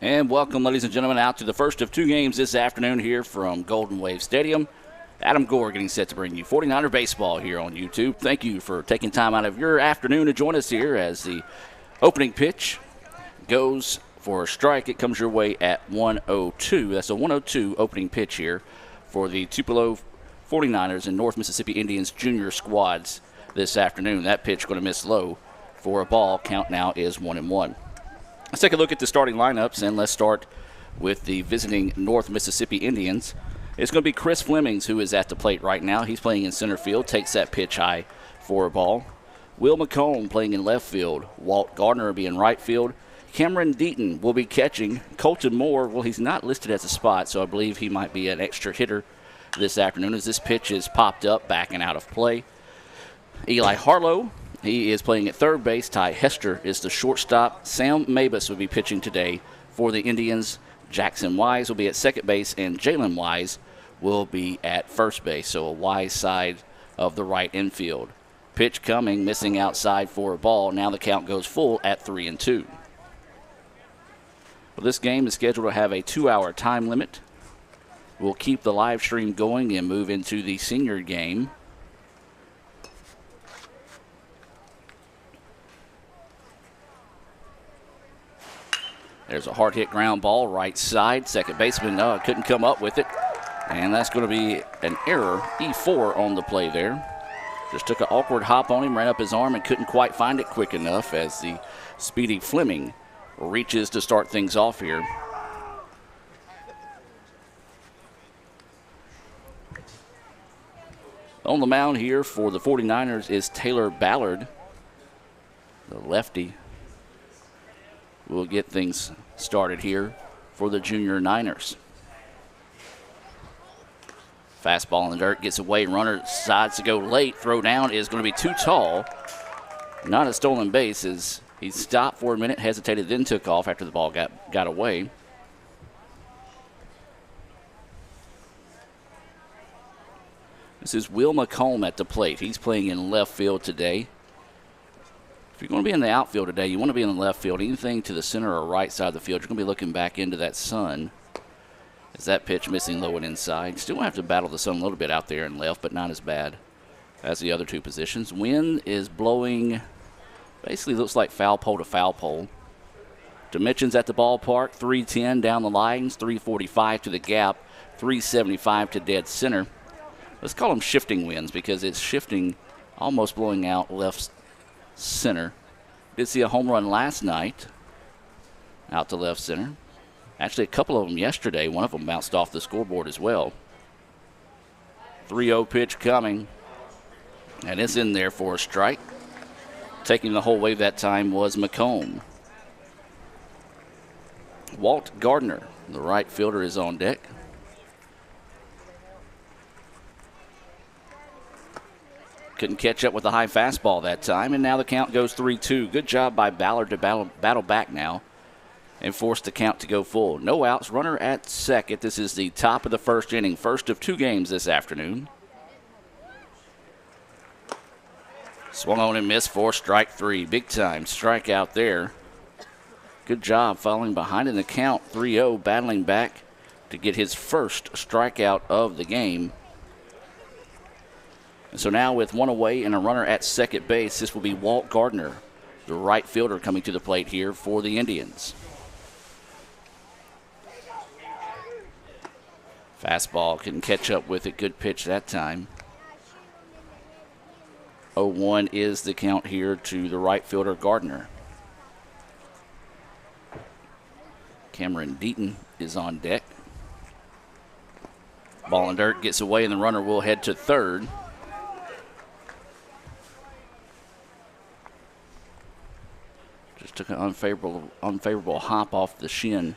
And welcome, ladies and gentlemen, out to the first of two games this afternoon here from Golden Wave Stadium. Adam Gore getting set to bring you 49er baseball here on YouTube. Thank you for taking time out of your afternoon to join us here as the opening pitch goes for a strike. It comes your way at 102. That's a 102 opening pitch here for the Tupelo 49ers and North Mississippi Indians junior squads this afternoon. That pitch going to miss low for a ball. Count now is 1-1. Let's take a look at the starting lineups, and let's start with the visiting North Mississippi Indians. It's going to be Chris Flemings who is at the plate right now. He's playing in center field, takes that pitch high for a ball. Will McComb playing in left field. Walt Gardner will be in right field. Cameron Deaton will be catching. Colton Moore, well, he's not listed as a spot, so I believe he might be an extra hitter this afternoon as this pitch is popped up, back and out of play. Eli Harlow, he is playing at third base. Ty Hester is the shortstop. Sam Mabus will be pitching today for the Indians. Jackson Wise will be at second base, and Jalen Wise will be at first base. So a Wise side of the right infield. Pitch coming, missing outside for a ball. Now the count goes full at 3-2. Well, this game is scheduled to have a 2-hour time limit. We'll keep the live stream going and move into the senior game. There's a hard hit ground ball right side. Second baseman couldn't come up with it. And that's going to be an error. E4 on the play there. Just took an awkward hop on him, ran up his arm, and couldn't quite find it quick enough as the speedy Fleming reaches to start things off here. On the mound here for the 49ers is Taylor Ballard, the lefty. We'll get things started here for the junior Niners. Fastball in the dirt, gets away, runner decides to go late. Throw down is going to be too tall. Not a stolen base as he stopped for a minute, hesitated, then took off after the ball got away. This is Will McComb at the plate. He's playing in left field today. If you're going to be in the outfield today, you want to be in the left field. Anything to the center or right side of the field, you're going to be looking back into that sun. As that pitch missing low and inside. Still have to battle the sun a little bit out there in left, but not as bad as the other two positions. Wind is blowing, basically looks like foul pole to foul pole. Dimensions at the ballpark, 310 down the lines, 345 to the gap, 375 to dead center. Let's call them shifting winds because it's shifting, almost blowing out left center. Did see a home run last night out to left center. Actually, a couple of them yesterday. One of them bounced off the scoreboard as well. 3-0 pitch coming, and it's in there for a strike. Taking the whole way that time was McComb. Walt Gardner, the right fielder, is on deck. Couldn't catch up with the high fastball that time, and now the count goes 3-2. Good job by Ballard to battle back now and force the count to go full. No outs, runner at second. This is the top of the first inning, first of two games this afternoon. Swung on and missed for strike three. Big time strikeout there. Good job following behind in the count, 3-0, battling back to get his first strikeout of the game. And so now with one away and a runner at second base, this will be Walt Gardner, the right fielder, coming to the plate here for the Indians. Fastball couldn't catch up with it. Good pitch that time. 0-1 is the count here to the right fielder, Gardner. Cameron Deaton is on deck. Ball in dirt, gets away, and the runner will head to third. Just took an unfavorable hop off the shin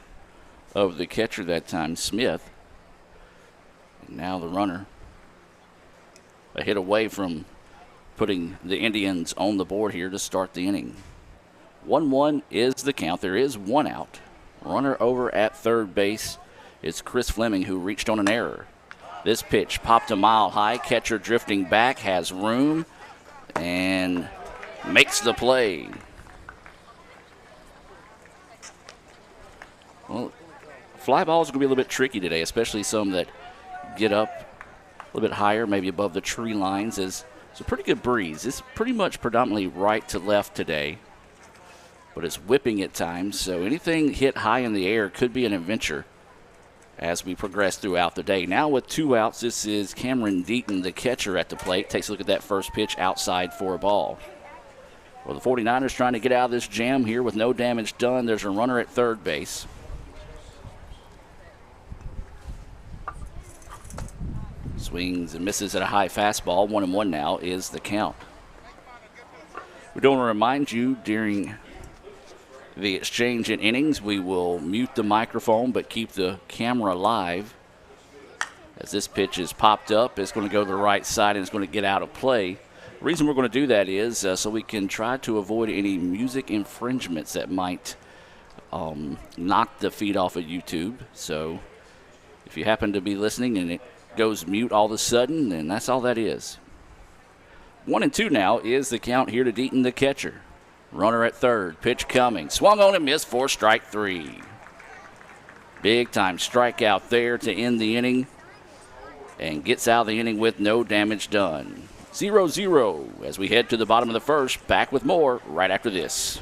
of the catcher that time, Smith. Now the runner a hit away from putting the Indians on the board here to start the inning. 1-1 is the count. There is one out. Runner over at third base. It's Chris Fleming who reached on an error. This pitch popped a mile high. Catcher drifting back, has room, and makes the play. Well, fly balls are going to be a little bit tricky today, especially some that get up a little bit higher, maybe above the tree lines. It's a pretty good breeze. It's pretty much predominantly right to left today, but it's whipping at times, so anything hit high in the air could be an adventure as we progress throughout the day. Now with 2 outs, this is Cameron Deaton, the catcher, at the plate. Takes a look at that first pitch outside for a ball. Well, the 49ers trying to get out of this jam here with no damage done. There's a runner at third base. Swings and misses at a high fastball. 1-1 now is the count. We don't want to remind you during the exchange in innings, we will mute the microphone but keep the camera live. As this pitch is popped up, it's going to go to the right side and it's going to get out of play. The reason we're going to do that is so we can try to avoid any music infringements that might knock the feed off of YouTube. So if you happen to be listening and it goes mute all of a sudden, then that's all that is. 1-2 now is the count here to Deaton, the catcher. Runner at third, pitch coming. Swung on and missed for strike 3. Big time strikeout there to end the inning and gets out of the inning with no damage done. 0-0 as we head to the bottom of the first. Back with more right after this.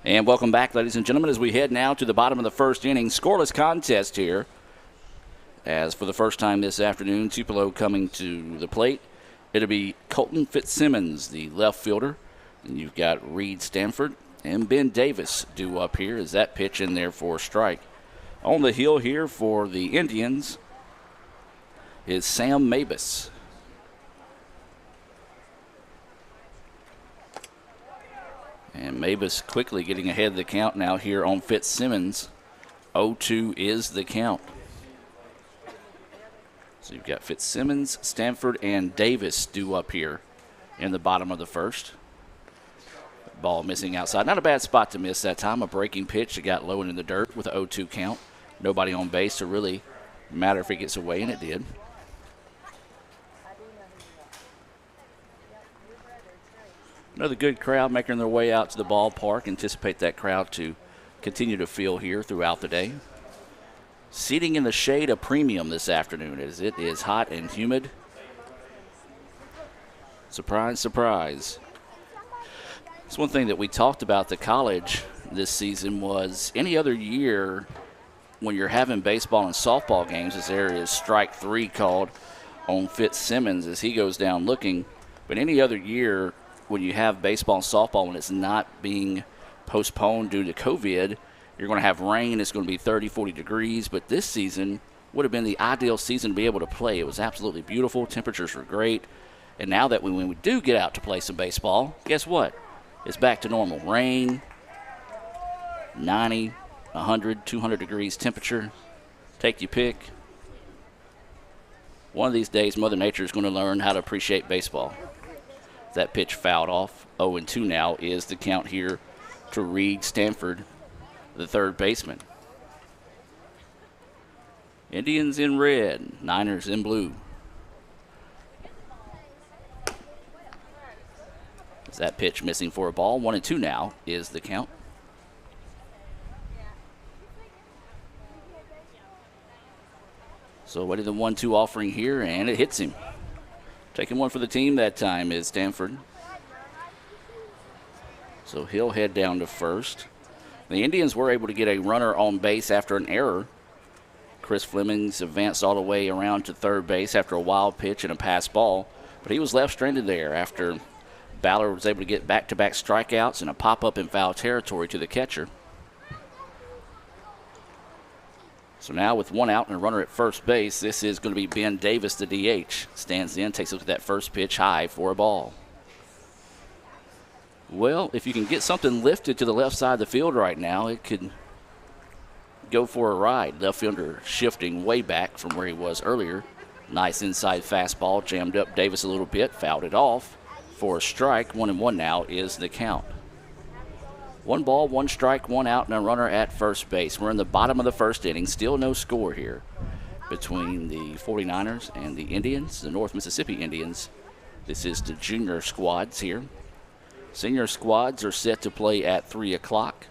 And welcome back, ladies and gentlemen, as we head now to the bottom of the first inning. Scoreless contest here. As for the first time this afternoon, Tupelo coming to the plate. It'll be Colton Fitzsimmons, the left fielder. And you've got Reed Stanford and Ben Davis due up here as that pitch in there for a strike. On the hill here for the Indians is Sam Mabus. And Mabus quickly getting ahead of the count now here on Fitzsimmons. 0-2 is the count. So you've got Fitzsimmons, Stanford, and Davis due up here in the bottom of the first. Ball missing outside. Not a bad spot to miss that time. A breaking pitch that got low into the dirt with a 0-2 count. Nobody on base to really matter if it gets away, and it did. Another good crowd making their way out to the ballpark. Anticipate that crowd to continue to fill here throughout the day. Seating in the shade a premium this afternoon as it is hot and humid. Surprise, surprise. It's one thing that we talked about the college this season was any other year when you're having baseball and softball games, as there is strike 3 called on Fitzsimmons as he goes down looking. But any other year when you have baseball and softball when it's not being postponed due to COVID. You're going to have rain. It's going to be 30, 40 degrees. But this season would have been the ideal season to be able to play. It was absolutely beautiful. Temperatures were great. And now that when we do get out to play some baseball, guess what? It's back to normal. Rain, 90, 100, 200 degrees temperature. Take your pick. One of these days, Mother Nature is going to learn how to appreciate baseball. That pitch fouled off. 0-2 now is the count here to Reed Stanford, the third baseman. Indians in red, Niners in blue. Is that pitch missing for a ball? 1-2 now is the count. So what is the 1-2 offering here, and it hits him. Taking one for the team that time is Stanford. So he'll head down to first. The Indians were able to get a runner on base after an error. Chris Flemings advanced all the way around to third base after a wild pitch and a pass ball, but he was left stranded there after Ballard was able to get back-to-back strikeouts and a pop-up in foul territory to the catcher. So now with one out and a runner at first base, this is going to be Ben Davis, the DH. Stands in, takes a look at that first pitch, high for a ball. Well, if you can get something lifted to the left side of the field right now, it could go for a ride. Left fielder shifting way back from where he was earlier. Nice inside fastball, jammed up Davis a little bit, fouled it off for a strike. 1-1 now is the count. 1 ball, 1 strike, 1 out, and a runner at first base. We're in the bottom of the first inning. Still no score here between the 49ers and the Indians, the North Mississippi Indians. This is the junior squads here. Senior squads are set to play at 3 o'clock.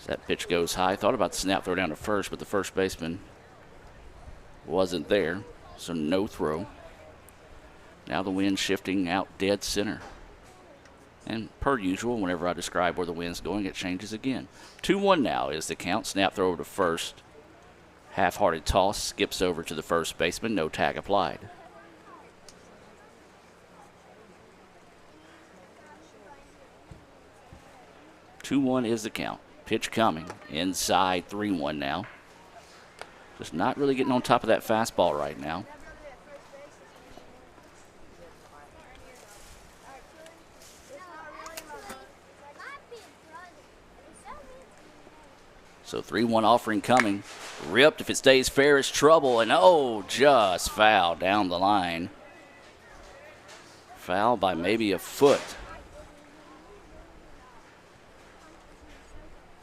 That pitch goes high. Thought about the snap throw down to first, but the first baseman wasn't there, so no throw. Now the wind shifting out dead center. And per usual, whenever I describe where the wind's going, it changes again. 2-1 now is the count. Snap throw over to first. Half-hearted toss, skips over to the first baseman. No tag applied. Two-1 is the count. Pitch coming. Inside 3-1 now. Just not really getting on top of that fastball right now. So 3-1 offering coming. Ripped. If it stays fair, it's trouble. And oh, just foul down the line. Foul by maybe a foot.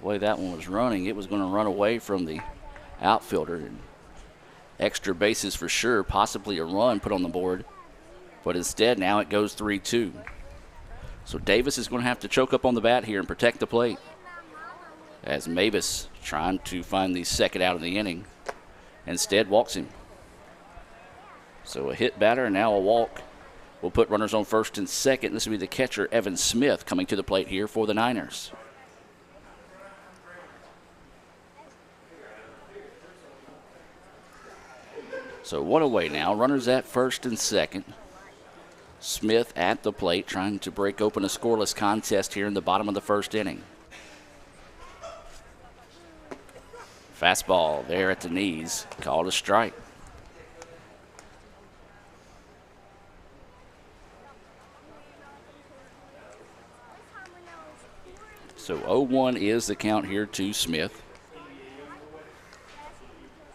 The way that one was running, it was going to run away from the outfielder. And extra bases for sure, possibly a run put on the board. But instead, now it goes 3-2. So Davis is going to have to choke up on the bat here and protect the plate, as Mavis trying to find the second out of the inning. Instead, walks him. So a hit batter and now a walk. We'll put runners on first and second. This will be the catcher, Evan Smith, coming to the plate here for the Niners. So one away now. Runners at first and second. Smith at the plate trying to break open a scoreless contest here in the bottom of the first inning. Fastball there at the knees. Called a strike. So 0-1 is the count here to Smith.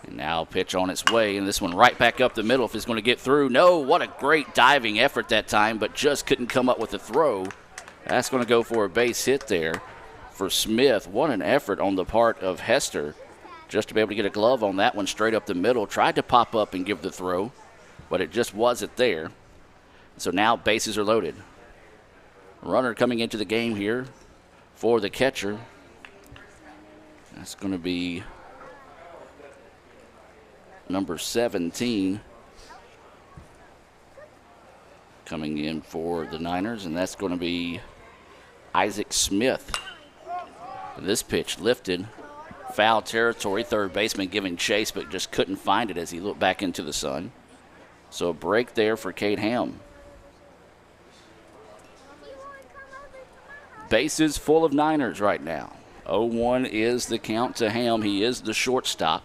And now pitch on its way, and this one right back up the middle if it's going to get through. No, what a great diving effort that time, but just couldn't come up with a throw. That's going to go for a base hit there for Smith. What an effort on the part of Hester just to be able to get a glove on that one straight up the middle. Tried to pop up and give the throw, but it just wasn't there. So now bases are loaded. Runner coming into the game here for the catcher. That's going to be number 17 coming in for the Niners, and that's going to be Isaac Smith. This pitch lifted, foul territory, third baseman giving chase, but just couldn't find it as he looked back into the sun. So a break there for Cade Ham. Bases full of Niners right now. 0-1 is the count to Ham. He is the shortstop.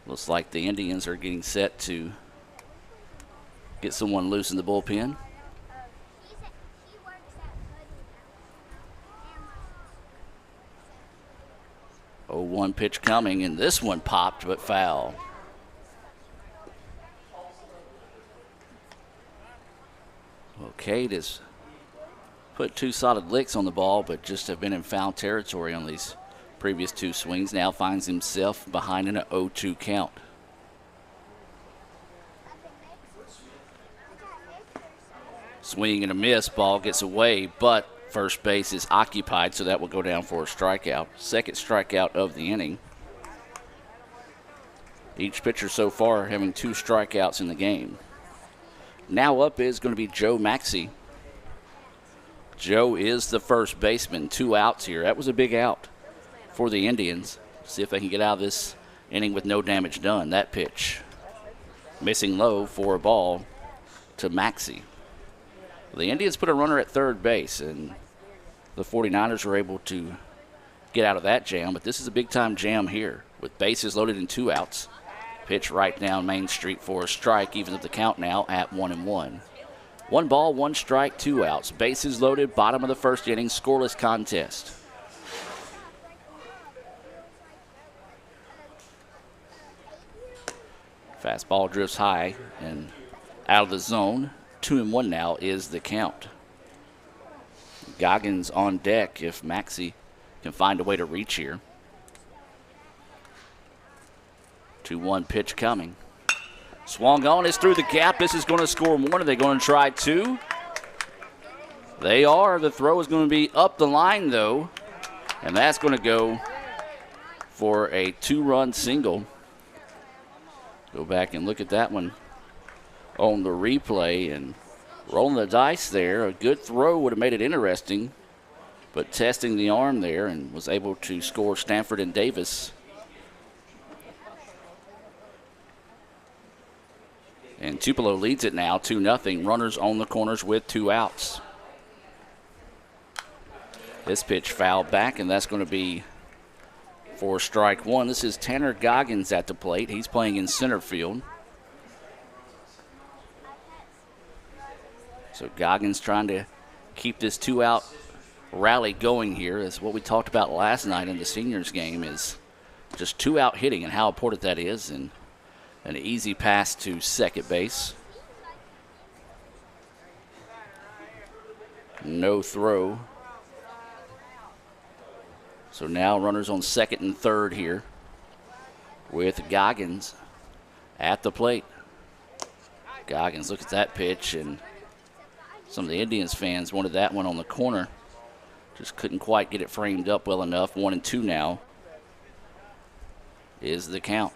Looks like the Indians are getting set to get someone loose in the bullpen. 0-1 pitch coming, and this one popped but foul. Well, Cade has put 2 solid licks on the ball, but just have been in foul territory on these previous 2 swings. Now finds himself behind in an 0-2 count. Swing and a miss. Ball gets away, but first base is occupied, so that will go down for a strikeout. Second strikeout of the inning. Each pitcher so far having 2 strikeouts in the game. Now up is going to be Joe Maxey. Joe is the first baseman. 2 outs here. That was a big out for the Indians. See if they can get out of this inning with no damage done. That pitch missing low for a ball to Maxey. The Indians put a runner at third base, and the 49ers were able to get out of that jam, but this is a big-time jam here with bases loaded and 2 outs. Pitch right down Main Street for a strike, even at the count now at 1-1. 1 ball, 1 strike, 2 outs. Bases loaded, bottom of the first inning, scoreless contest. Fastball drifts high and out of the zone. 2-1 now is the count. Goggins on deck if Maxey can find a way to reach here. 2-1 pitch coming. Swung on, it's through the gap. This is going to score 1. Are they going to try 2? They are. The throw is going to be up the line, though, and that's going to go for a 2-run single. Go back and look at that one on the replay, and rolling the dice there. A good throw would have made it interesting, but testing the arm there and was able to score Stanford and Davis. And Tupelo leads it now 2-0. Runners on the corners with 2 outs. This pitch fouled back, and that's going to be for strike 1. This is Tanner Goggins at the plate. He's playing in center field. So Goggins trying to keep this 2-out rally going here. That's what we talked about last night in the seniors game, is just 2-out hitting and how important that is. And an easy pass to second base. No throw. So now runners on second and third here with Goggins at the plate. Goggins, look at that pitch, and some of the Indians fans wanted that one on the corner. Just couldn't quite get it framed up well enough. 1-2 now is the count.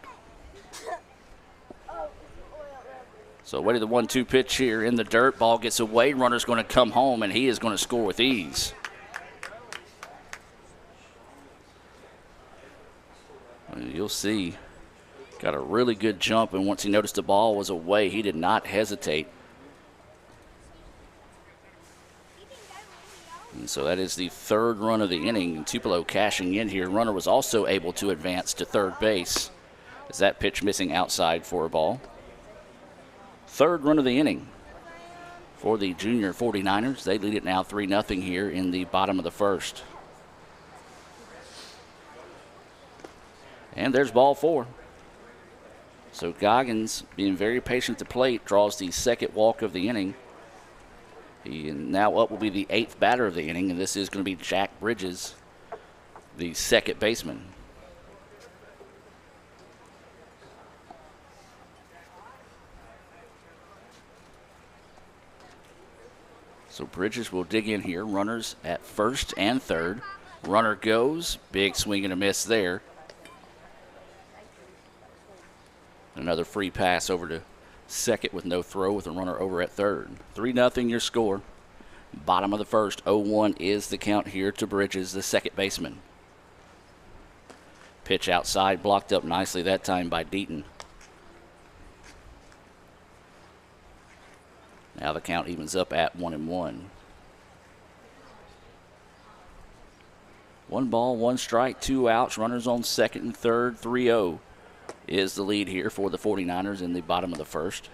So away to the 1-2 pitch here in the dirt. Ball gets away. Runner's going to come home, and he is going to score with ease. You'll see, got a really good jump, and once he noticed the ball was away, he did not hesitate. And so that is the 3rd run of the inning. Tupelo cashing in here. Runner was also able to advance to third base as that pitch missing outside for a ball. 3rd run of the inning for the junior 49ers. They lead it now 3-0 here in the bottom of the first. And there's ball 4. So Goggins, being very patient at the plate, draws the 2nd walk of the inning. He now up will be the 8th batter of the inning, and this is going to be Jack Bridges, the second baseman. So Bridges will dig in here. Runners at first and third. Runner goes. Big swing and a miss there. Another free pass over to second with no throw with a runner over at third. 3-0 your score. Bottom of the first. 0-1 is the count here to Bridges, the second baseman. Pitch outside, blocked up nicely that time by Deaton. Now the count evens up at 1-1. 1 ball, 1 strike, 2 outs. Runners on second and third. 3-0 is the lead here for the 49ers in the bottom of the first.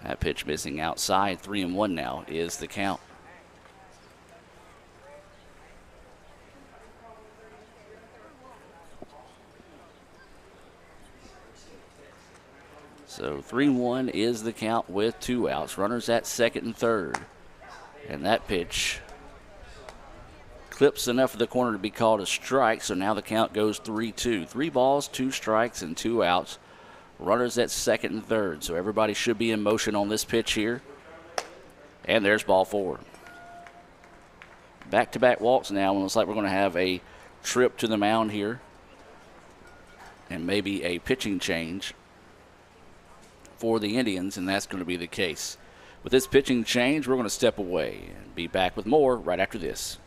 That pitch missing outside. 3-1 now is the count. So 3-1 is the count with 2 outs. Runners at second and third. And that pitch clips enough of the corner to be called a strike. So now the count goes 3-2. 3 balls, 2 strikes, and 2 outs. Runners at second and third. So everybody should be in motion on this pitch here. And there's ball 4. Back-to-back walks now. And it looks like we're going to have a trip to the mound here. And maybe a pitching change for the Indians, and that's going to be the case. With this pitching change, we're going to step away and be back with more right after this.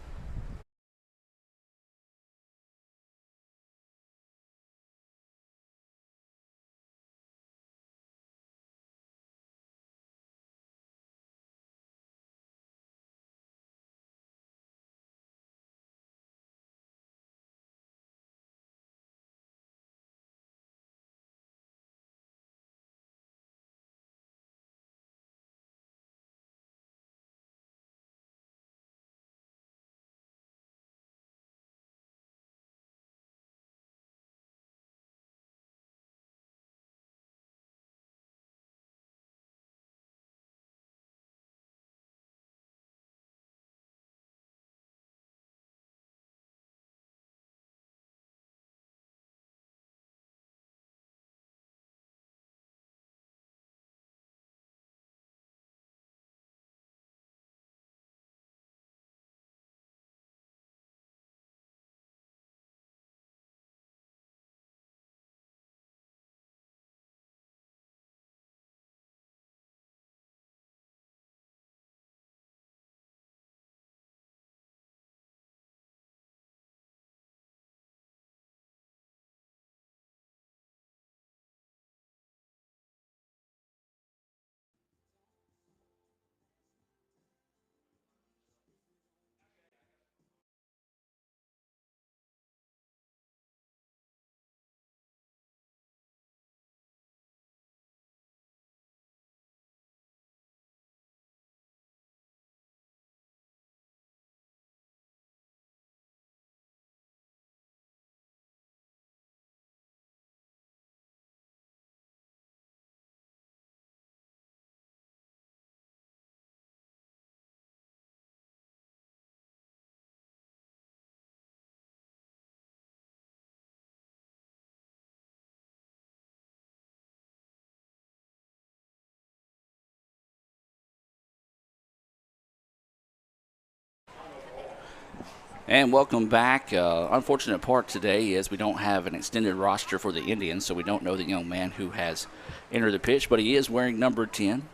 And welcome back. Unfortunate part today is we don't have an extended roster for the Indians, so we don't know the young man who has entered the pitch, but he is wearing number 10.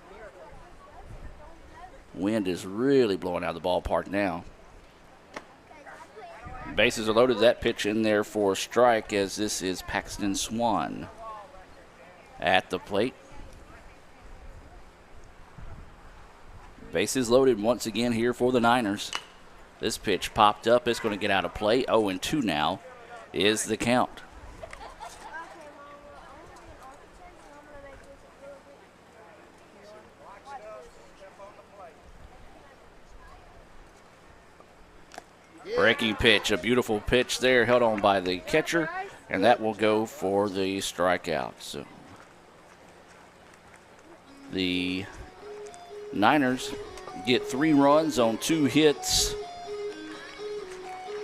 Wind is really blowing out of the ballpark now. Bases are loaded. That pitch in there for a strike, as this is Paxton Swan at the plate. Bases loaded once again here for the Niners. This pitch popped up. It's going to get out of play. 0-2 now is the count. Breaking pitch, a beautiful pitch there, held on by the catcher, and that will go for the strikeout. So the Niners get 3 runs on 2 hits,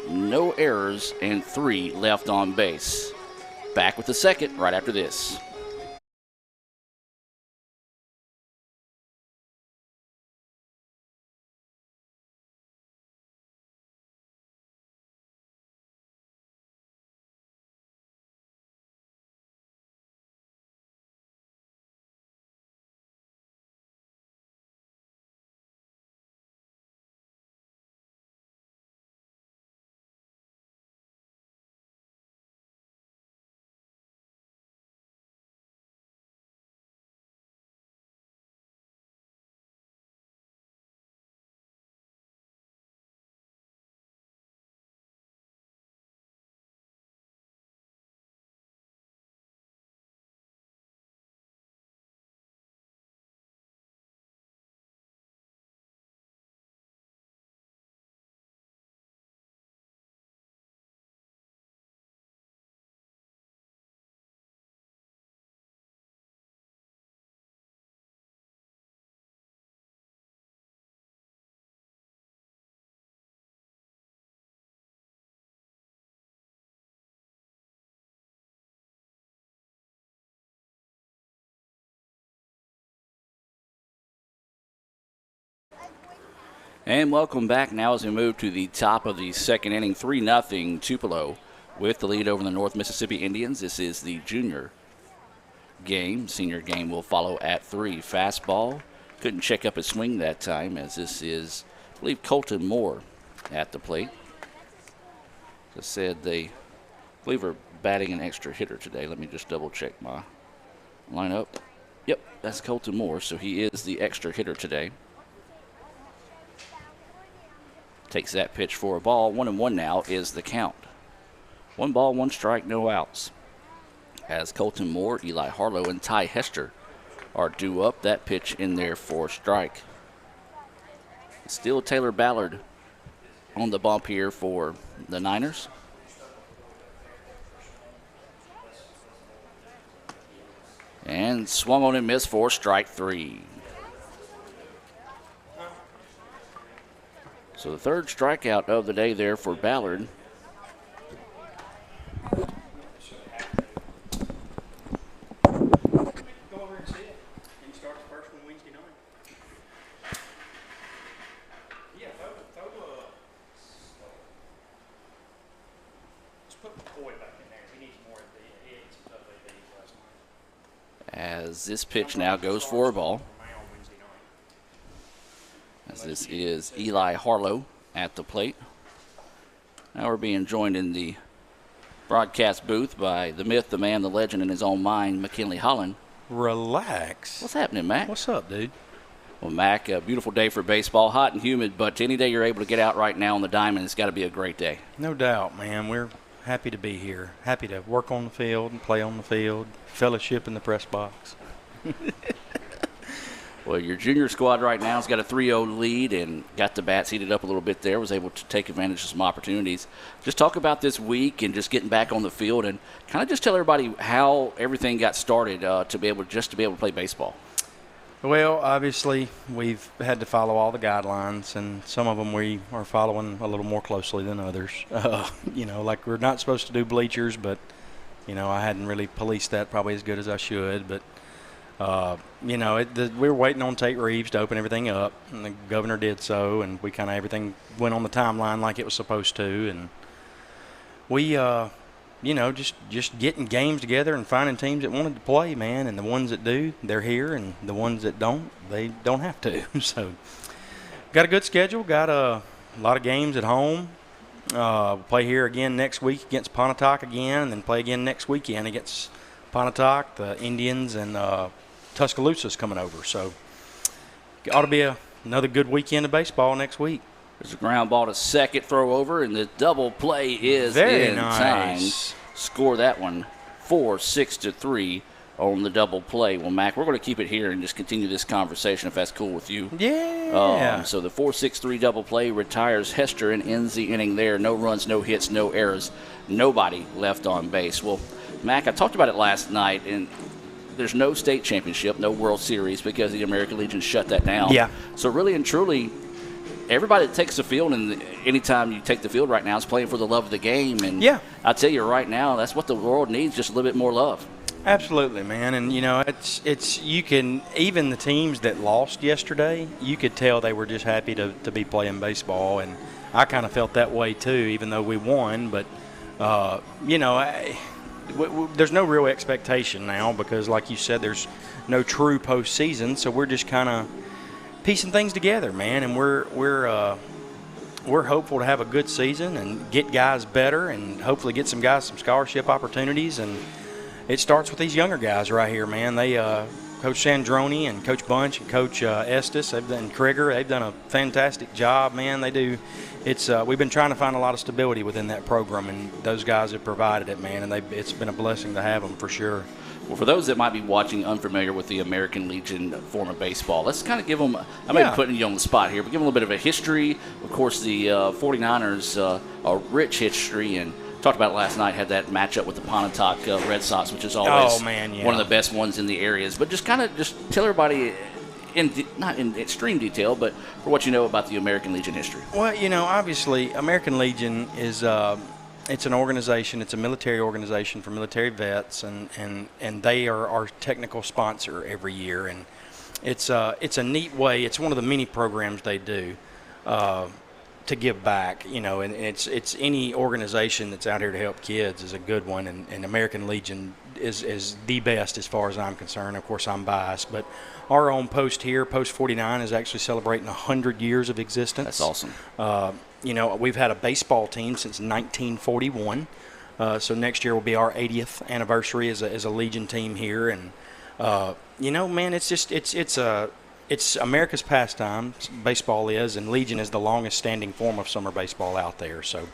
no errors, and 3 left on base. Back with the second right after this. And welcome back now as we move to the top of the second inning. 3-0 Tupelo with the lead over the North Mississippi Indians. This is the junior game. Senior game will follow at 3. Fastball. Couldn't check up his swing that time, as this is, I believe, Colton Moore at the plate. As I said, they believe are batting an extra hitter today. Let me just double check my lineup. Yep, that's Colton Moore, so he is the extra hitter today. Takes that pitch for a ball. 1-1 now is the count. 1 ball, 1 strike, no outs. As Colton Moore, Eli Harlow, and Ty Hester are due up. That pitch in there for strike. Still Taylor Ballard on the bump here for the Niners. And swung on and missed for strike 3. So the third strikeout of the day there for Ballard. As this pitch now goes for a ball. As this is Eli Harlow at the plate. Now we're being joined in the broadcast booth by the myth, the man, the legend in his own mind, McKinley Holland. Relax. What's happening, Mac? What's up, dude? Well, Mac, a beautiful day for baseball, hot and humid, but any day you're able to get out right now on the diamond, it's got to be a great day. No doubt, man. We're happy to be here. Happy to work on the field and play on the field, fellowship in the press box. Well, your junior squad right now has got a 3-0 lead and got the bats heated up a little bit there, was able to take advantage of some opportunities. Just talk about this week and just getting back on the field and kind of just tell everybody how everything got started to be able to play baseball. Well, obviously, we've had to follow all the guidelines, and some of them we are following a little more closely than others. Like we're not supposed to do bleachers, but, I hadn't really policed that probably as good as I should. But, we were waiting on Tate Reeves to open everything up, and the governor did so, and we kind of everything went on the timeline like it was supposed to. And we, just getting games together and finding teams that wanted to play, man. And the ones that do, they're here, and the ones that don't, they don't have to. So, got a good schedule. Got a lot of games at home. We'll play here again next week against Pontotoc again, and then play again next weekend against Pontotoc, the Indians, and Tuscaloosa's coming over. So, it ought to be another good weekend of baseball next week. There's a ground ball to second, throw over, and the double play is very in nice. time. Score that one 4-6-3 on the double play. Well, Mac, we're going to keep it here and just continue this conversation if that's cool with you. Yeah. So the 4-6-3 double play retires Hester and ends the inning there. No runs, no hits, no errors. Nobody left on base. Well, Mac, I talked about it last night, and there's no state championship, no World Series because the American Legion shut that down. Yeah. So really and truly, everybody that takes the field, and anytime you take the field right now, is playing for the love of the game. And yeah, I tell you right now, that's what the world needs, just a little bit more love. Absolutely, man. And, it's you can, even the teams that lost yesterday, you could tell they were just happy to be playing baseball. And I kind of felt that way too, even though we won. But, there's no real expectation now because, like you said, there's no true postseason. So we're just kind of piecing things together, man, and we're hopeful to have a good season and get guys better and hopefully get some guys some scholarship opportunities. And it starts with these younger guys right here, man. They Coach Sandroni and Coach Bunch and Coach Estes and Krieger, they've done a fantastic job, man. They do. It's we've been trying to find a lot of stability within that program, and those guys have provided it, man. And it's been a blessing to have them for sure. Well, for those that might be watching unfamiliar with the American Legion form of baseball, let's kind of give them, I may be putting you on the spot here, but give them a little bit of a history. Of course, the 49ers, a rich history, and talked about it last night, had that matchup with the Pontotoc Red Sox, which is always one of the best ones in the areas. But just tell everybody, not in extreme detail, but for what you know about the American Legion history. Well, obviously, American Legion is it's an organization. It's a military organization for military vets, and they are our technical sponsor every year. And it's a neat way. It's one of the many programs they do to give back, and it's any organization that's out here to help kids is a good one, and American Legion is the best as far as I'm concerned. Of course, I'm biased, but our own post here, Post 49, is actually celebrating 100 years of existence. That's awesome. We've had a baseball team since 1941, so next year will be our 80th anniversary as a Legion team here, and man, it's America's pastime. Baseball is, and Legion is the longest standing form of summer baseball out there. So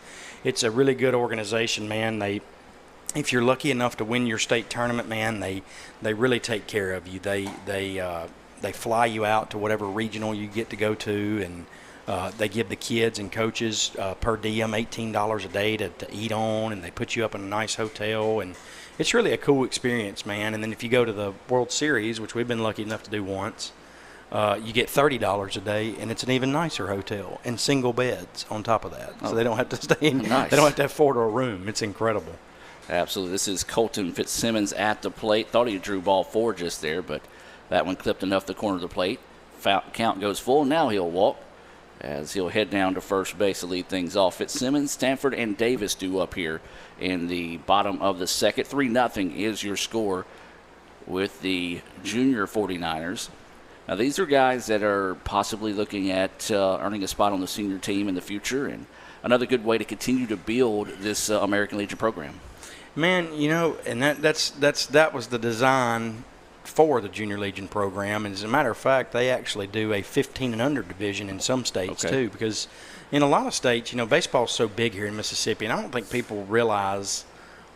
it's a really good organization, man. If you're lucky enough to win your state tournament, man, they really take care of you. They fly you out to whatever regional you get to go to, and they give the kids and coaches per diem $18 a day to eat on, and they put you up in a nice hotel, and it's really a cool experience, man. And then if you go to the World Series, which we've been lucky enough to do once, you get $30 a day, and it's an even nicer hotel and single beds on top of that. So they don't have to stay in. Nice. They don't have to afford a room. It's incredible. Absolutely. This is Colton Fitzsimmons at the plate. Thought he drew ball 4 just there, but that one clipped enough the corner of the plate. Count goes full. Now he'll walk as he'll head down to first base to lead things off. Fitzsimmons, Stanford, and Davis due up here in the bottom of the second. 3-0 is your score with the junior 49ers. Now, these are guys that are possibly looking at earning a spot on the senior team in the future, and another good way to continue to build this American Legion program. Man, and that was the design for the Junior Legion program. And as a matter of fact, they actually do a 15 and under division in some states too, because in a lot of states, baseball is so big here in Mississippi, and I don't think people realize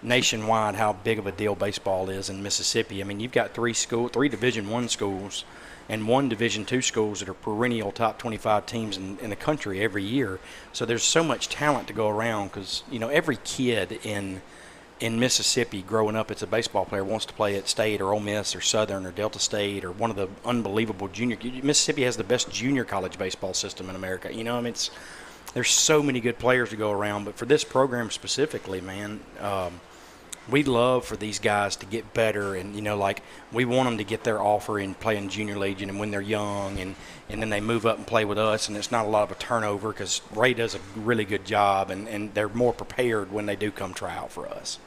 nationwide how big of a deal baseball is in Mississippi. I mean, you've got 3 Division I schools and 1 Division II schools that are perennial top 25 teams in the country every year. So there's so much talent to go around because, every kid in Mississippi growing up as a baseball player wants to play at State or Ole Miss or Southern or Delta State or one of the unbelievable junior. Mississippi has the best junior college baseball system in America. There's so many good players to go around. But for this program specifically, man, we'd love for these guys to get better, and we want them to get their offer in playing Junior Legion and when they're young, and then they move up and play with us, and it's not a lot of a turnover because Ray does a really good job, and they're more prepared when they do come try out for us.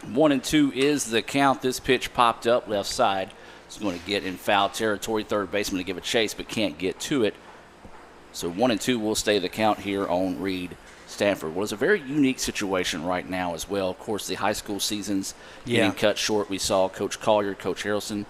1-2 is the count. This pitch popped up left side. It's going to get in foul territory. Third baseman to give a chase, but can't get to it. So 1-2 will stay the count here on Reed Stanford. Well, it's a very unique situation right now as well. Of course, the high school season's getting cut short. We saw Coach Collier, Coach Harrelson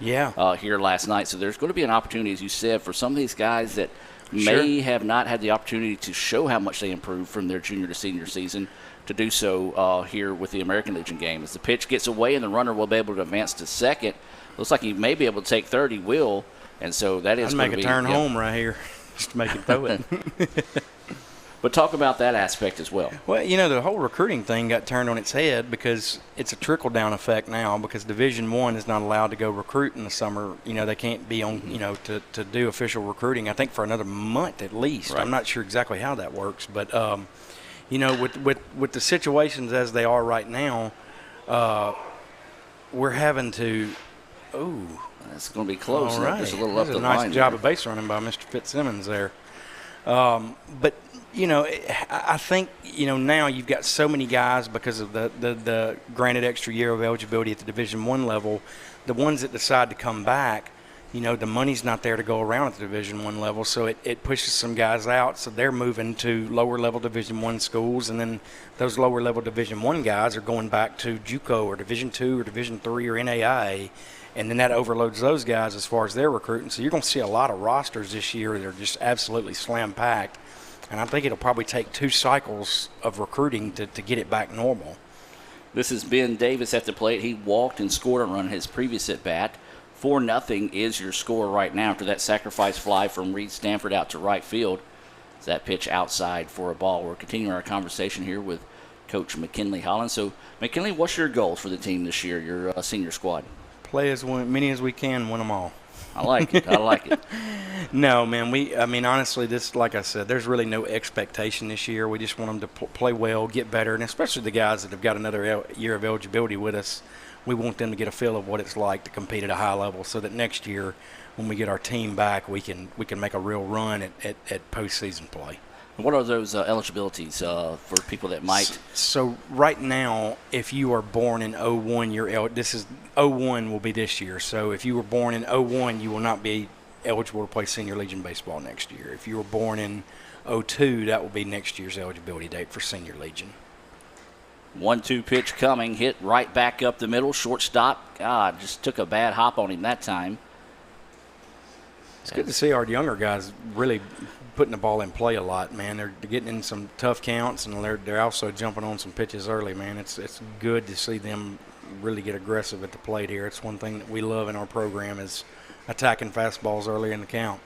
here last night. So there's going to be an opportunity, as you said, for some of these guys that may have not had the opportunity to show how much they improved from their junior to senior season to do so here with the American Legion game. As the pitch gets away and the runner will be able to advance to second, looks like he may be able to take third. He will, and so that is going to be – I'd make a turn home right here just to make him throw it. But talk about that aspect as well. Well, the whole recruiting thing got turned on its head because it's a trickle-down effect now because Division I is not allowed to go recruit in the summer. They can't be on, to do official recruiting, I think, for another month at least. Right. I'm not sure exactly how that works. But, with the situations as they are right now, we're having to – that's going to be close. All right. Just a little up the line. Nice job of base running by Mr. Fitzsimmons there. But – I think, now you've got so many guys because of the granted extra year of eligibility at the Division I level. The ones that decide to come back, the money's not there to go around at the Division I level, so it pushes some guys out. So they're moving to lower-level Division I schools, and then those lower-level Division I guys are going back to JUCO or Division II or Division III or NAIA, and then that overloads those guys as far as their recruiting. So you're going to see a lot of rosters this year that are just absolutely slam-packed. And I think it'll probably take 2 cycles of recruiting to get it back normal. This is Ben Davis at the plate. He walked and scored a run his previous at-bat. 4-0 is your score right now after that sacrifice fly from Reed Stanford out to right field. Is that pitch outside for a ball. We're continuing our conversation here with Coach McKinley Holland. So, McKinley, what's your goals for the team this year, your senior squad? Play as many as we can, win them all. I like it. I like it. No, man. Honestly, this, like I said, there's really no expectation this year. We just want them to play well, get better, and especially the guys that have got another year of eligibility with us. We want them to get a feel of what it's like to compete at a high level, so that next year, when we get our team back, we can make a real run at postseason play. What are those eligibilities for people that might? So right now, if you are born in '01, this is '01 will be this year. So if you were born in '01, you will not be eligible to play Senior Legion baseball next year. If you were born in '02, that will be next year's eligibility date for Senior Legion. 1-2 pitch coming, hit right back up the middle, shortstop. God, just took a bad hop on him that time. It's good to see our younger guys really putting the ball in play a lot, man. They're getting in some tough counts, and they're also jumping on some pitches early, man. It's good to see them really get aggressive at the plate here. It's one thing that we love in our program is attacking fastballs early in the count.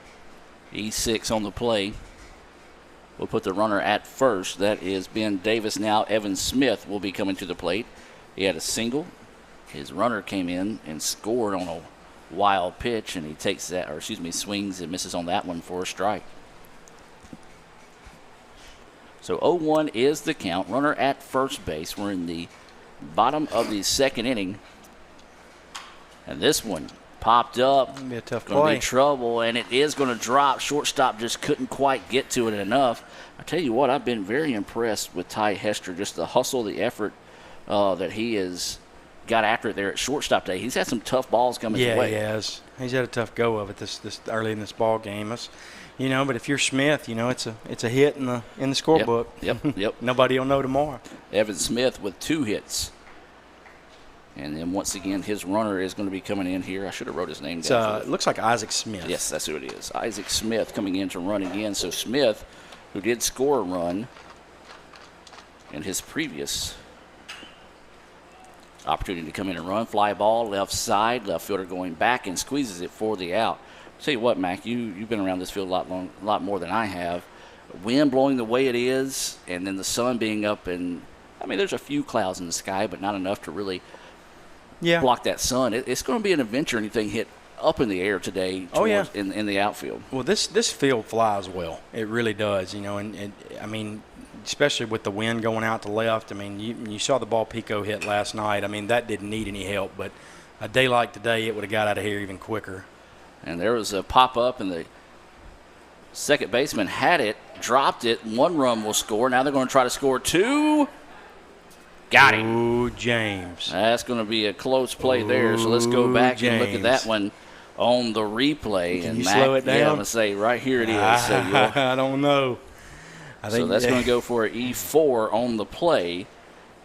E6 on the play. We'll put the runner at first. That is Ben Davis now. Evan Smith will be coming to the plate. He had a single. His runner came in and scored on a wild pitch, and he takes that, or excuse me, swings and misses on that one for a strike. So 0-1 is the count. Runner at first base. We're in the bottom of the second inning. And this one popped up. Gonna be a tough Gonna play. be trouble, and it is going to drop. Shortstop just couldn't quite get to it enough. I tell you what, I've been very impressed with Ty Hester. Just the hustle, the effort that he has got after it there at shortstop day. He's had some tough balls coming his way. Yeah, he has. He's had a tough go of it this early in this ball game. But if you're Smith, it's a hit in the scorebook. Yep. Nobody will know tomorrow. Evan Smith with 2 hits. And then once again, his runner is going to be coming in here. I should have wrote his name down. It looks like Isaac Smith. Yes, that's who it is. Isaac Smith coming in to run again. So Smith, who did score a run in his previous opportunity to come in and run, fly ball, left side, left fielder going back and squeezes it for the out. Tell you what, Mac, you've been around this field a lot more than I have. Wind blowing the way it is, and then the sun being up, and there's a few clouds in the sky, but not enough to really block that sun. It's going to be an adventure. Anything hit up in the air today in the outfield. Well, this field flies well. It really does, and especially with the wind going out to left. You saw the ball Pico hit last night. That didn't need any help, but a day like today, it would have got out of here even quicker. And there was a pop-up, and the second baseman had it, dropped it. 1 run will score. Now they're going to try to score 2. Got him. Ooh, James. That's going to be a close play there. So let's go back and look at that one on the replay. Can you slow it down? Yeah, I'm going to say right here it is. I don't know. So that's going to go for an E4 on the play.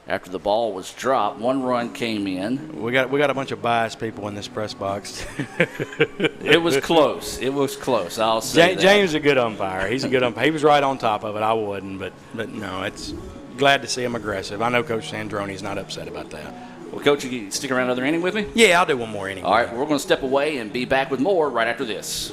After the ball was dropped, 1 run came in. We got a bunch of biased people in this press box. It was close. I'll say that. James is a good umpire. He's a good umpire. He was right on top of it. I wouldn't, but no, it's glad to see him aggressive. I know Coach Sandroni's not upset about that. Well, Coach, you stick around another inning with me? Yeah, I'll do one more inning. All right, we're going to step away and be back with more right after this.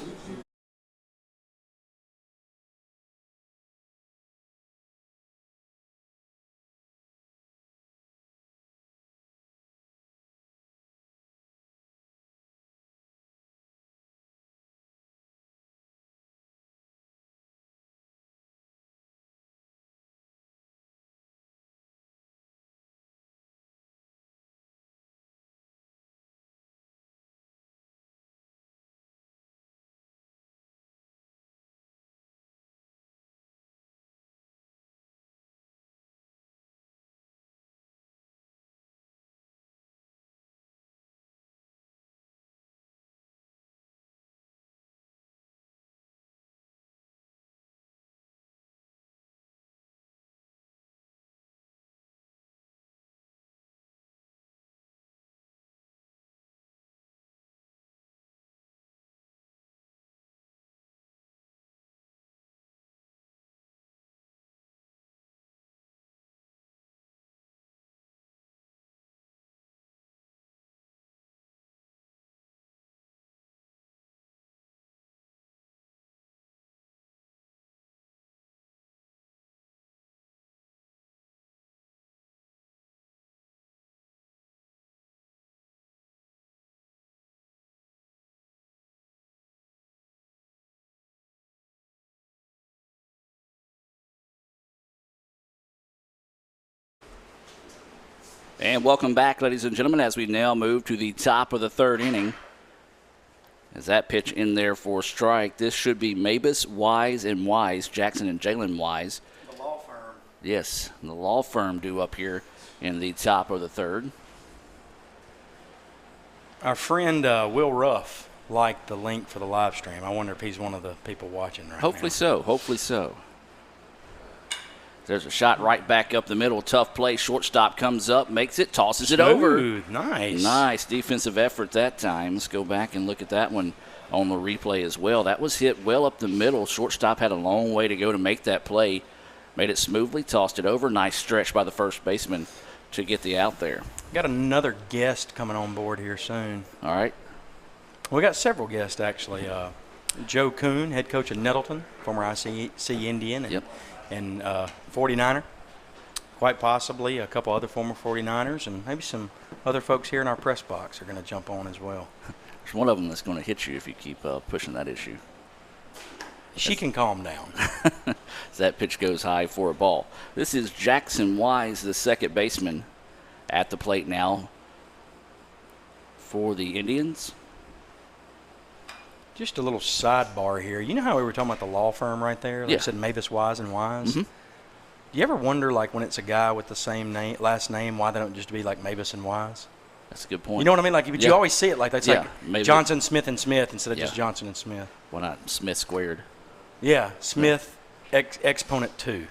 And welcome back, ladies and gentlemen, as we now move to the top of the third inning. As that pitch in there for strike, this should be Mabus, Wise, and Wise, Jackson and Jalen Wise. The law firm. Yes, the law firm due up here in the top of the third. Our friend Will Ruff liked the link for the live stream. I wonder if he's one of the people watching right Hopefully now. so. Hopefully so. There's a shot right back up the middle. Tough play. Shortstop comes up, makes it, tosses it over. Nice. Nice defensive effort that time. Let's go back and look at that one on the replay as well. That was hit well up the middle. Shortstop had a long way to go to make that play. Made it smoothly, tossed it over. Nice stretch by the first baseman to get the out there. Got another guest coming on board here soon. All right. We got several guests, actually. Joe Kuhn, head coach of Nettleton, former IC Indian and 49er. Quite possibly a couple other former 49ers, and maybe some other folks here in our press box are going to jump on as well. There's one of them that's going to hit you if you keep pushing that issue. She can calm down. That pitch goes high for a ball. This is Jackson Wise, the second baseman, at the plate now for the Indians. Just a little sidebar here. You know how we were talking about the law firm right there? Like I said Mavis Wise and Wise. Mm-hmm. Do you ever wonder, like, when it's a guy with the same last name, why they don't just be like Mavis and Wise? That's a good point. You know what I mean? Like, but you always see it like that. It's like Johnson, Smith, and Smith instead of just Johnson and Smith. Why not Smith squared? Yeah, Smith exponent 2.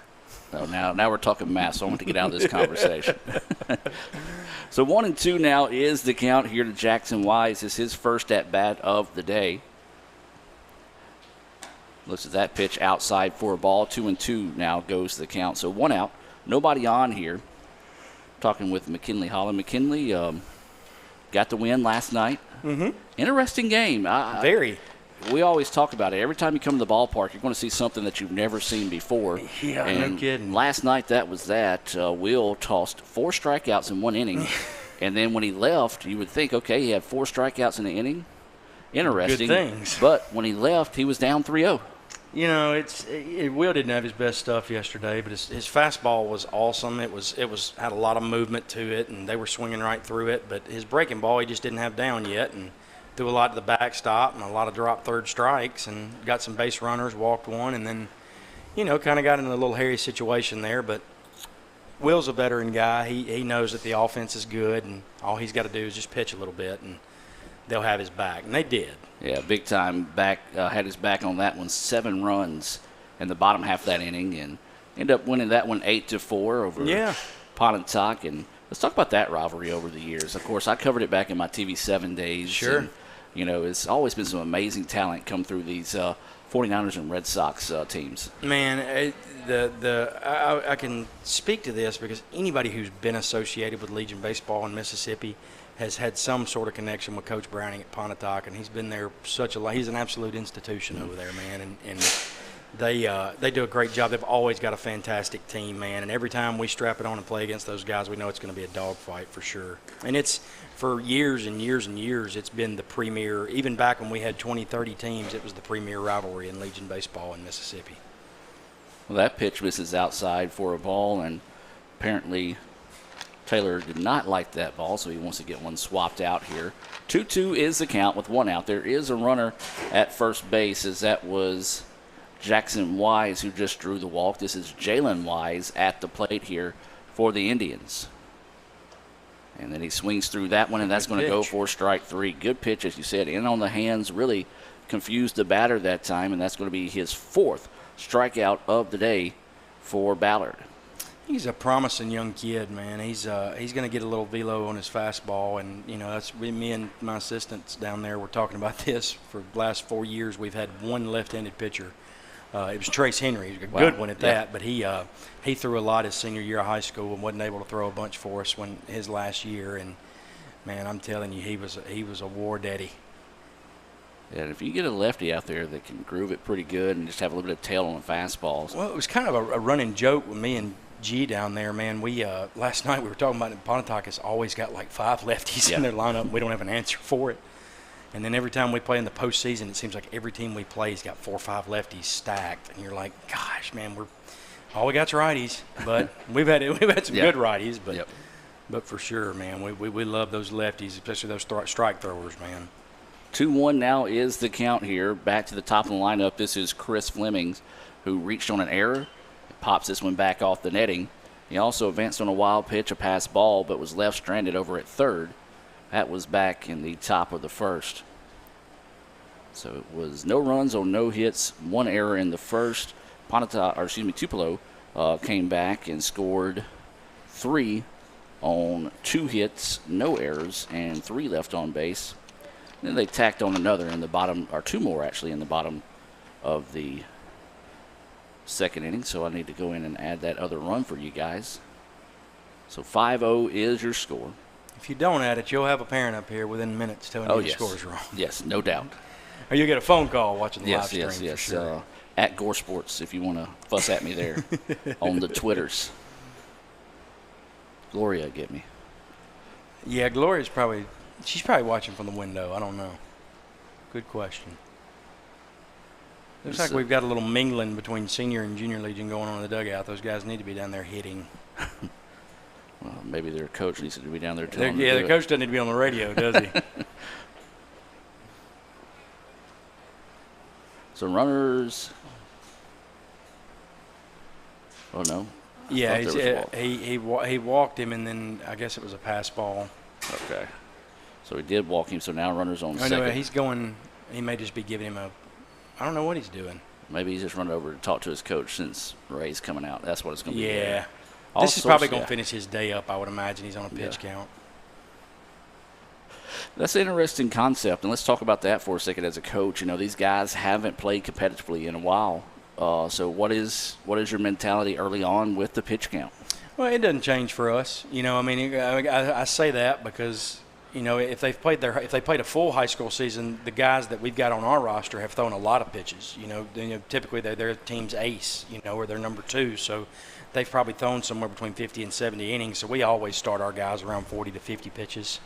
Oh, now we're talking math, so I want to get out of this conversation. So 1-2 now is the count here to Jackson Wise. It's his first at-bat of the day. Looks at that pitch outside for a ball. 2-2 now goes the count. So 1 out. Nobody on here. Talking with McKinley Holland. McKinley got the win last night. Mm-hmm. Interesting game. Very. We always talk about it. Every time you come to the ballpark, you're going to see something that you've never seen before. Yeah, and no kidding. Last night, that was that. Will tossed 4 strikeouts in 1 inning. And then when he left, you would think, okay, he had 4 strikeouts in the inning. Interesting. Good things. But when he left, he was down 3-0. You know, Will didn't have his best stuff yesterday, but his fastball was awesome. It had a lot of movement to it, and they were swinging right through it. But his breaking ball, he just didn't have down yet, and threw a lot to the backstop and a lot of drop third strikes, and got some base runners, walked one, and then, kind of got in a little hairy situation there. But Will's a veteran guy. He knows that the offense is good, and all he's got to do is just pitch a little bit, and they'll have his back, and they did. Yeah, big time back. Had his back on that one. 7 runs in the bottom half of that inning, and ended up winning that one 8-4 over Pontotoc. And let's talk about that rivalry over the years. Of course, I covered it back in my TV7 days. Sure. And, it's always been some amazing talent come through these 49ers and Red Sox teams. Man, I can speak to this because anybody who's been associated with Legion Baseball in Mississippi has had some sort of connection with Coach Browning at Pontotoc, and he's been there he's an absolute institution over there, man, and they do a great job. They've always got a fantastic team, man, and every time we strap it on and play against those guys, we know it's going to be a dogfight for sure. And it's for years and years and years, it's been the premier. Even back when we had 20, 30 teams, it was the premier rivalry in Legion Baseball in Mississippi. Well, that pitch misses outside for a ball, and apparently Taylor did not like that ball, so he wants to get one swapped out here. 2-2 is the count with 1 out. There is a runner at first base, as that was Jackson Wise who just drew the walk. This is Jalen Wise at the plate here for the Indians. And then he swings through that one, and that's going to go for strike 3. Good pitch, as you said, in on the hands, really confused the batter that time, and that's going to be his 4th strikeout of the day for Ballard. He's a promising young kid, man. He's going to get a little velo on his fastball, and that's me and my assistants down there were talking about this for the last 4 years. We've had one left-handed pitcher. It was Trace Henry. He was a good one at that, but he threw a lot his senior year of high school and wasn't able to throw a bunch for us when his last year. And man, I'm telling you, he was a war daddy. Yeah, and if you get a lefty out there that can groove it pretty good and just have a little bit of tail on the fastballs. Well, it was kind of a running joke with me and G down there, man. We last night we were talking about Pontotoc has always got like 5 lefties in their lineup. And we don't have an answer for it. And then every time we play in the postseason, it seems like every team we play has got 4 or 5 lefties stacked, and you're like, gosh, man, all we got's righties. But we've had some good righties, but for sure, man, we love those lefties, especially those strike throwers, man. 2-1 now is the count here. Back to the top of the lineup. This is Chris Flemings, who reached on an error. Pops this one back off the netting. He also advanced on a wild pitch, a pass ball, but was left stranded over at third. That was back in the top of the first. So it was no runs or no hits, one error in the first. Tupelo came back and scored 3 on 2 hits, no errors, and 3 left on base. Then they tacked on another in the bottom, or 2 more actually in the bottom of the second inning. So I need to go in and add that other run for you guys. So 5-0 is your score. If you don't add it, you'll have a parent up here within minutes telling you the score's wrong. Yes, no doubt. Or you'll get a phone call watching the live stream. Yes. For sure. At Gore Sports, if you want to fuss at me there on the Twitters. Gloria, get me. Yeah, she's probably watching from the window. I don't know. Good question. Looks like we've got a little mingling between senior and junior legion going on in the dugout. Those guys need to be down there hitting. Well, maybe their coach needs to be down there too. Yeah, the coach doesn't need to be on the radio, does he? So runners. Oh no. Yeah, he walked him, and then I guess it was a pass ball. Okay. So he did walk him. So now runners on second. No, he's going. He may just be giving him a. I don't know what he's doing. Maybe he's just running over to talk to his coach since Ray's coming out. That's what it's going to be. Yeah. This is probably going to finish his day up, I would imagine. He's on a pitch count. That's an interesting concept, and let's talk about that for a second as a coach. You know, these guys haven't played competitively in a while. So what is your mentality early on with the pitch count? Well, it doesn't change for us. You know, I mean, I say that because, you know, if they played a full high school season, the guys that we've got on our roster have thrown a lot of pitches. You know typically they're team's ace, you know, or they're number 2. So they've probably thrown somewhere between 50 and 70 innings. So we always start our guys around 40 to 50 pitches,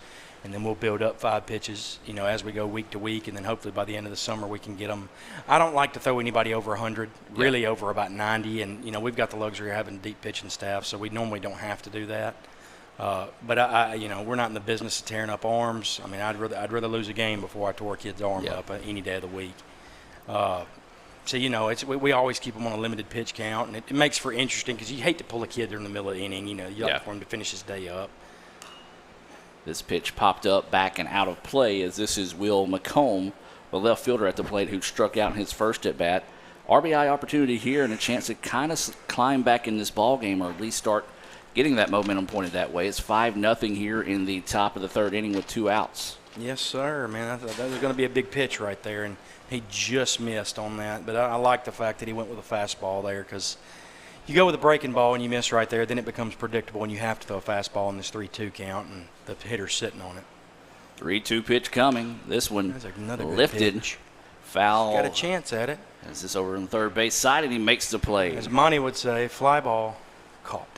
and then we'll build up 5 pitches, you know, as we go week to week, and then hopefully by the end of the summer we can get them. I don't like to throw anybody over 100, really over about 90, and, you know, we've got the luxury of having deep pitching staff, so we normally don't have to do that. But you know, we're not in the business of tearing up arms. I mean, I'd rather lose a game before I tore a kid's arm up any day of the week. So, you know, we always keep them on a limited pitch count, and it makes for interesting because you hate to pull a kid during the middle of the inning. You know, you like for him to finish his day up. This pitch popped up back and out of play as this is Will McComb, the left fielder at the plate, who struck out in his first at bat. RBI opportunity here and a chance to kind of climb back in this ball game, or at least start getting that momentum pointed that way. It's 5-0 here in the top of the third inning with 2 outs. Yes, sir, man. I thought that was going to be a big pitch right there, and he just missed on that. But I like the fact that he went with a fastball there, because you go with a breaking ball and you miss right there, then it becomes predictable, and you have to throw a fastball in this 3-2 count, and the hitter's sitting on it. 3-2 pitch coming. This one lifted. Foul. Got a chance at it. As this over on the third base side, and he makes the play. As Monty would say, fly ball, caught.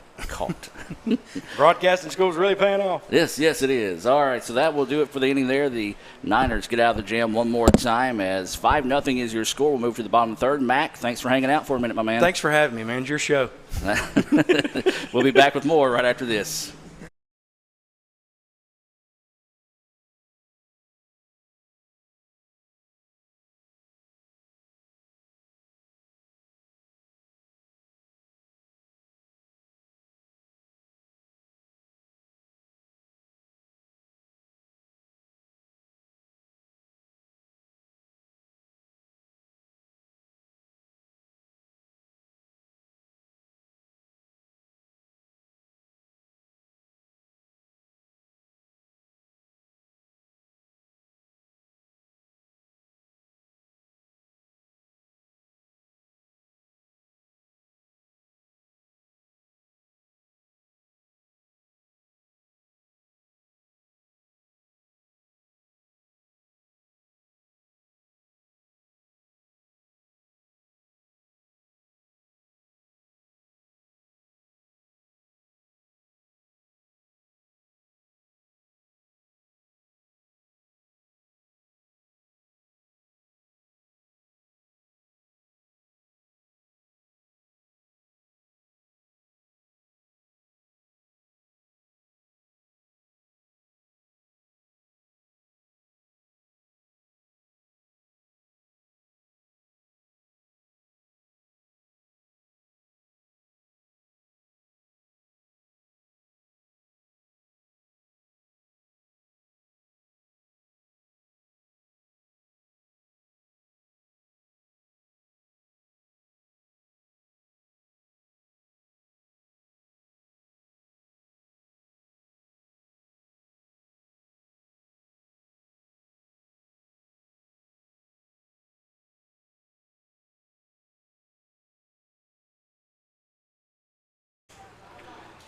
Broadcasting school's really paying off. Yes, it is. All right, so that will do it for the inning there. The Niners get out of the jam one more time as 5-0 is your score. We'll move to the bottom of the third. Mac, thanks for hanging out for a minute, my man. Thanks for having me, man. It's your show. We'll be back with more right after this.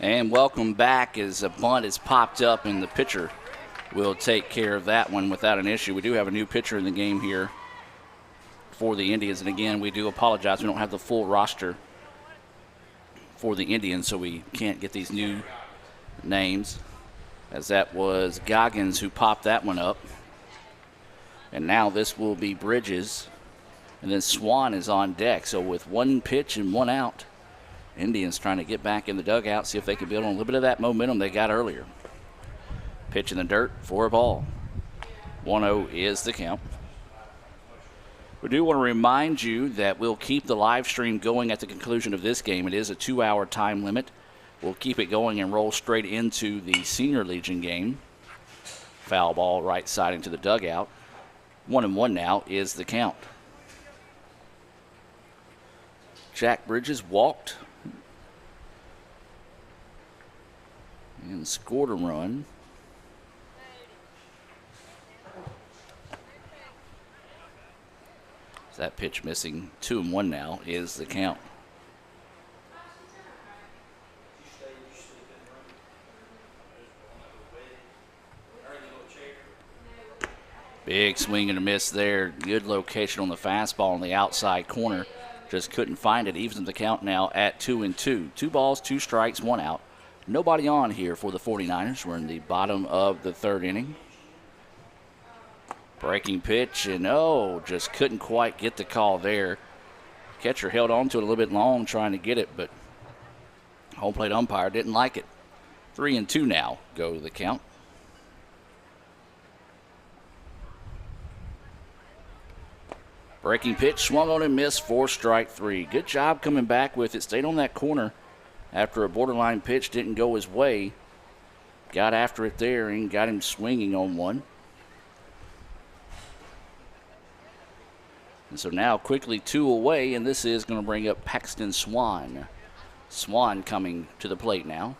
And welcome back as a bunt is popped up, and the pitcher will take care of that one without an issue. We do have a new pitcher in the game here for the Indians. And again, we do apologize. We don't have the full roster for the Indians, so we can't get these new names, as that was Goggins who popped that one up. And now this will be Bridges. And then Swan is on deck. So with one pitch and one out, Indians trying to get back in the dugout, see if they can build on a little bit of that momentum they got earlier. Pitch in the dirt for a ball. 1-0 is the count. We do want to remind you that we'll keep the live stream going at the conclusion of this game. It is a 2-hour time limit. We'll keep it going and roll straight into the Senior Legion game. Foul ball right side into the dugout. 1-1 now is the count. Jack Bridges walked and scored a run. That pitch missing. 2-1 now is the count. Big swing and a miss there. Good location on the fastball on the outside corner. Just couldn't find it. Evens the count now at 2-2. 2 balls, 2 strikes, 1 out. Nobody on here for the 49ers. We're in the bottom of the 3rd inning. Breaking pitch, and just couldn't quite get the call there. Catcher held on to it a little bit long trying to get it, but home plate umpire didn't like it. 3-2 now go to the count. Breaking pitch, swung on and missed for strike 3. Good job coming back with it. Stayed on that corner after a borderline pitch didn't go his way. Got after it there and got him swinging on one. And so now quickly 2 away, and this is going to bring up Paxton Swan. Swan coming to the plate now.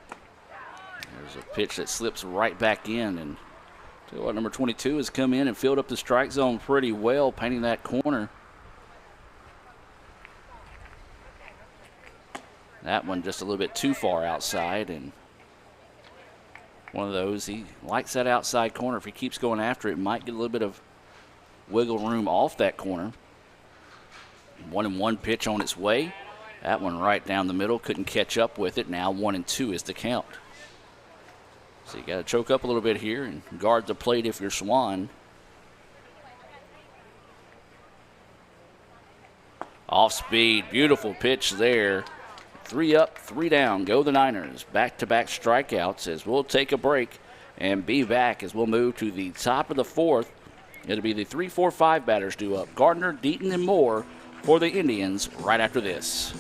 There's a pitch that slips right back in, and tell you what, number 22 has come in and filled up the strike zone pretty well, painting that corner. That one just a little bit too far outside, and one of those, he likes that outside corner. If he keeps going after it, might get a little bit of wiggle room off that corner. 1-1 pitch on its way. That one right down the middle, couldn't catch up with it. Now 1-2 is the count. So you got to choke up a little bit here and guard the plate if you're Swan. Off speed, beautiful pitch there. 3 up, 3 down, go the Niners. Back-to-back strikeouts as we'll take a break and be back as we'll move to the top of the 4th. It'll be the 3, 4, 5 batters due up. Gardner, Deaton, and Moore for the Indians right after this.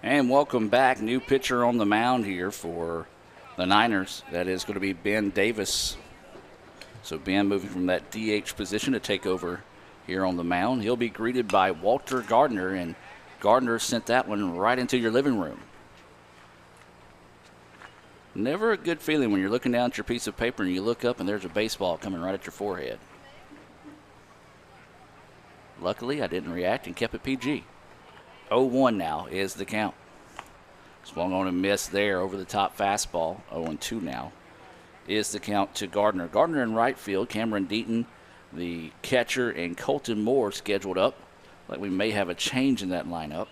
And welcome back. New pitcher on the mound here for the Niners. That is going to be Ben Davis. So Ben moving from that DH position to take over here on the mound. He'll be greeted by Walter Gardner, and Gardner sent that one right into your living room. Never a good feeling when you're looking down at your piece of paper and you look up and there's a baseball coming right at your forehead. Luckily, I didn't react and kept it PG. 0-1 now is the count. Swung on a miss there over the top fastball. 0-2 now is the count to Gardner. Gardner in right field. Cameron Deaton, the catcher, and Colton Moore scheduled up. Like we may have a change in that lineup.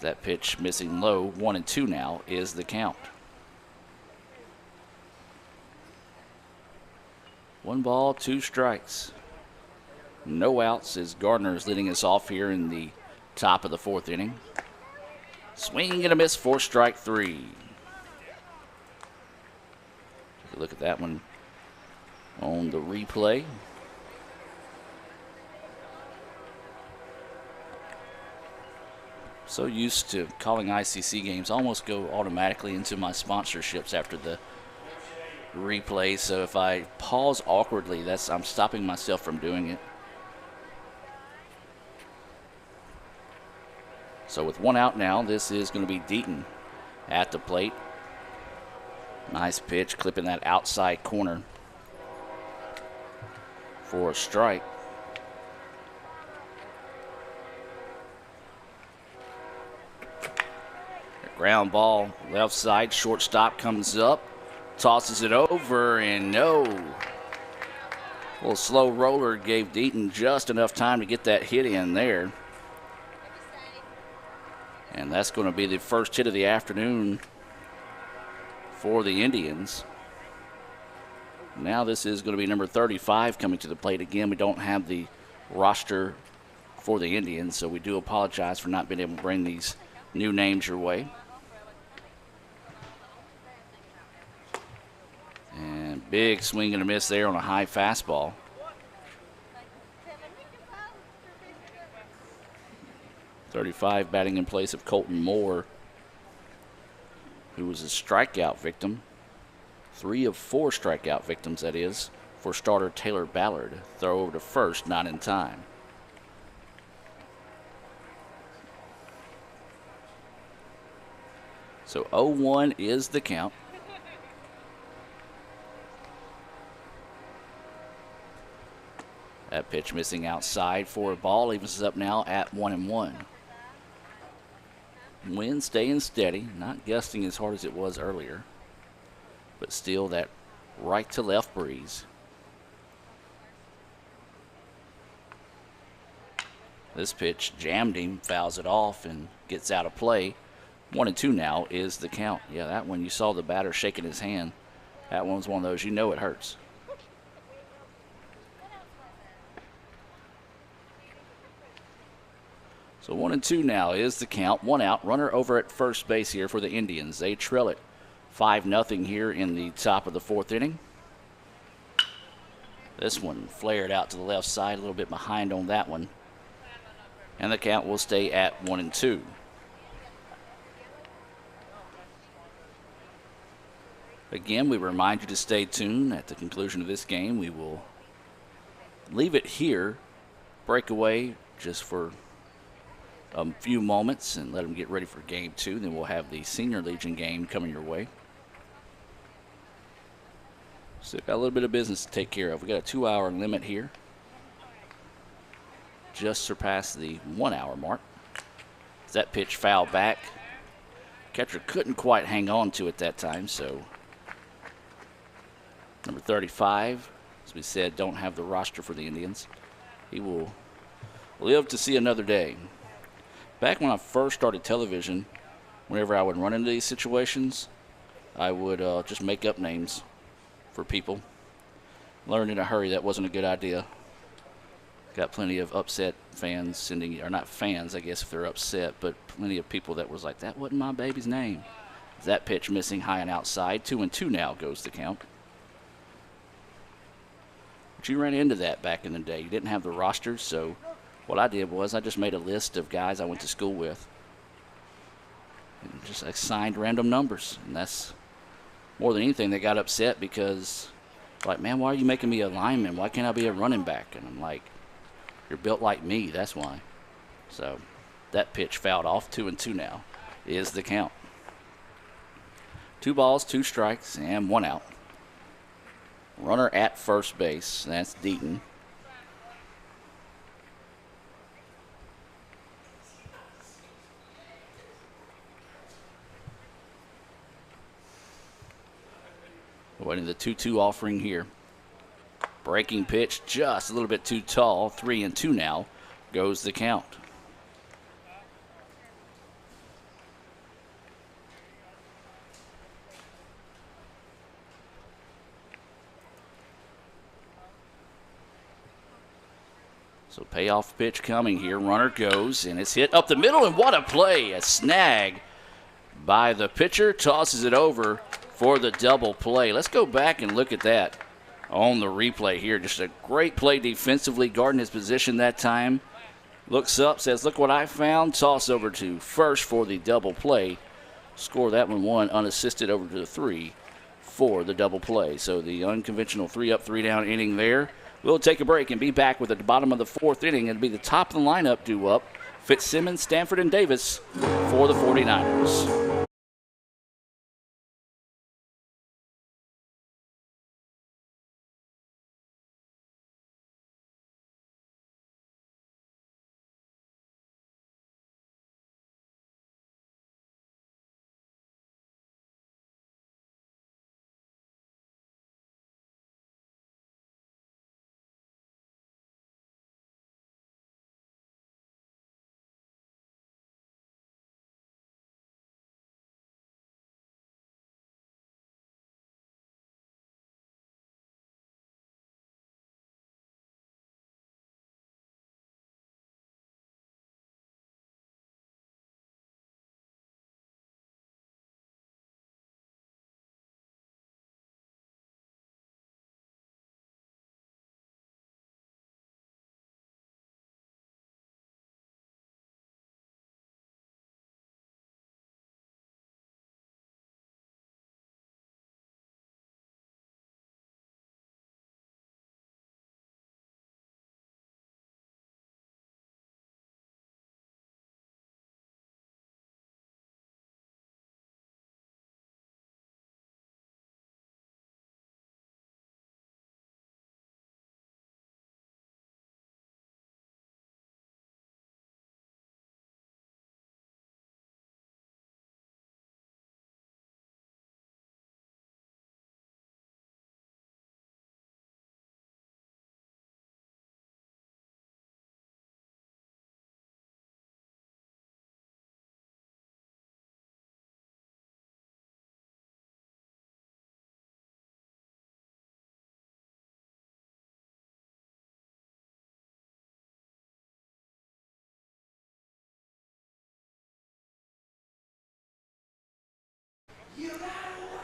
That pitch missing low. 1-2 now is the count. 1 ball, 2 strikes. No outs as Gardner is leading us off here in the top of the 4th inning. Swing and a miss for strike 3. Take a look at that one on the replay. So used to calling ICC games, almost go automatically into my sponsorships after the replay. So if I pause awkwardly, I'm stopping myself from doing it. So with 1 out now, this is going to be Deaton at the plate. Nice pitch, clipping that outside corner for a strike. Ground ball, left side, shortstop comes up, tosses it over, and no. A little slow roller gave Deaton just enough time to get that hit in there. And that's going to be the first hit of the afternoon for the Indians. Now this is going to be number 35 coming to the plate. Again, we don't have the roster for the Indians, so we do apologize for not being able to bring these new names your way. And big swing and a miss there on a high fastball. .35 batting in place of Colton Moore, who was a strikeout victim. 3 of 4 strikeout victims, that is, for starter Taylor Ballard. Throw over to first, not in time. So 0-1 is the count. That pitch missing outside for a ball. Evens us up now at 1-1. Wind staying steady, not gusting as hard as it was earlier, but still that right to left breeze. This pitch jammed him, fouls it off, and gets out of play. 1-2 now is the count. Yeah, that one, you saw the batter shaking his hand. That one's one of those, you know it hurts. So 1-2 now is the count. 1 out. Runner over at first base here for the Indians. They trail it 5-0 here in the top of the 4th inning. This one flared out to the left side, a little bit behind on that one. And the count will stay at 1-2. Again, we remind you to stay tuned. At the conclusion of this game, we will leave it here, break away just for a few moments and let them get ready for game 2. Then we'll have the Senior Legion game coming your way. So got a little bit of business to take care of. We got a 2-hour limit here. Just surpassed the 1-hour mark. As that pitch fouled back. Catcher couldn't quite hang on to it that time, so number 35, as we said, don't have the roster for the Indians. He will live to see another day. Back when I first started television, whenever I would run into these situations, I would just make up names for people. Learned in a hurry that wasn't a good idea. Got plenty of upset fans sending, or not fans, I guess, if they're upset, but plenty of people that was like, that wasn't my baby's name. That pitch missing high and outside. 2-2 now goes the count. But you ran into that back in the day. You didn't have the rosters, so what I did was I just made a list of guys I went to school with. and just assigned random numbers. And that's more than anything, they got upset because, like, man, why are you making me a lineman? Why can't I be a running back? And I'm like, you're built like me, that's why. So that pitch fouled off. 2-2 now is the count. 2 balls, 2 strikes, and 1 out. Runner at first base. That's Deaton. Waiting the 2-2 offering here. Breaking pitch just a little bit too tall. 3-2 now goes the count. So payoff pitch coming here. Runner goes, and it's hit up the middle, and what a play. A snag by the pitcher. Tosses it over for the double play. Let's go back and look at that on the replay here. Just a great play defensively, guarding his position that time. Looks up, says, look what I found. Toss over to first for the double play. Score that one unassisted over to the 3 for the double play. So the unconventional 3-up, 3-down inning there. We'll take a break and be back with at the bottom of the 4th inning. It'll be the top of the lineup due up. Fitzsimmons, Stanford, and Davis for the 49ers.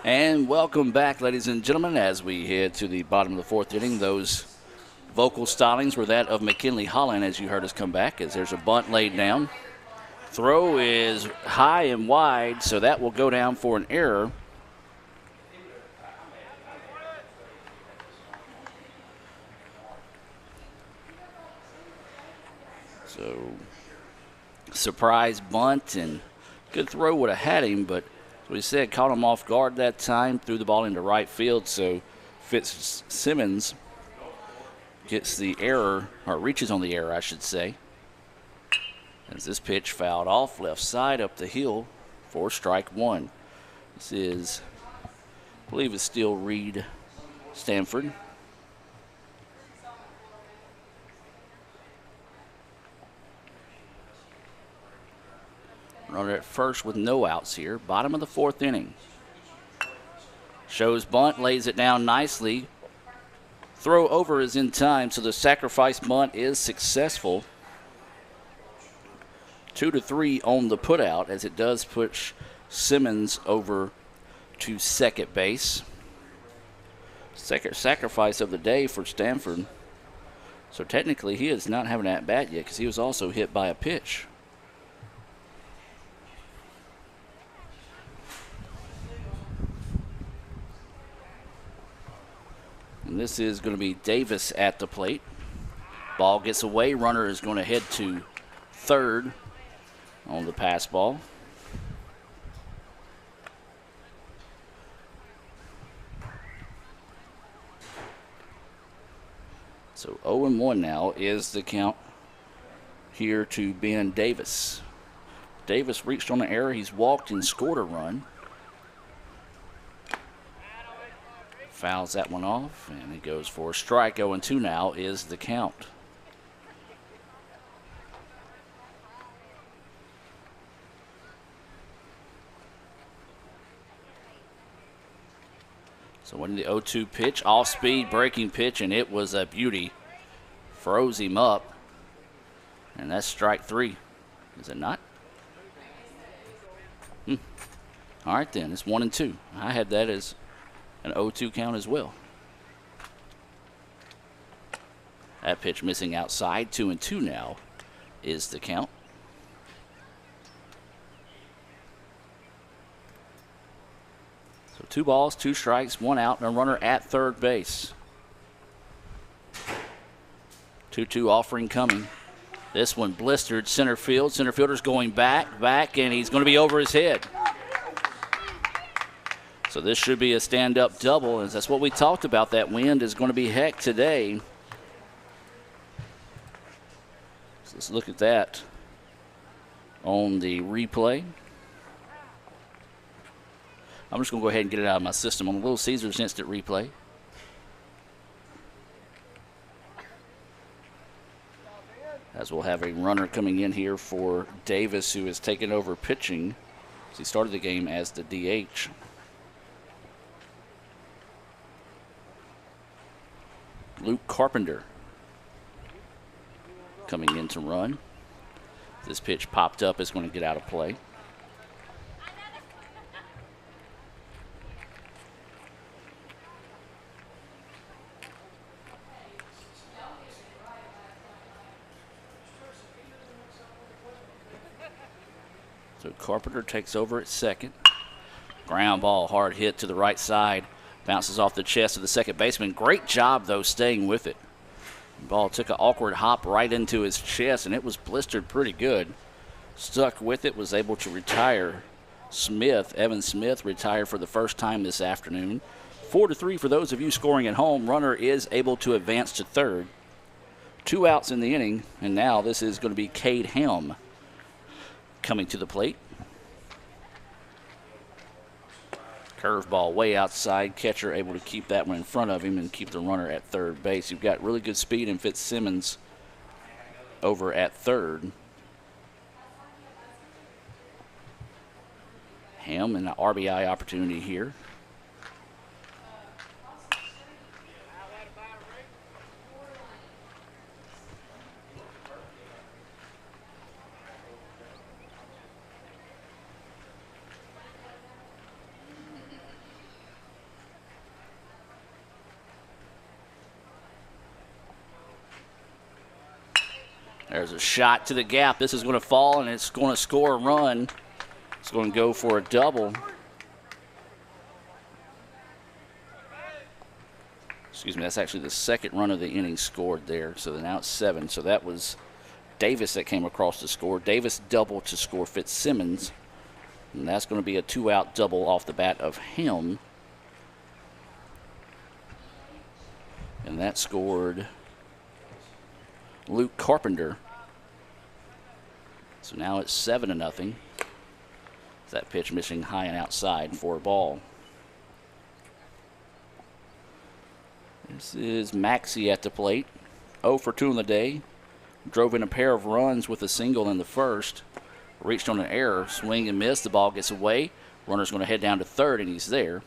And welcome back, ladies and gentlemen, as we head to the bottom of the 4th inning. Those vocal stylings were that of McKinley Holland as you heard us come back, as there's a bunt laid down. Throw is high and wide, so that will go down for an error. So, surprise bunt, and good throw would have had him, but as we said, caught him off guard that time, threw the ball into right field, so Fitzsimmons gets the error, or reaches on the error, I should say. As this pitch fouled off left side up the hill for strike 1. This is, I believe it's still Reed Stanford. Runner at first with no outs here. Bottom of the 4th inning. Shows bunt, lays it down nicely. Throw over is in time, so the sacrifice bunt is successful. 2-3 on the putout, as it does push Simmons over to second base. Second sacrifice of the day for Stanford. So technically he is not having an at-bat yet because he was also hit by a pitch. And this is going to be Davis at the plate. Ball gets away. Runner is going to head to third on the pass ball. So 0-1 now is the count here to Ben Davis. Davis reached on the error. He's walked and scored a run. Fouls that one off, and he goes for a strike. 0-2 now is the count. So winning the 0-2 pitch, off-speed breaking pitch, and it was a beauty. Froze him up, and that's strike 3. Is it not? All right, then. It's 1-2. I had that as an 0-2 count as well. That pitch missing outside. 2-2 now is the count. So 2 balls, 2 strikes, 1 out, and a runner at third base. 2-2 offering coming. This one blistered center field. Center fielder's going back, and he's going to be over his head. So this should be a stand-up double, as that's what we talked about. That wind is going to be heck today. So let's look at that on the replay. I'm just going to go ahead and get it out of my system on the Little Caesars instant replay. As we'll have a runner coming in here for Davis, who has taken over pitching. He started the game as the DH. Luke Carpenter coming in to run. This pitch popped up, is going to get out of play. So Carpenter takes over at second. Ground ball, hard hit to the right side. Bounces off the chest of the second baseman. Great job, though, staying with it. The ball took an awkward hop right into his chest, and it was blistered pretty good. Stuck with it, was able to retire. Evan Smith, retired for the first time this afternoon. 4-3 for those of you scoring at home. Runner is able to advance to third. 2 outs in the inning, and now this is going to be Cade Helm coming to the plate. Curveball way outside. Catcher able to keep that one in front of him and keep the runner at third base. You've got really good speed in Fitzsimmons over at third. Helm and an RBI opportunity here. There's a shot to the gap. This is going to fall, and it's going to score a run. It's going to go for a double. Excuse me, that's actually the second run of the inning scored there. So now it's 7. So that was Davis that came across to score. Davis doubled to score Fitzsimmons. And that's going to be a 2-out double off the bat of him. And that scored Luke Carpenter. So now it's 7-0. That pitch missing high and outside for a ball. This is Maxey at the plate. 0 for 2 in the day. Drove in a pair of runs with a single in the first. Reached on an error. Swing and miss. The ball gets away. Runner's going to head down to third, and he's there.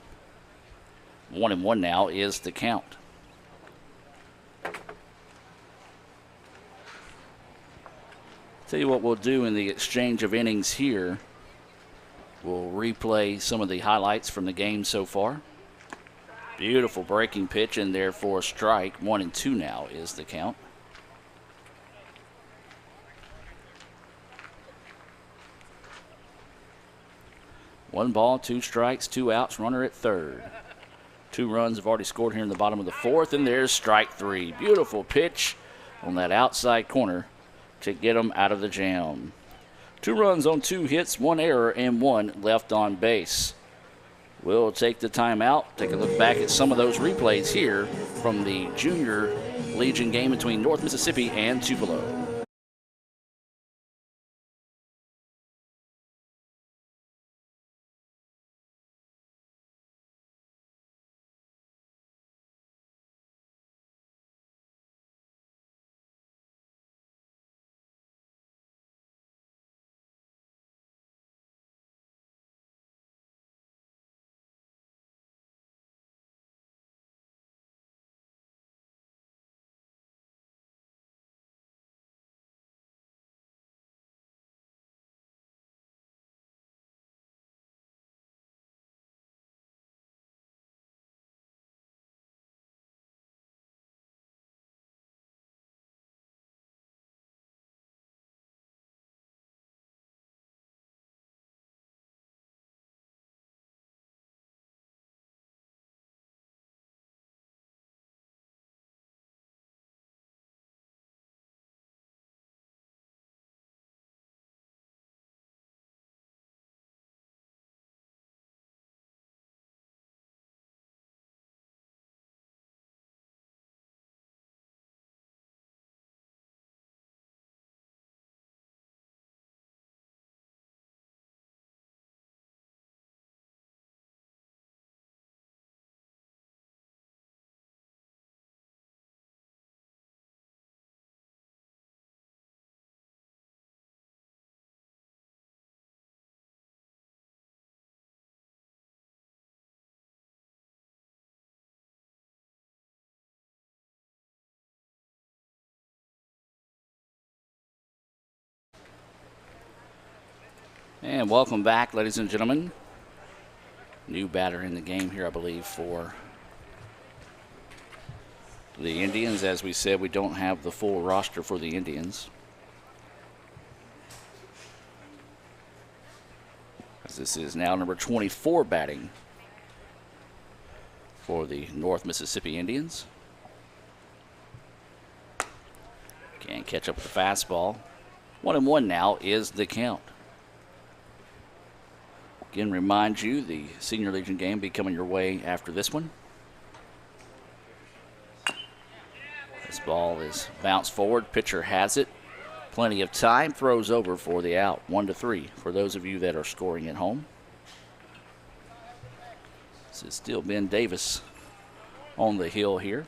1-1 now is the count. Tell you what we'll do in the exchange of innings here. We'll replay some of the highlights from the game so far. Beautiful breaking pitch in there for a strike. 1-2 now is the count. One ball, 2 strikes, 2 outs, runner at third. 2 runs have already scored here in the bottom of the 4th, and there's strike 3. Beautiful pitch on that outside corner to get them out of the jam. 2 runs on 2 hits, 1 error, and 1 left on base. We'll take the timeout, take a look back at some of those replays here from the Junior Legion game between North Mississippi and Tupelo. And welcome back, ladies and gentlemen. New batter in the game here, I believe, for the Indians. As we said, we don't have the full roster for the Indians, as this is now number 24 batting for the North Mississippi Indians. Can't catch up with the fastball. 1-1 now is the count. Again, remind you, the Senior Legion game be coming your way after this one. This ball is bounced forward. Pitcher has it. Plenty of time. Throws over for the out. 1-3 for those of you that are scoring at home. This is still Ben Davis on the hill here.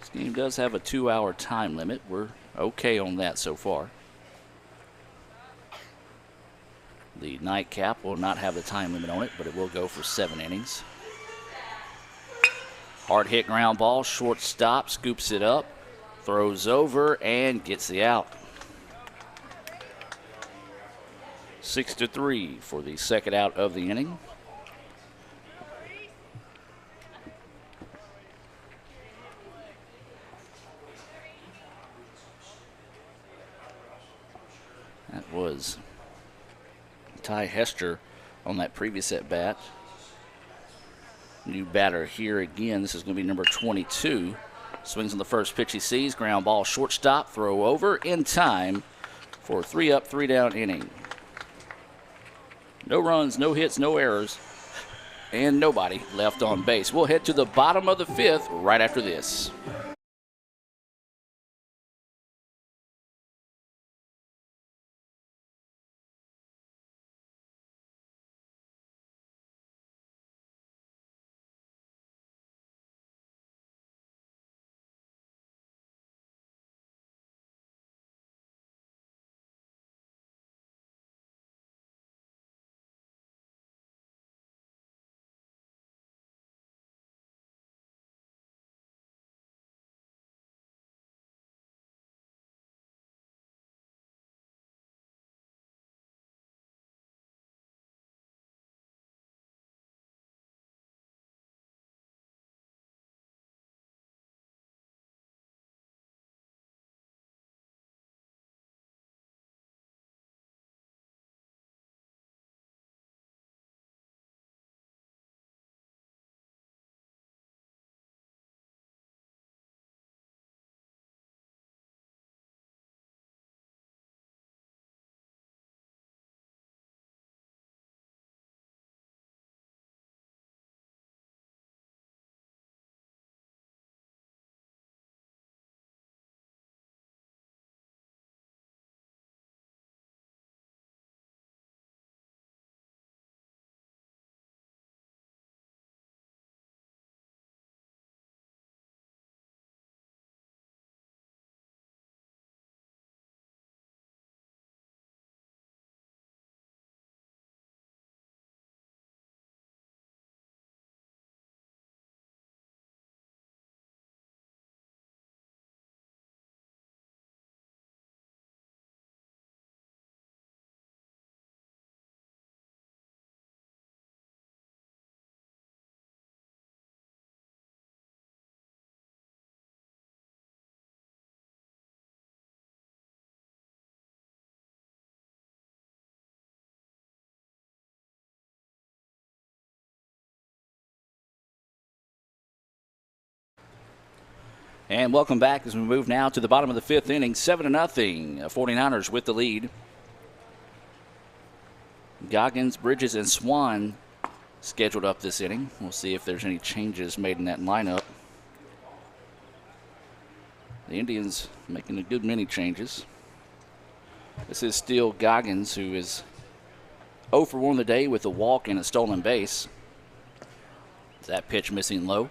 This game does have a 2-hour time limit. We're okay on that so far. The nightcap will not have the time limit on it, but it will go for 7 innings. Hard hit ground ball, shortstop, scoops it up, throws over, and gets the out. 6-3 for the second out of the inning. That was Ty Hester on that previous at bat. New batter here again. This is going to be number 22. Swings on the first pitch he sees. Ground ball, shortstop, throw over in time for 3 up, 3 down inning. No runs, no hits, no errors, and nobody left on base. We'll head to the bottom of the 5th right after this. And welcome back as we move now to the bottom of the fifth inning. 7-0. 49ers with the lead. Goggins, Bridges, and Swan scheduled up this inning. We'll see if there's any changes made in that lineup. The Indians making a good many changes. This is still Goggins, who is 0 for 1 the day with a walk and a stolen base. That pitch missing low.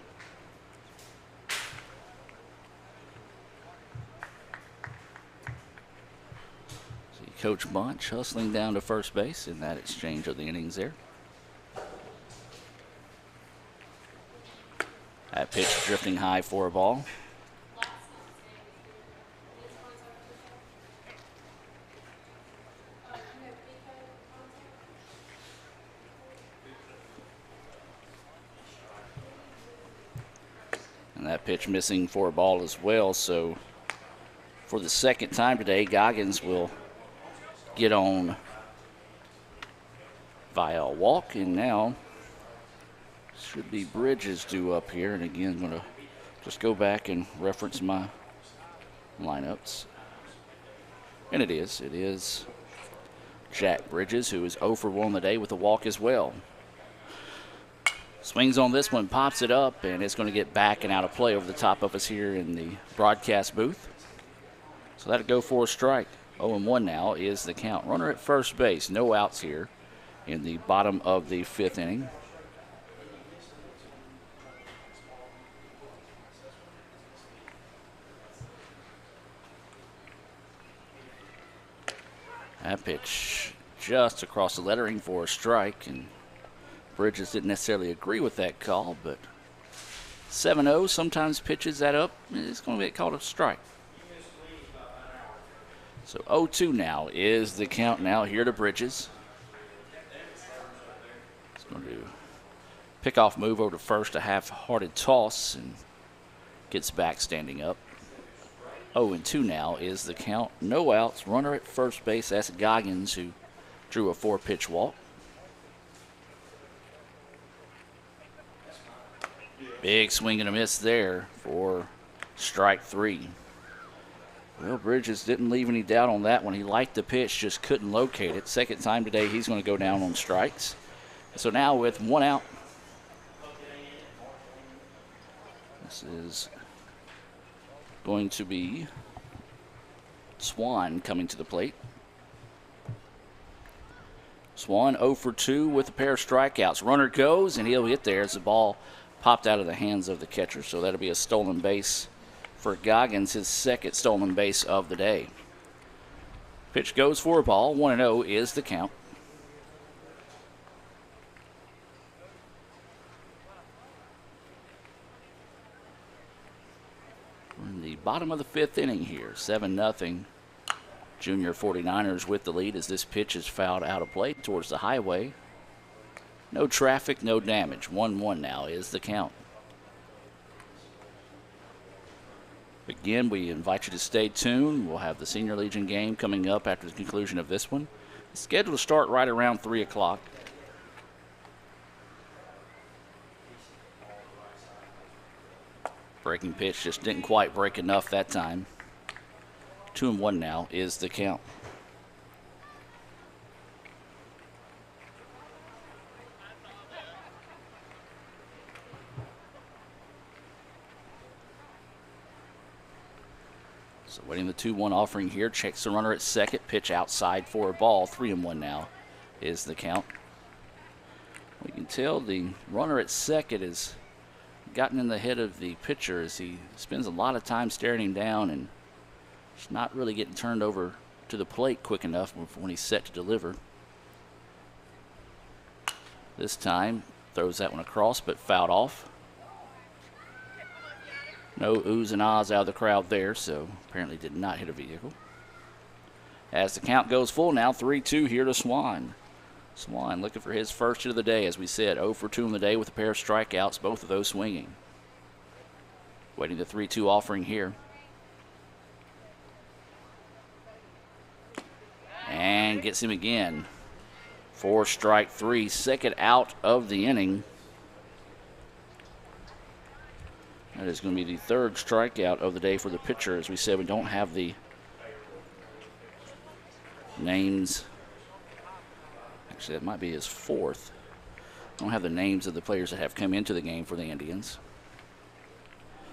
See Coach Bunch hustling down to first base in that exchange of the innings there. That pitch drifting high for a ball. And that pitch missing for a ball as well. So for the second time today, Goggins will get on via a walk, and now should be Bridges due up here. And again, I'm going to just go back and reference my lineups. And it is Jack Bridges, who is 0 for 1 the day with a walk as well. Swings on this one, pops it up, and it's going to get back and out of play over the top of us here in the broadcast booth. So that'll go for a strike. 0-1 now is the count. Runner at first base, no outs here in the bottom of the fifth inning. That pitch just across the lettering for a strike, and Bridges didn't necessarily agree with that call, but 7-0 sometimes pitches that up. It's going to get called a strike. So 0-2 now is the count now here to Bridges. He's going to pick off move over to first, a half-hearted toss, and gets back standing up. 0-2 now is the count. No outs. Runner at first base. That's Goggins, who drew a 4-pitch walk. Big swing and a miss there for strike 3. Well, Bridges didn't leave any doubt on that one. He liked the pitch, just couldn't locate it. Second time today, he's going to go down on strikes. So now with 1 out, this is going to be Swan coming to the plate. Swan 0 for 2 with a pair of strikeouts. Runner goes, and he'll get there as the ball popped out of the hands of the catcher. So that'll be a stolen base for Goggins, his second stolen base of the day. Pitch goes for a ball. 1-0 is the count. We're in the bottom of the fifth inning here. 7-0. Junior 49ers with the lead as this pitch is fouled out of play towards the highway. No traffic, no damage. 1-1 now is the count. Again, we invite you to stay tuned. We'll have the Senior Legion game coming up after the conclusion of this one. It's scheduled to start right around 3 o'clock. Breaking pitch just didn't quite break enough that time. 2-1 now is the count. So waiting the 2-1 offering here. Checks the runner at second. Pitch outside for a ball. 3-1 now is the count. We can tell the runner at second has gotten in the head of the pitcher as he spends a lot of time staring him down and just not really getting turned over to the plate quick enough when he's set to deliver. This time throws that one across but fouled off. No oohs and ahs out of the crowd there, so apparently did not hit a vehicle. As the count goes full now, 3-2 here to Swan. Swan looking for his first hit of the day, as we said, 0 for 2 in the day with a pair of strikeouts, both of those swinging. Waiting the 3-2 offering here. And gets him again for strike 3, second out of the inning. That is going to be the third strikeout of the day for the pitcher. As we said, we don't have the names. Actually, that might be his fourth. Don't have the names of the players that have come into the game for the Indians.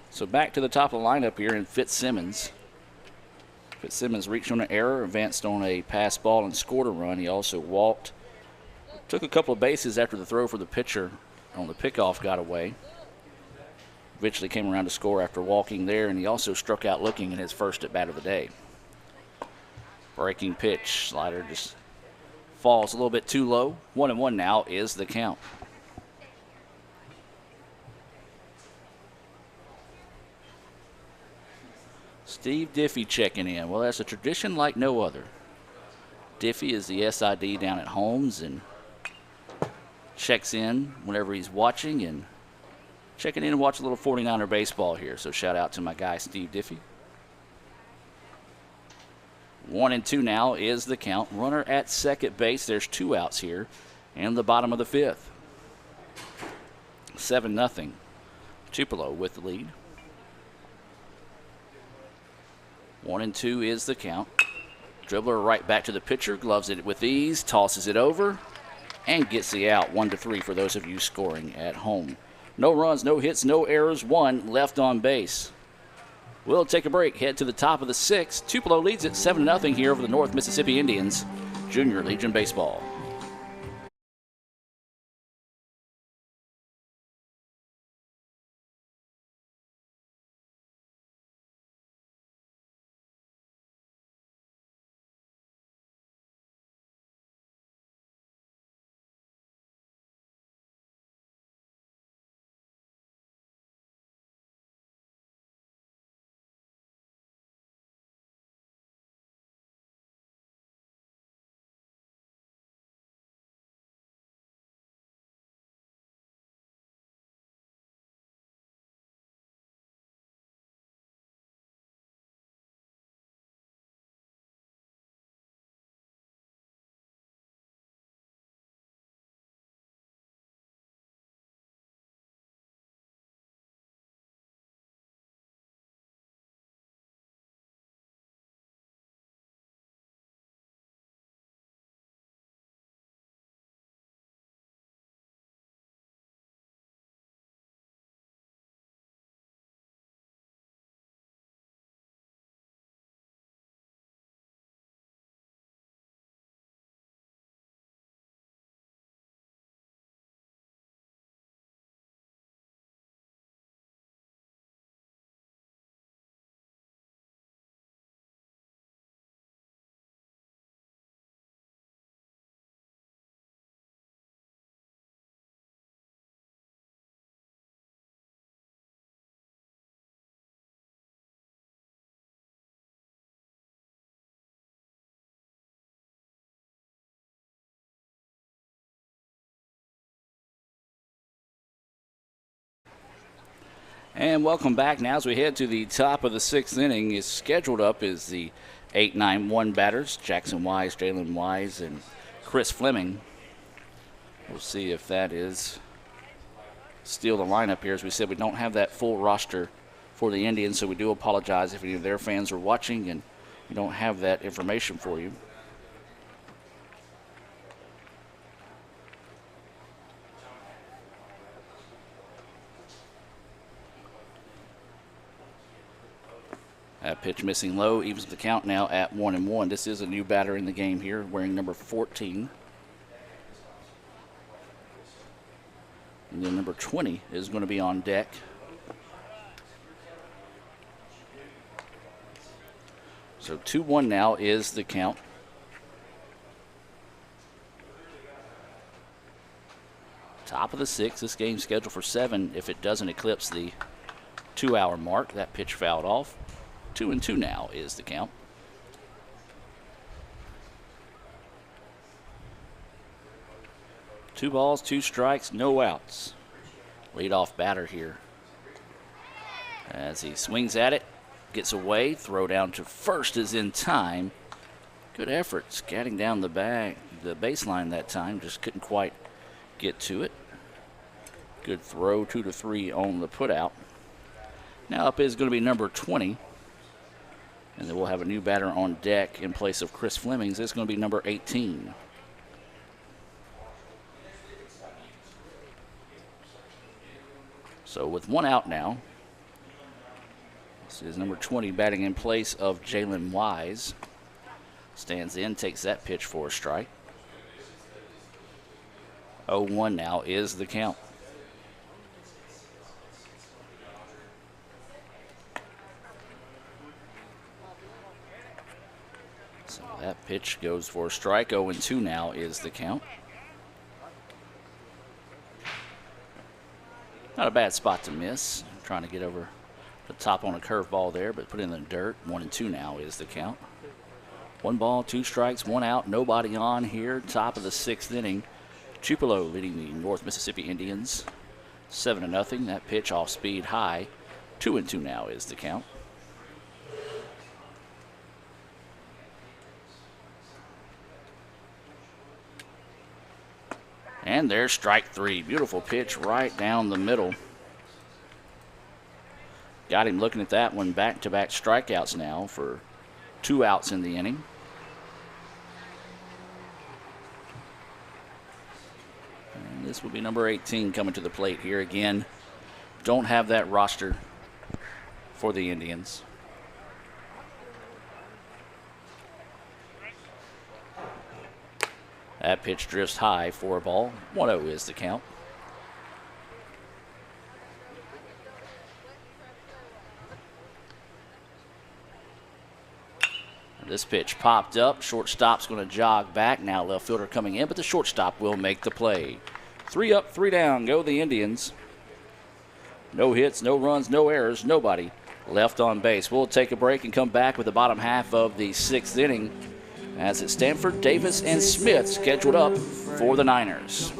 So back to the top of the lineup here in Fitzsimmons. Fitzsimmons reached on an error, advanced on a pass ball, and scored a run. He also walked. Took a couple of bases after the throw for the pitcher on the pickoff got away. Eventually came around to score after walking there, and he also struck out looking in his first at bat of the day. Breaking pitch. Slider just falls a little bit too low. 1-1 now is the count. Steve Diffie checking in. Well, that's a tradition like no other. Diffie is the SID down at Holmes and checks in whenever he's watching and checking in and watch a little 49er baseball here. So shout out to my guy, Steve Diffie. 1-2 now is the count. Runner at second base. There's 2 outs here in the bottom of the 5th. 7-0. Tupelo with the lead. 1-2 is the count. Dribbler right back to the pitcher. Gloves it with ease. Tosses it over and gets the out. 1-3 for those of you scoring at home. No runs, no hits, no errors. 1 left on base. We'll take a break, head to the top of the 6th. Tupelo leads it 7-0 here over the North Mississippi Indians, Junior Legion Baseball. And welcome back now as we head to the top of the 6th inning. Is scheduled up is the 8-9-1 batters, Jackson Wise, Jalen Wise, and Chris Fleming. We'll see if that is still the lineup here. As we said, we don't have that full roster for the Indians, so we do apologize if any of their fans are watching and we don't have that information for you. That pitch missing low, evens the count now at 1-1. This is a new batter in the game here, wearing number 14. And then number 20 is going to be on deck. So 2-1 now is the count. Top of the 6th. This game's scheduled for 7 if it doesn't eclipse the 2-hour mark. That pitch fouled off. 2-2 now is the count. Two balls, 2 strikes, no outs. Leadoff batter here. As he swings at it, gets away, throw down to first is in time. Good effort, scatting down the baseline that time, just couldn't quite get to it. Good throw, 2-3 on the putout. Now up is going to be number 20. And then we'll have a new batter on deck in place of Chris Flemings. It's going to be number 18. So with one out now, this is number 20 batting in place of Jalen Wise. Stands in, takes that pitch for a strike. 0-1 now is the count. So that pitch goes for a strike. 0-2 now is the count. Not a bad spot to miss. Trying to get over the top on a curveball there, but put it in the dirt. 1-2 now is the count. 1 ball, 2 strikes, 1 out, nobody on here. Top of the 6th inning. Tupelo leading the North Mississippi Indians 7-0. That pitch off speed high. 2-2 now is the count. And there's strike 3. Beautiful pitch right down the middle. Got him looking at that one. Back-to-back strikeouts now for 2 outs in the inning. And this will be number 18 coming to the plate here again. Don't have that roster for the Indians. That pitch drifts high for a ball. 1-0 is the count. This pitch popped up. Shortstop's going to jog back. Now left fielder coming in, but the shortstop will make the play. 3 up, 3 down. Go the Indians. No hits, no runs, no errors, nobody left on base. We'll take a break and come back with the bottom half of the 6th inning. As it's Stanford, Davis, and Smith scheduled up for the Niners.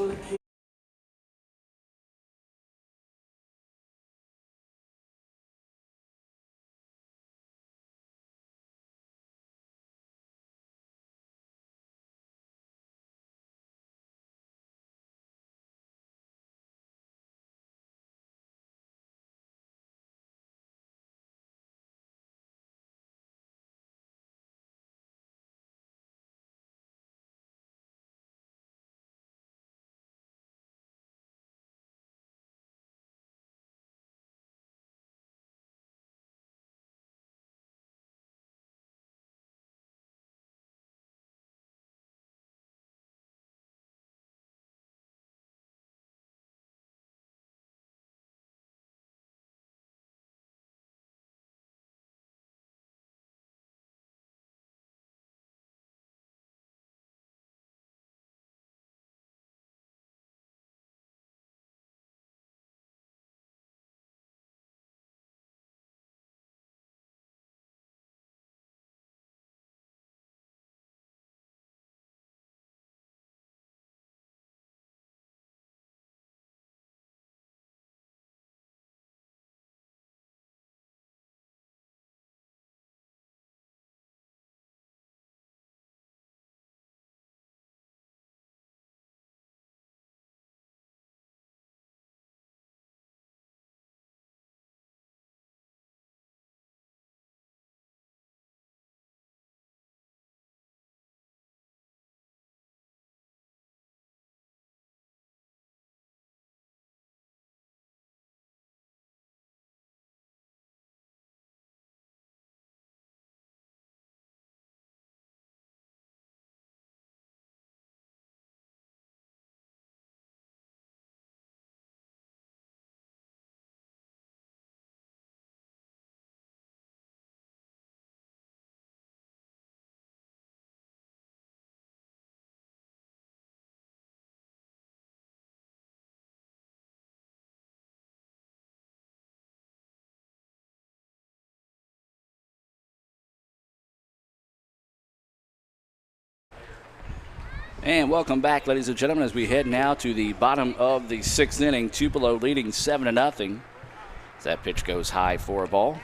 And welcome back, ladies and gentlemen, as we head now to the bottom of the 6th inning. Tupelo leading 7-0. That pitch goes high for a ball.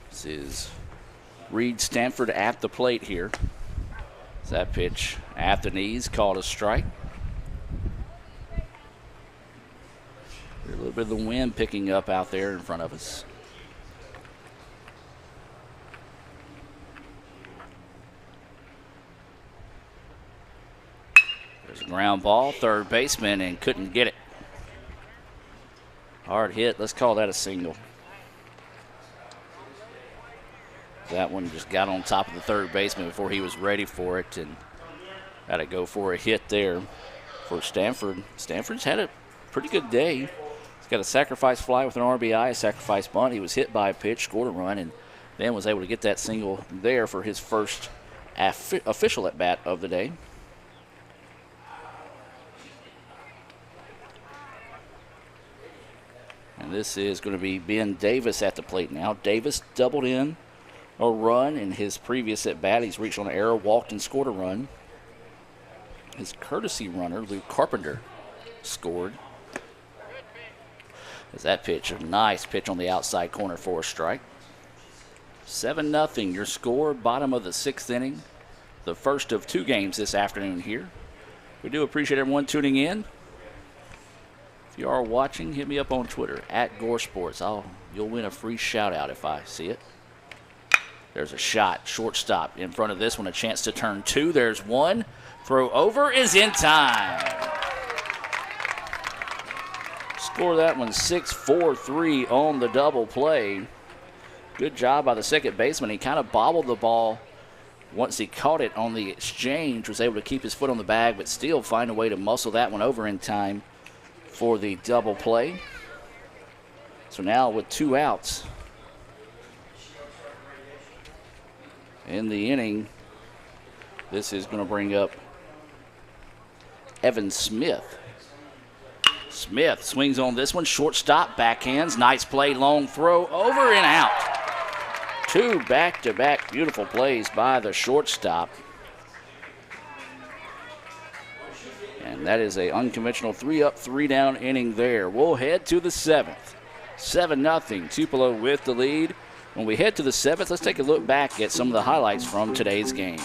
This is Reed Stanford at the plate here. That pitch at the knees called a strike. A little bit of the wind picking up out there in front of us. There's a ground ball, third baseman, and couldn't get it. Hard hit. Let's call that a single. That one just got on top of the third baseman before he was ready for it, and had to go for a hit there for Stanford. Stanford's had a pretty good day. He's got a sacrifice fly with an RBI, a sacrifice bunt. He was hit by a pitch, scored a run, and then was able to get that single there for his first official at bat of the day. And this is going to be Ben Davis at the plate now. Davis doubled in a run in his previous at bat. He's reached on an error, walked, and scored a run. His courtesy runner, Luke Carpenter, scored. As that pitch, a nice pitch on the outside corner for a strike. 7-0, your score, bottom of the 6th inning. The first of 2 games this afternoon here. We do appreciate everyone tuning in. If you are watching, hit me up on Twitter, @GoreSports. You'll win a free shout-out if I see it. There's a shot, shortstop in front of this one, a chance to turn 2. There's one. Throw over is in time. Score that one 6-4-3 on the double play. Good job by the second baseman. He kind of bobbled the ball once he caught it on the exchange, was able to keep his foot on the bag, but still find a way to muscle that one over in time for the double play. So now with 2 outs in the inning, this is going to bring up Evan Smith. Smith swings on this one, shortstop, backhands, nice play, long throw, over and out. 2 back-to-back beautiful plays by the shortstop. And that is an unconventional 3-up, 3-down inning there. We'll head to the 7th. 7-0, Tupelo with the lead. When we head to the 7th, let's take a look back at some of the highlights from today's game.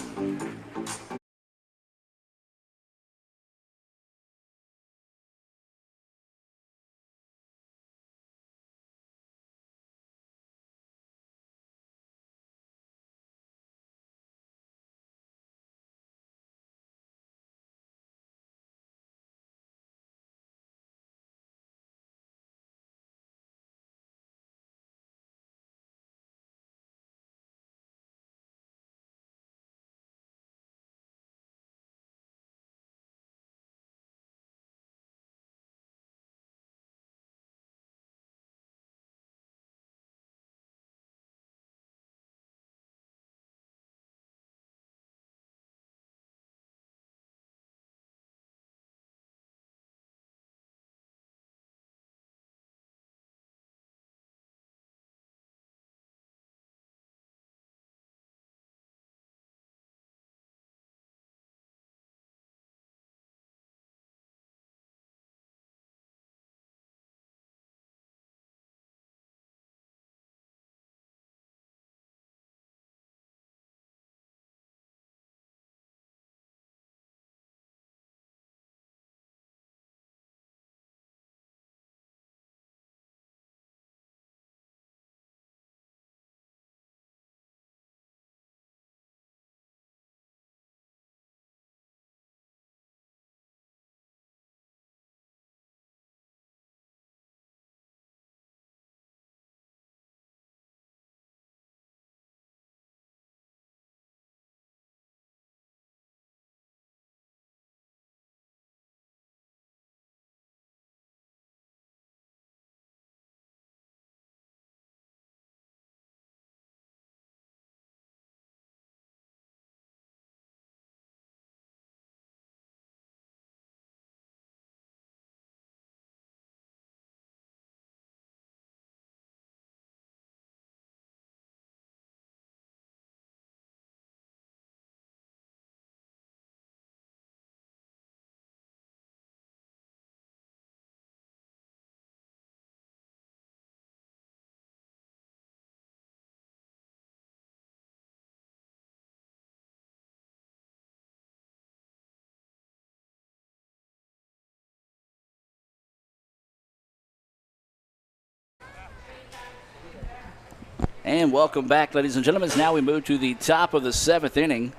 And welcome back, ladies and gentlemen. Now we move to the top of the 7th inning.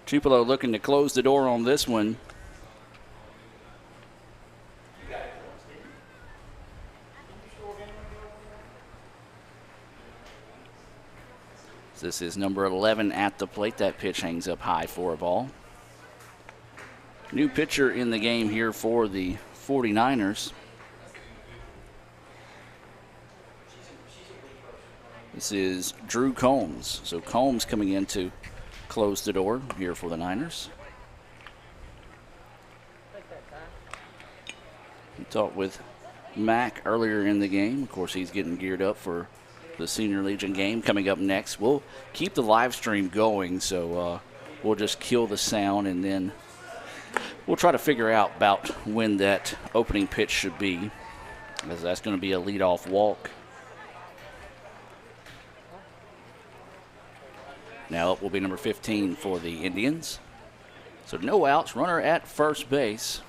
Tupelo looking to close the door on this one. This is number 11 at the plate. That pitch hangs up high for a ball. New pitcher in the game here for the 49ers. This is Drew Combs. So Combs coming in to close the door here for the Niners. We talked with Mac earlier in the game. Of course, he's getting geared up for the Senior Legion game coming up next. We'll keep the live stream going, so we'll just kill the sound, and then we'll try to figure out about when that opening pitch should be, as that's going to be a leadoff walk. Now up will be number 15 for the Indians. So no outs, runner at first base.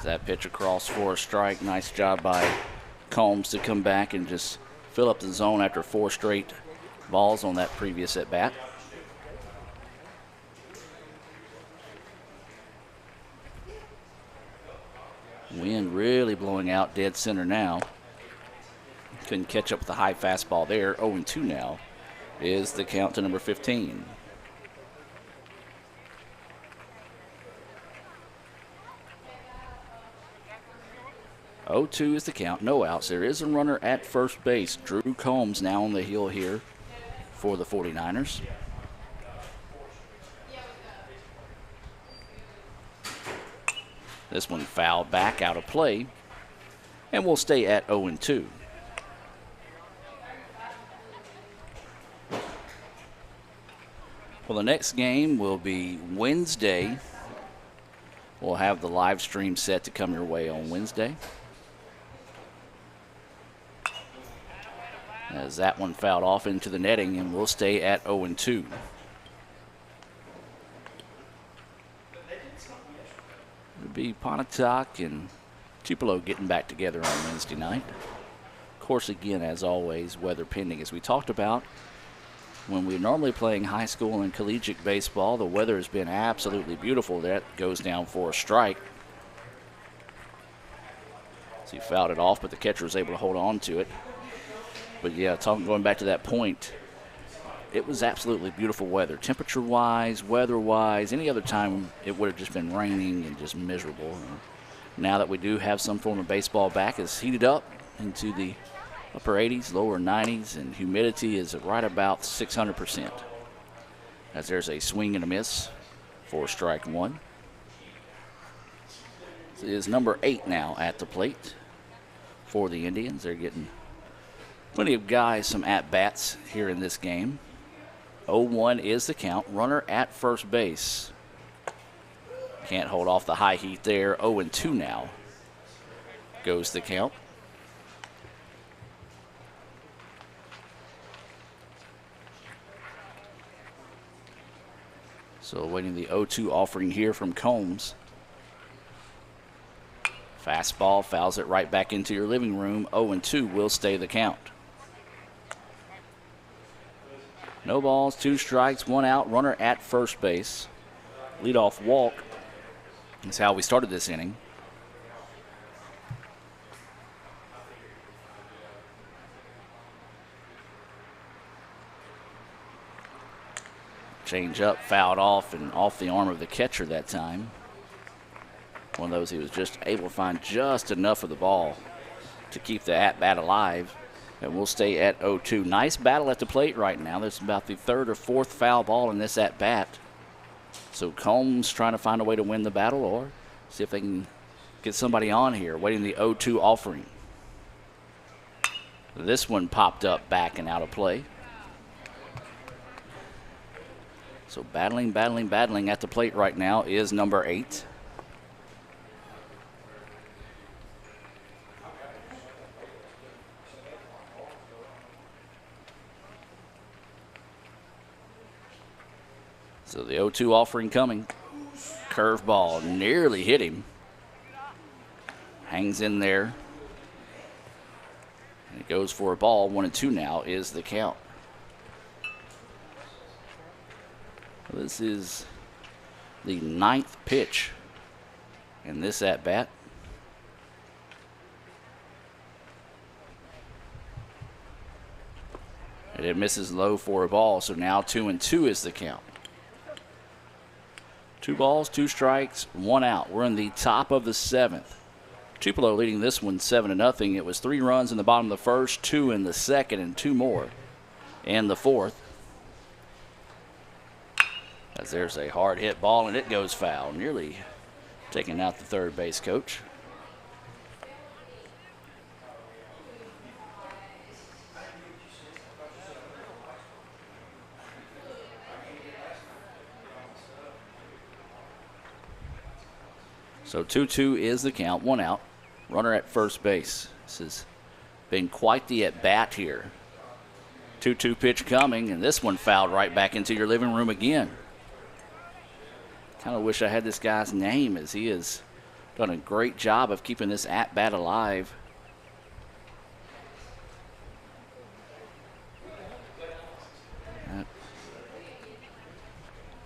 That pitch across for a strike. Nice job by Combs to come back and just fill up the zone after 4 straight balls on that previous at bat. Wind really blowing out dead center now. Couldn't catch up with the high fastball there. 0-2 now is the count to number 15. Oh, 2 is the count, no outs. There is a runner at first base. Drew Combs now on the hill here for the 49ers. This one fouled back out of play, and we'll stay at 0-2. Well, the next game will be Wednesday. We'll have the live stream set to come your way on Wednesday. As that one fouled off into the netting, and we'll stay at 0-2. It'll be Pontotoc and Tupelo getting back together on Wednesday night. Of course, again, as always, weather pending. As we talked about, when we're normally playing high school and collegiate baseball, the weather has been absolutely beautiful. That goes down for a strike. So he fouled it off, but the catcher was able to hold on to it. But yeah, going back to that point, it was absolutely beautiful weather. Temperature-wise, weather-wise, any other time it would have just been raining and just miserable. And now that we do have some form of baseball back, it's heated up into the upper 80s, lower 90s, and humidity is right about 600%. As there's a swing and a miss for strike 1. This is number 8 now at the plate for the Indians. They're getting plenty of guys some at-bats here in this game. 0-1 is the count. Runner at first base. Can't hold off the high heat there. 0-2 now goes the count. So awaiting the 0-2 offering here from Combs. Fastball, fouls it right back into your living room. 0-2 will stay the count. No balls, 2 strikes, 1 out, runner at first base. Leadoff walk is how we started this inning. Change up, fouled off and off the arm of the catcher that time. One of those he was just able to find just enough of the ball to keep the at-bat alive. And we'll stay at 0-2. Nice battle at the plate right now. That's about the 3rd or 4th foul ball in this at-bat. So Combs trying to find a way to win the battle or see if they can get somebody on here. Waiting the 0-2 offering. This one popped up back and out of play. So battling at the plate right now is number 8. So the 0-2 offering coming. Curveball nearly hit him. Hangs in there. And it goes for a ball. 1-2 now is the count. This is the 9th pitch in this at-bat. And it misses low for a ball, so now 2-2 is the count. 2 balls, 2 strikes, 1 out. We're in the top of the 7th. Tupelo leading this one 7-0. It was 3 runs in the bottom of the first, 2 in the second, and 2 more in the fourth. As there's a hard hit ball, and it goes foul, nearly taking out the third base coach. So 2-2 is the count, 1 out. Runner at first base. This has been quite the at-bat here. 2-2 pitch coming, and this one fouled right back into your living room again. Kind of wish I had this guy's name, as he has done a great job of keeping this at-bat alive. That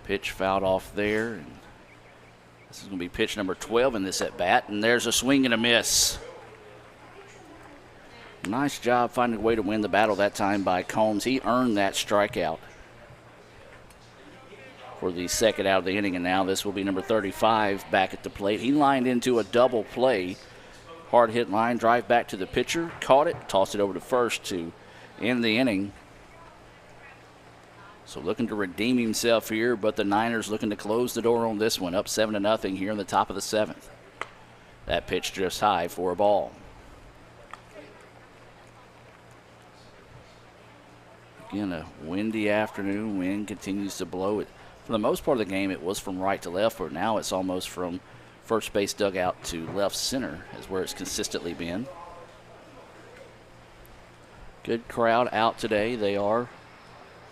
pitch fouled off there. And this is going to be pitch number 12 in this at-bat, and there's a swing and a miss. Nice job finding a way to win the battle that time by Combs. He earned that strikeout for the second out of the inning, and now this will be number 35 back at the plate. He lined into a double play. Hard hit line drive back to the pitcher, caught it, tossed it over to first to end the inning. So looking to redeem himself here, but the Niners looking to close the door on this one, up 7-0 here in the top of the 7th. That pitch just high for a ball. Again, a windy afternoon. Wind continues to blow it. For the most part of the game, it was from right to left, but now it's almost from first base dugout to left center is where it's consistently been. Good crowd out today. They are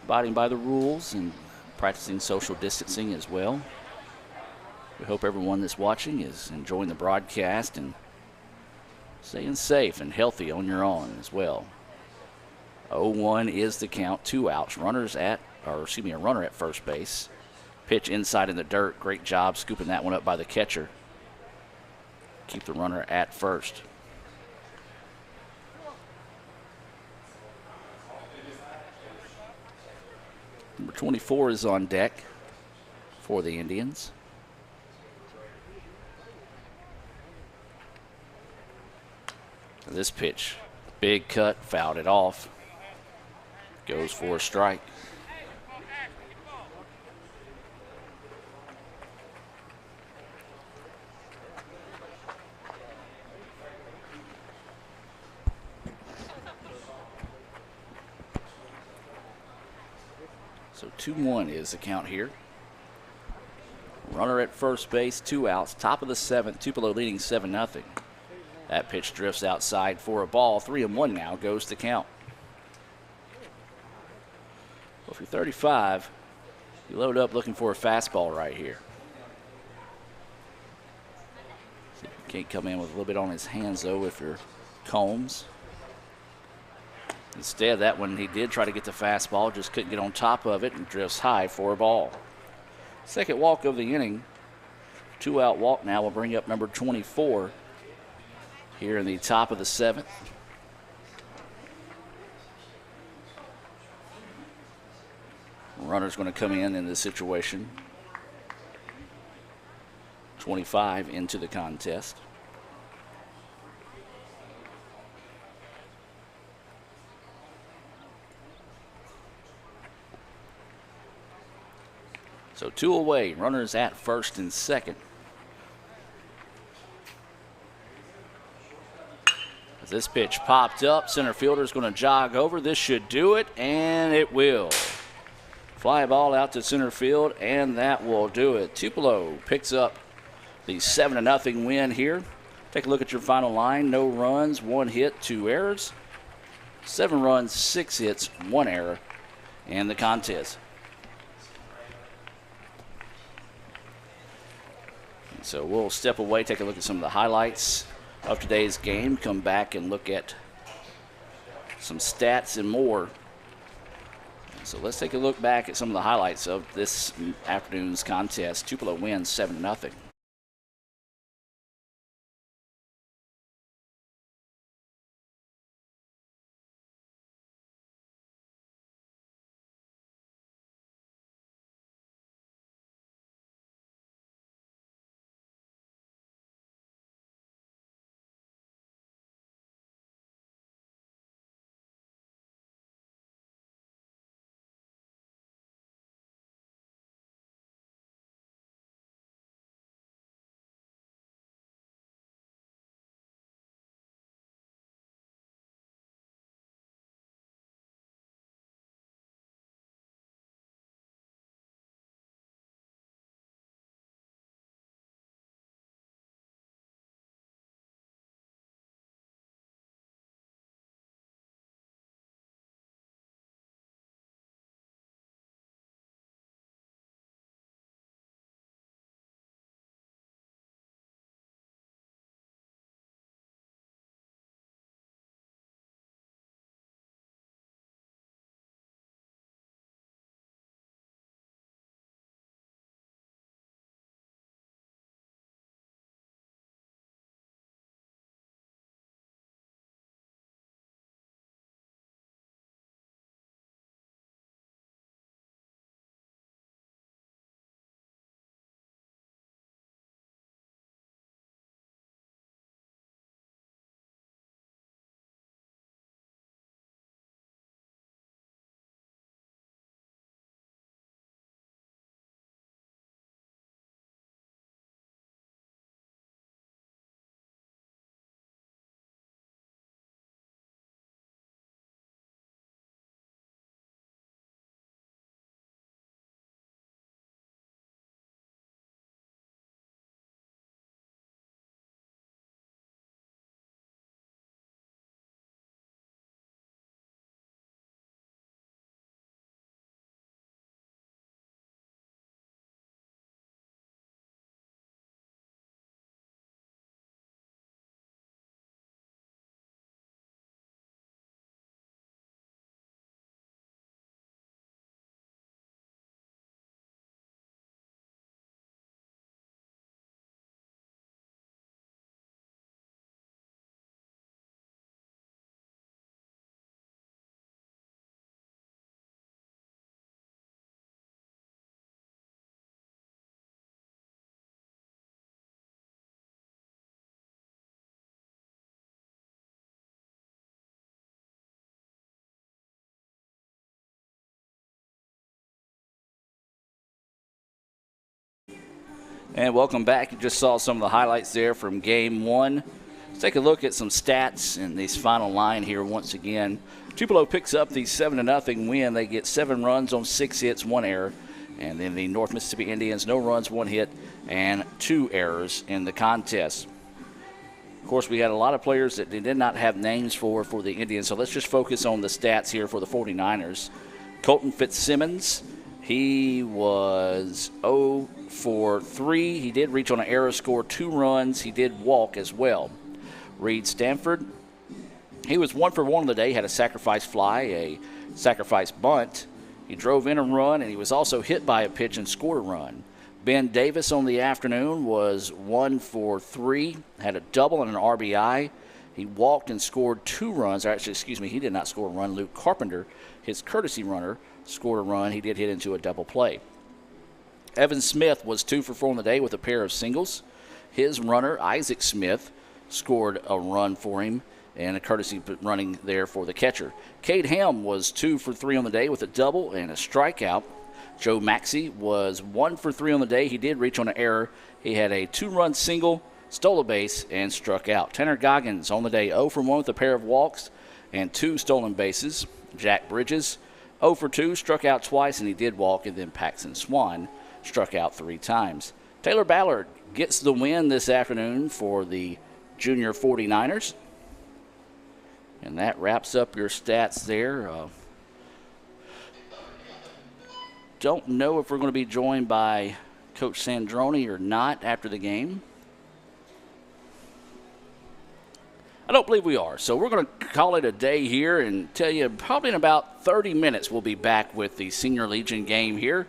abiding by the rules and practicing social distancing as well. We hope everyone that's watching is enjoying the broadcast and staying safe and healthy on your own as well. 0-1 is the count, 2 outs. A runner at first base. Pitch inside in the dirt. Great job scooping that one up by the catcher. Keep the runner at first. Number 24 is on deck for the Indians. This pitch, big cut, fouled it off. Goes for a strike. So 2-1 is the count here. Runner at first base, 2 outs. Top of the 7th, Tupelo leading 7-0. That pitch drifts outside for a ball. 3-1 now goes the count. Well, if you're 35, you load up looking for a fastball right here. See if you can't come in with a little bit on his hands, though, if you're Combs. Instead, that one he did try to get the fastball, just couldn't get on top of it and drifts high for a ball. Second walk of the inning. 2-out walk now will bring up number 24 here in the top of the 7th. Runner's going to come in this situation. 25 into the contest. So 2 away, runners at first and second. As this pitch popped up, center fielder's going to jog over. This should do it, and it will. Fly ball out to center field, and that will do it. Tupelo picks up the 7-0 win here. Take a look at your final line. No runs, 1 hit, 2 errors. 7 runs, 6 hits, 1 error, and the contest. So we'll step away, take a look at some of the highlights of today's game, come back and look at some stats and more. So let's take a look back at some of the highlights of this afternoon's contest. Tupelo wins 7-0. And welcome back. You just saw some of the highlights there from game one. Let's take a look at some stats in this final line here once again. Tupelo picks up the 7-0 win. They get 7 runs on 6 hits, 1 error. And then the North Mississippi Indians, no runs, 1 hit, and 2 errors in the contest. Of course, we had a lot of players that they did not have names for the Indians, so let's just focus on the stats here for the 49ers. Colton Fitzsimmons, he was 0 for 3. He did reach on an error, score 2 runs. He did walk as well. Reed Stanford, he was 1 for 1 on the day, had a sacrifice fly, a sacrifice bunt. He drove in a run, and he was also hit by a pitch and scored a run. Ben Davis on the afternoon was 1 for 3, had a double and an RBI. He walked and scored 2 runs. He did not score a run. Luke Carpenter, his courtesy runner, scored a run. He did hit into a double play. Evan Smith was 2 for 4 on the day with a pair of singles. His runner, Isaac Smith, scored a run for him and a courtesy running there for the catcher. Cade Helm was 2 for 3 on the day with a double and a strikeout. Joe Maxey was 1 for 3 on the day. He did reach on an error. He had a 2-run single, stole a base, and struck out. Tanner Goggins on the day 0 for 1 with a pair of walks and 2 stolen bases. Jack Bridges 0 for 2, struck out twice, and he did walk. And then Paxton Swan struck out 3 times. Taylor Ballard gets the win this afternoon for the junior 49ers. And that wraps up your stats there. Don't know if we're going to be joined by Coach Sandroni or not after the game. I don't believe we are. So we're going to call it a day here and tell you probably in about 30 minutes we'll be back with the Senior Legion game here.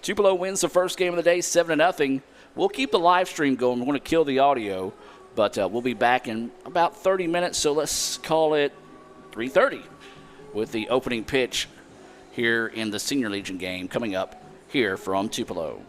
Tupelo wins the first game of the day 7-0. We'll keep the live stream going. We're going to kill the audio, but we'll be back in about 30 minutes. So let's call it 3:30 with the opening pitch here in the Senior Legion game coming up here from Tupelo.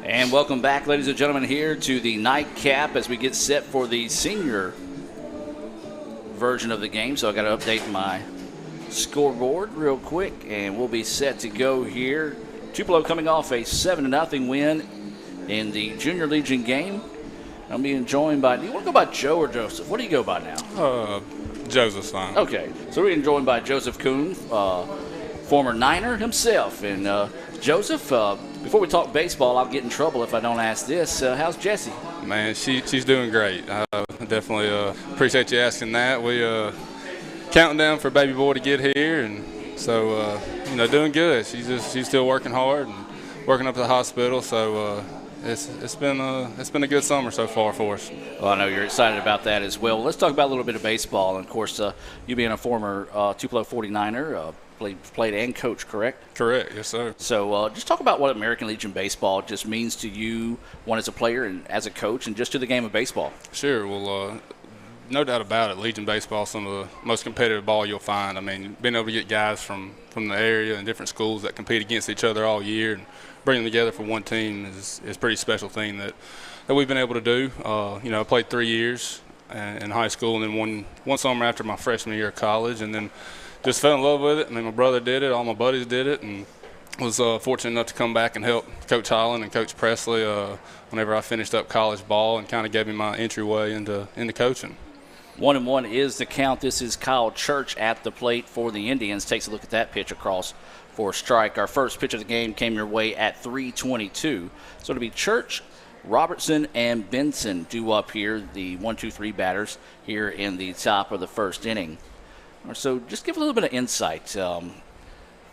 And welcome back, ladies and gentlemen, here to the nightcap as we get set for the senior version of the game. So I got to update my scoreboard real quick, and we'll be set to go here. Tupelo coming off a 7-0 win in the Junior Legion game. I'm being joined by, do you want to go by Joe or Joseph? What do you go by now? Joseph's fine. Okay, so we're being joined by Joseph Kuhn, former Niner himself. And Joseph, before we talk baseball, I'll get in trouble if I don't ask this. How's Jessie? Man, she's doing great. Definitely appreciate you asking that. We counting down for baby boy to get here, and so doing good. She's still working hard and working up at the hospital. So it's been a good summer so far for us. Well, I know you're excited about that as well. Let's talk about a little bit of baseball. And of course, you being a former Tupelo 49er, played and coached, correct? Correct, yes, sir. So just talk about what American Legion baseball just means to you, one as a player and as a coach, and just to the game of baseball. Sure. Well, no doubt about it, Legion baseball is some of the most competitive ball you'll find. I mean, being able to get guys from the area and different schools that compete against each other all year and bring them together for one team is a pretty special thing that we've been able to do. I played 3 years in high school, and then one summer after my freshman year of college, and then just fell in love with it. I mean, my brother did it, all my buddies did it, and was fortunate enough to come back and help Coach Holland and Coach Presley whenever I finished up college ball, and kind of gave me my entryway into coaching. 1-1 is the count. This is Kyle Church at the plate for the Indians. Takes a look at that pitch across for a strike. Our first pitch of the game came your way at 3:22. So it'll be Church, Robertson, and Benson due up here, the 1-2-3 batters here in the top of the first inning. So just give a little bit of insight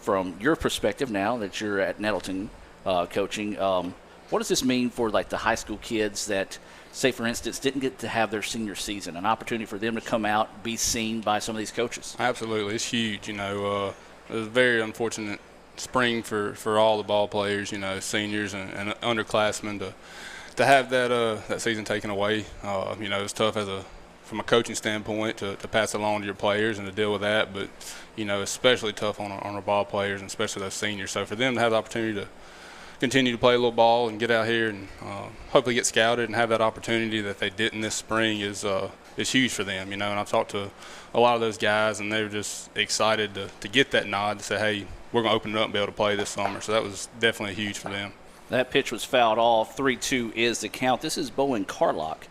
from your perspective now that you're at Nettleton coaching. What does this mean for like the high school kids that, say, for instance, didn't get to have their senior season, an opportunity for them to come out, be seen by some of these coaches? Absolutely. It's huge. It was a very unfortunate spring for all the ball players, seniors and underclassmen to have that season taken away. It's tough from a coaching standpoint to pass it along to your players and to deal with that, but especially tough on our ball players, and especially those seniors. So for them to have the opportunity to continue to play a little ball and get out here and hopefully get scouted and have that opportunity that they didn't this spring is huge for them. And I've talked to a lot of those guys, and they were just excited to get that nod to say, hey, we're going to open it up and be able to play this summer. So that was definitely huge for them. That pitch was fouled off. 3-2 is the count. This is Bowen Carlock,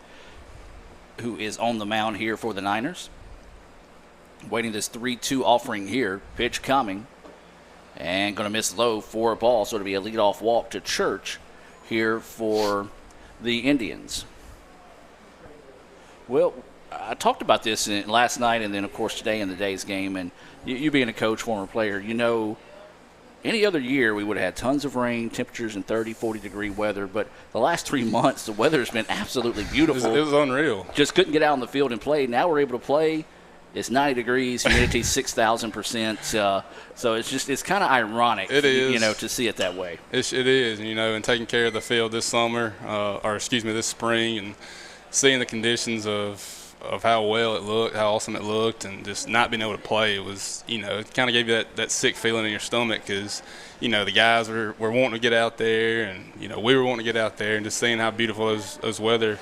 who is on the mound here for the Niners. Waiting this 3-2 offering here. Pitch coming. And going to miss low for a ball. So it'll be a leadoff walk to Church here for the Indians. Well, I talked about this last night and then, of course, today in the day's game. And you being a coach, former player, any other year we would have had tons of rain, temperatures in 30, 40-degree weather. But the last 3 months, the weather has been absolutely beautiful. It was unreal. Just couldn't get out on the field and play. Now we're able to play. It's 90 degrees, humidity 6,000%. So it's kind of ironic, it is. To see it that way. It is, and taking care of the field this summer, this spring, and seeing the conditions of how well it looked, how awesome it looked, and just not being able to play, it was, it kind of gave you that sick feeling in your stomach because, the guys were wanting to get out there, and, we were wanting to get out there, and just seeing how beautiful the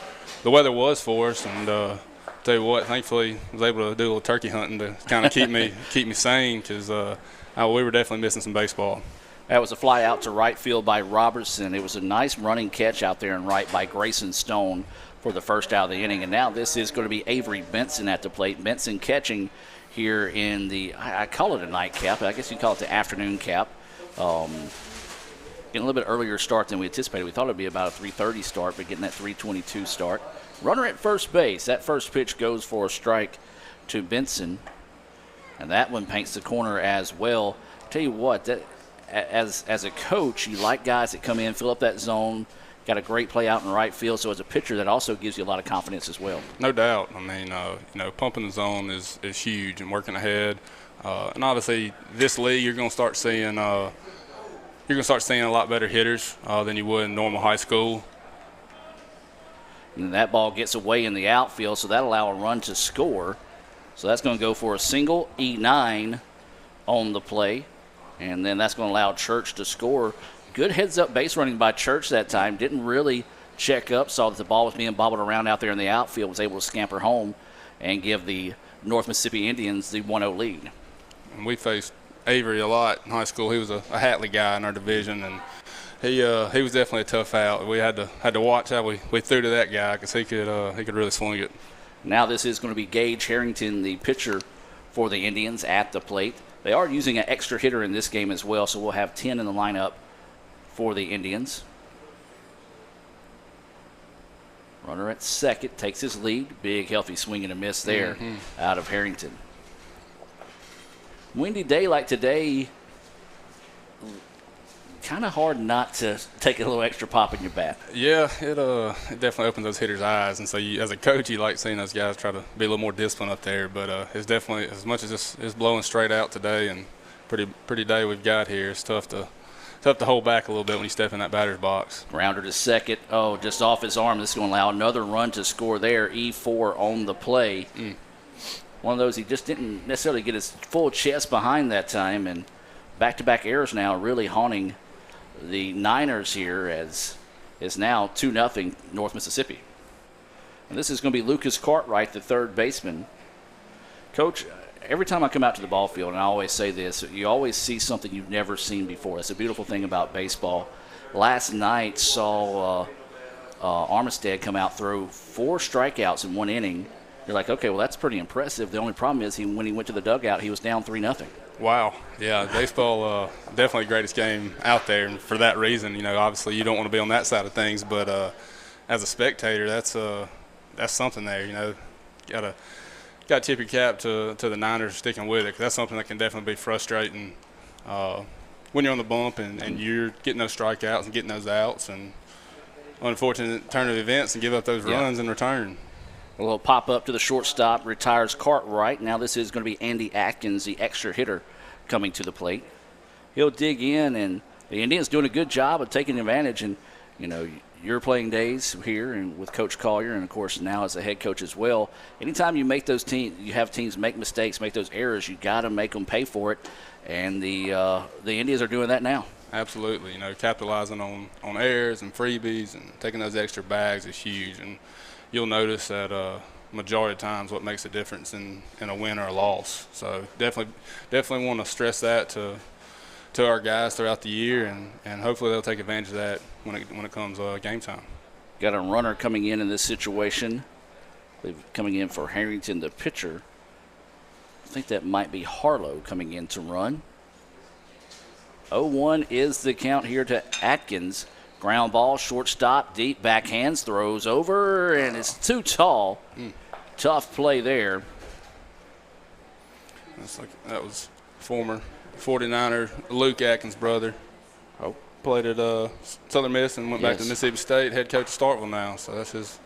weather was for us. And tell you what, thankfully I was able to do a little turkey hunting to kind of keep me sane because we were definitely missing some baseball. That was a fly out to right field by Robertson. It was a nice running catch out there in right by Grayson Stone for the first out of the inning. And now this is going to be Avery Benson at the plate. Benson catching here in I call it a nightcap. I guess you'd call it the afternoon cap. Getting a little bit earlier start than we anticipated. We thought it would be about a 3:30 start, but getting that 3:22 start. Runner at first base. That first pitch goes for a strike to Benson. And that one paints the corner as well. Tell you what, as a coach, you like guys that come in, fill up that zone, got a great play out in right field. So as a pitcher, that also gives you a lot of confidence as well. No doubt. I mean, pumping the zone is huge and working ahead. And obviously, this league, you're going to start seeing a lot better hitters than you would in normal high school. And that ball gets away in the outfield, so that'll allow a run to score. So that's going to go for a single, E9 on the play. And then that's going to allow Church to score. Good heads-up base running by Church that time. Didn't really check up. Saw that the ball was being bobbled around out there in the outfield. Was able to scamper home and give the North Mississippi Indians the 1-0 lead. And we faced Avery a lot in high school. He was a Hatley guy in our division, and he was definitely a tough out. We had to watch how we threw to that guy because he could really swing it. Now this is going to be Gage Harrington, the pitcher for the Indians, at the plate. They are using an extra hitter in this game as well, so we'll have 10 in the lineup for the Indians. Runner at second takes his lead. Big, healthy swing and a miss there out of Harrington. Windy day like today, kind of hard not to take a little extra pop in your bat. Yeah, it definitely opens those hitters' eyes, and so as a coach, you like seeing those guys try to be a little more disciplined up there. But it's definitely, as much as it's blowing straight out today, and pretty day we've got here, it's tough to hold back a little bit when you step in that batter's box. Grounder to second. Oh, just off his arm. This is going to allow another run to score there. E4 on the play. One of those he just didn't necessarily get his full chest behind that time, and back-to-back errors now really haunting the Niners here, as it's now 2-0 North Mississippi. And this is going to be Lucas Cartwright, the third baseman. Coach, every time I come out to the ball field, and I always say this, you always see something you've never seen before. That's a beautiful thing about baseball. Last night saw Armistead come out, throw 4 strikeouts in 1 inning. You're like, okay, well, that's pretty impressive. The only problem is when he went to the dugout, he was down 3-0. Wow. Yeah, baseball, definitely the greatest game out there. And for that reason, obviously you don't want to be on that side of things. But as a spectator, that's something there, Got to tip your cap to the Niners sticking with it, 'cause that's something that can definitely be frustrating when you're on the bump and you're getting those strikeouts and getting those outs, and unfortunate turn of events and give up those runs in return. A little pop-up to the shortstop, retires Cartwright. Now this is going to be Andy Atkins, the extra hitter, coming to the plate. He'll dig in, and the Indians doing a good job of taking advantage. And, your playing days here and with Coach Collier, and, of course, now as a head coach as well, anytime you make those you have teams make mistakes, make those errors, you got to make them pay for it. And the Indians are doing that now. Absolutely. Capitalizing on errors and freebies and taking those extra bags is huge. And you'll notice that majority of times what makes a difference in a win or a loss. So definitely want to stress that to our guys throughout the year, and hopefully they'll take advantage of that when it comes game time. Got a runner coming in this situation. Coming in for Harrington, the pitcher. I think that might be Harlow coming in to run. 0-1 is the count here to Atkins. Ground ball, shortstop, deep, backhands, throws over, and it's too tall. Tough play there. That was former 49er Luke Atkins' brother. Played at Southern Miss and went back to Mississippi State, head coach of Starkville now. So that's his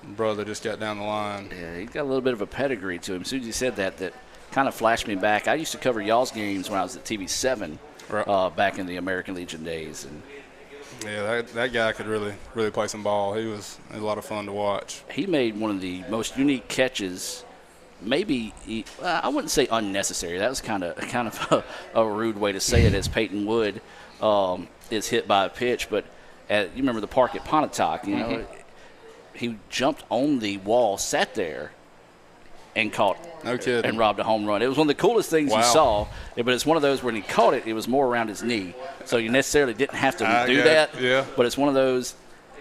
brother, just got down the line. Yeah, he's got a little bit of a pedigree to him. As soon as you said that kind of flashed me back. I used to cover y'all's games when I was at TV7 back in the American Legion days. And yeah, that guy could really play some ball. He was a lot of fun to watch. He made one of the most unique catches. Maybe I wouldn't say unnecessary. That was kind of a rude way to say it, as Peyton Wood is hit by a pitch. But you remember the park at Pontotoc, he jumped on the wall, sat there, and caught and robbed a home run. It was one of the coolest things you saw. But it's one of those when he caught it, it was more around his knee. So you necessarily didn't have to do that. Yeah. But it's one of those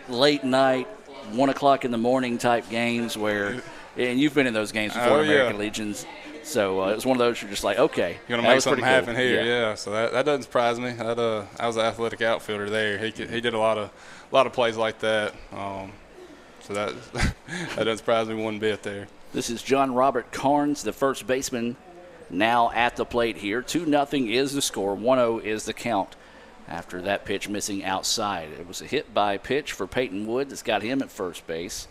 late night, 1 o'clock in the morning type games where, and you've been in those games before, American Legions. So it was one of those you're just like, okay. You're going to make something happen here, yeah. So that doesn't surprise me. I was an athletic outfielder there. He did a lot of plays like that. So that doesn't surprise me one bit there. This is John Robert Carnes, the first baseman, now at the plate here. 2-0 is the score. 1-0 is the count after that pitch missing outside. It was a hit by pitch for Peyton Wood that's got him at first base.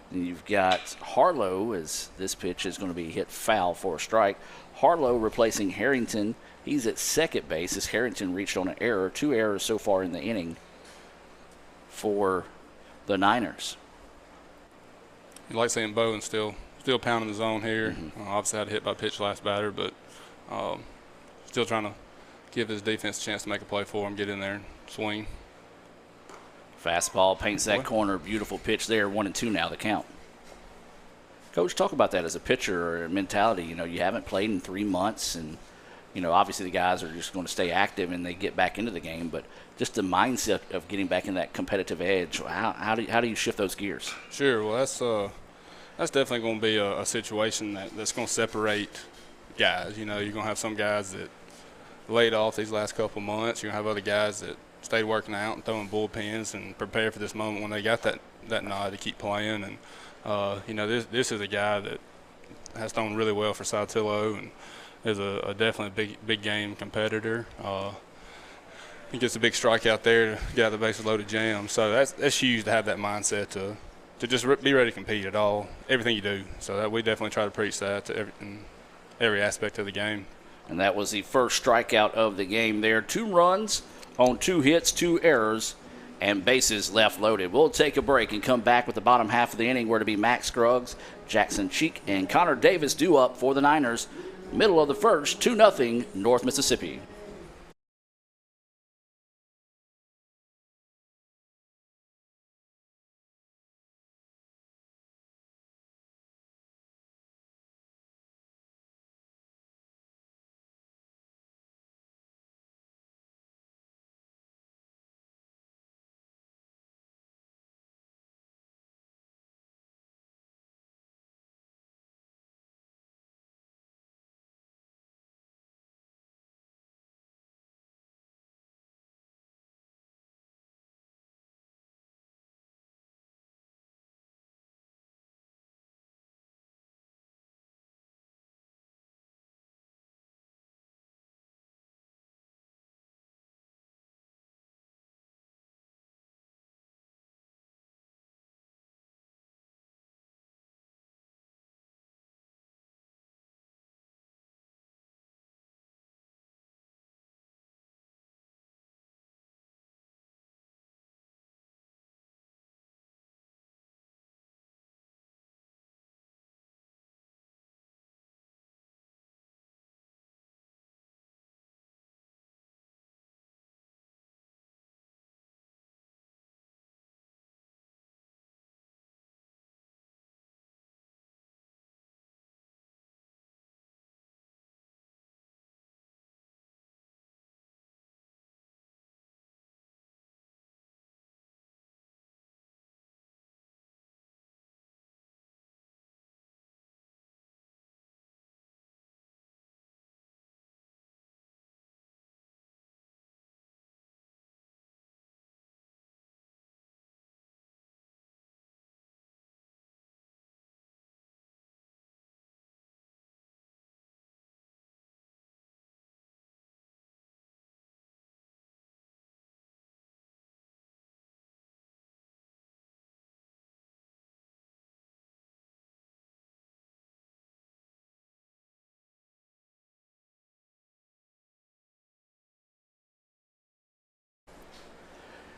And you've got Harlow, as this pitch is going to be hit foul for a strike. Harlow replacing Harrington. He's at second base as Harrington reached on an error. 2 errors so far in the inning for the Niners. You like seeing Bowen still pounding the zone here. Obviously had a hit by pitch last batter, but still trying to give his defense a chance to make a play for him, get in there and swing. Fastball paints that corner. Beautiful pitch there. 1-2 now the count. Coach, talk about that as a pitcher or mentality. You know, you haven't played in 3 months, and, you know, obviously the guys are just going to stay active and they get back into the game. But just the mindset of getting back in that competitive edge, how do you shift those gears? Sure. Well, that's definitely going to be a situation that's going to separate guys. You know, you're going to have some guys that laid off these last couple of months. You're going to have other guys that stayed working out and throwing bullpens and prepared for this moment when they got that nod to keep playing. And, you know, this is a guy that has thrown really well for Saltillo and is a definitely big game competitor. He gets a big strike out there to get out the bases loaded jam. So that's huge to have that mindset to just be ready to compete at everything you do. So we definitely try to preach that to every aspect of the game. And that was the first strikeout of the game there. 2 runs on 2 hits, 2 errors, and bases left loaded. We'll take a break and come back with the bottom half of the inning, where to be Max Scruggs, Jackson Cheek, and Connor Davis due up for the Niners. Middle of the first, 2-0 North Mississippi.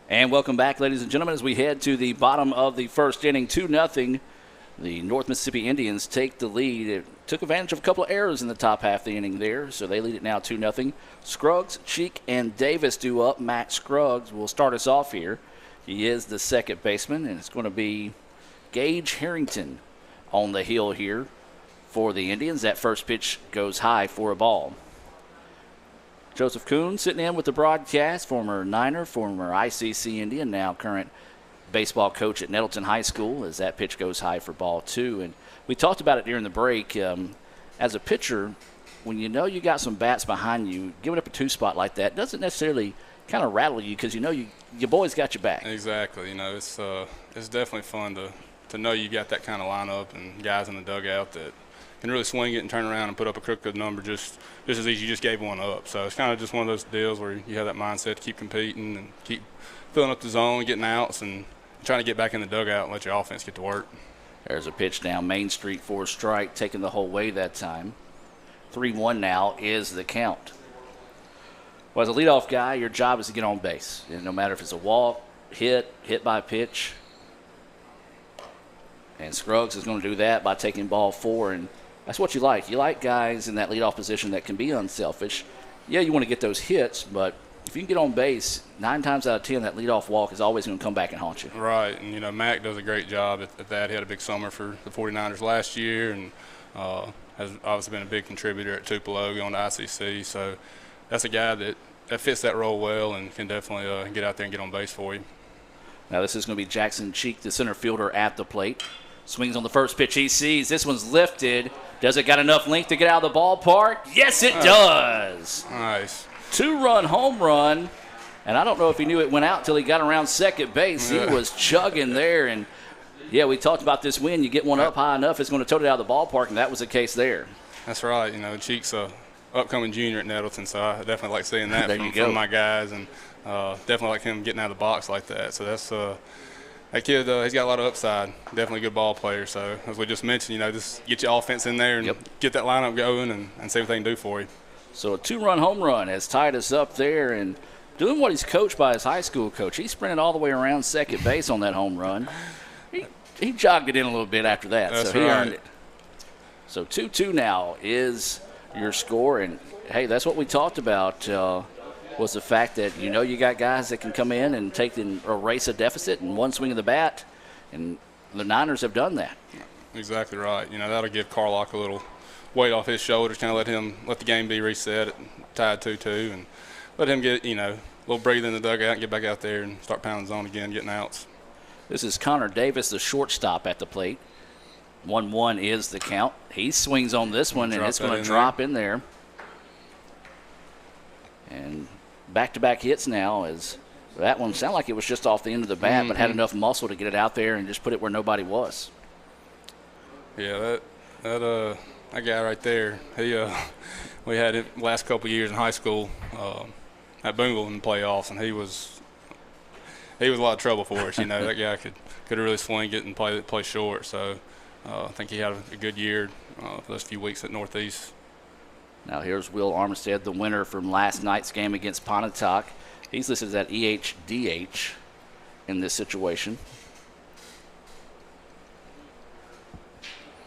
And welcome back, ladies and gentlemen, as we head to the bottom of the first inning. 2-0. The North Mississippi Indians take the lead. It took advantage of a couple of errors in the top half of the inning there, so they lead it now 2-0. Scruggs, Cheek, and Davis due up. Max Scruggs will start us off here. He is the second baseman, and it's going to be Gage Harrington on the hill here for the Indians. That first pitch goes high for a ball. Joseph Kuhn sitting in with the broadcast, former Niner, former ICC Indian, now current baseball coach at Nettleton High School, as that pitch goes high for ball 2. And we talked about it during the break. As a pitcher, when you know you got some bats behind you, giving up a 2 spot like that doesn't necessarily kind of rattle you, because you know your boys got your back. Exactly. You know, it's definitely fun to know you got that kind of lineup and guys in the dugout that can really swing it and turn around and put up a crooked number just as easy. You just gave one up. So it's kind of just one of those deals where you have that mindset to keep competing and keep filling up the zone, getting outs, and trying to get back in the dugout and let your offense get to work. There's a pitch down Main Street for a strike, taking the whole way that time. 3-1 now is the count. Well, as a leadoff guy, your job is to get on base. And no matter if it's a walk, hit by pitch. And Scruggs is going to do that by taking ball 4. And that's what you like. You like guys in that leadoff position that can be unselfish. yeah, you want to get those hits, but if you can get on base, 9 times out of 10, that leadoff walk is always going to come back and haunt you. Right, and, Mac does a great job at that. He had a big summer for the 49ers last year, and has obviously been a big contributor at Tupelo going to ICC. So that's a guy that fits that role well and can definitely get out there and get on base for you. Now this is going to be Jackson Cheek, the center fielder, at the plate. Swings on the first pitch he sees. This one's lifted. Does it got enough length to get out of the ballpark? Yes, it does. Nice. 2-run home run. And I don't know if he knew it went out until he got around second base. He was chugging there. And, yeah, we talked about this win. You get one up high enough, it's going to tote it out of the ballpark, and that was the case there. That's right. Cheek's a upcoming junior at Nettleton, so I definitely like seeing that from my guys. And definitely like him getting out of the box like that. So that's that kid, he's got a lot of upside. Definitely a good ball player. So as we just mentioned, just get your offense in there and get that lineup going and see what they can do for you. So a 2-run home run has tied us up there, and doing what he's coached by his high school coach. He sprinted all the way around second base on that home run. He jogged it in a little bit after that, That's so he right. earned it. So 2-2 now is your score, and, hey, that's what we talked about. Was the fact that you got guys that can come in and erase a deficit in one swing of the bat, and the Niners have done that. Exactly right. That'll give Carlock a little weight off his shoulders, kind of let the game be reset, tied 2-2, and let him get a little breathe in the dugout and get back out there and start pounding zone again, getting outs. This is Connor Davis, the shortstop, at the plate. 1-1 is the count. He swings on this one, and it's going to drop in there. And back-to-back hits now, as that one sounded like it was just off the end of the bat, but had enough muscle to get it out there and just put it where nobody was. Yeah, that guy right there, we had him last couple of years in high school at Boonville in the playoffs, and he was a lot of trouble for us. That guy could really swing it and play short. So I think he had a good year for those few weeks at Northeast. Now here's Will Armstead, the winner from last night's game against Pontotoc. He's listed as at EHDH in this situation.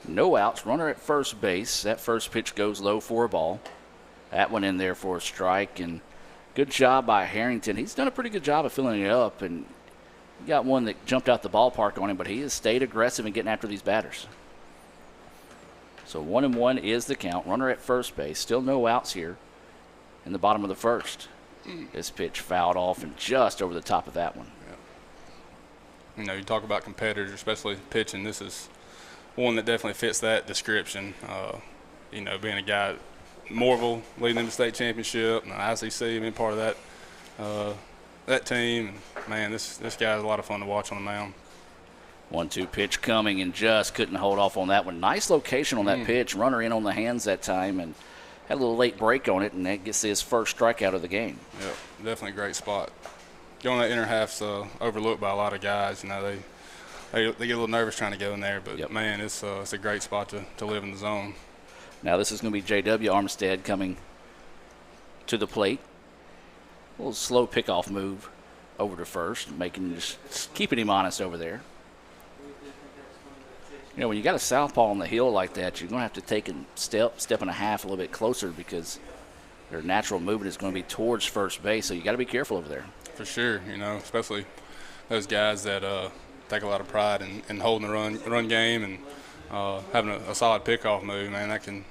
No outs, runner at first base. That first pitch goes low for a ball. That one in there for a strike, and good job by Harrington. He's done a pretty good job of filling it up, and he got one that jumped out the ballpark on him, but he has stayed aggressive in getting after these batters. So 1-1 is the count. Runner at first base. Still no outs here in the bottom of the first. This pitch fouled off and just over the top of that one. Yeah. You talk about competitors, especially pitching. This is one that definitely fits that description. Being a guy at Morville, leading them to state championship, and the ICC, being part of that team. And, man, this guy is a lot of fun to watch on the mound. 1-2 pitch coming, and just couldn't hold off on that one. Nice location on that pitch. Runner in on the hands that time, and had a little late break on it, and that gets his first strikeout of the game. Yep, definitely a great spot. Going that inner half's overlooked by a lot of guys. They get a little nervous trying to go in there, but man, it's a great spot to live in the zone. Now this is going to be J.W. Armstead coming to the plate. A little slow pickoff move over to first, just keeping him honest over there. When you got a southpaw on the hill like that, you're going to have to take a step and a half a little bit closer, because their natural movement is going to be towards first base, so you got to be careful over there. For sure, especially those guys that take a lot of pride in holding the run game and having a solid pickoff move, man. That can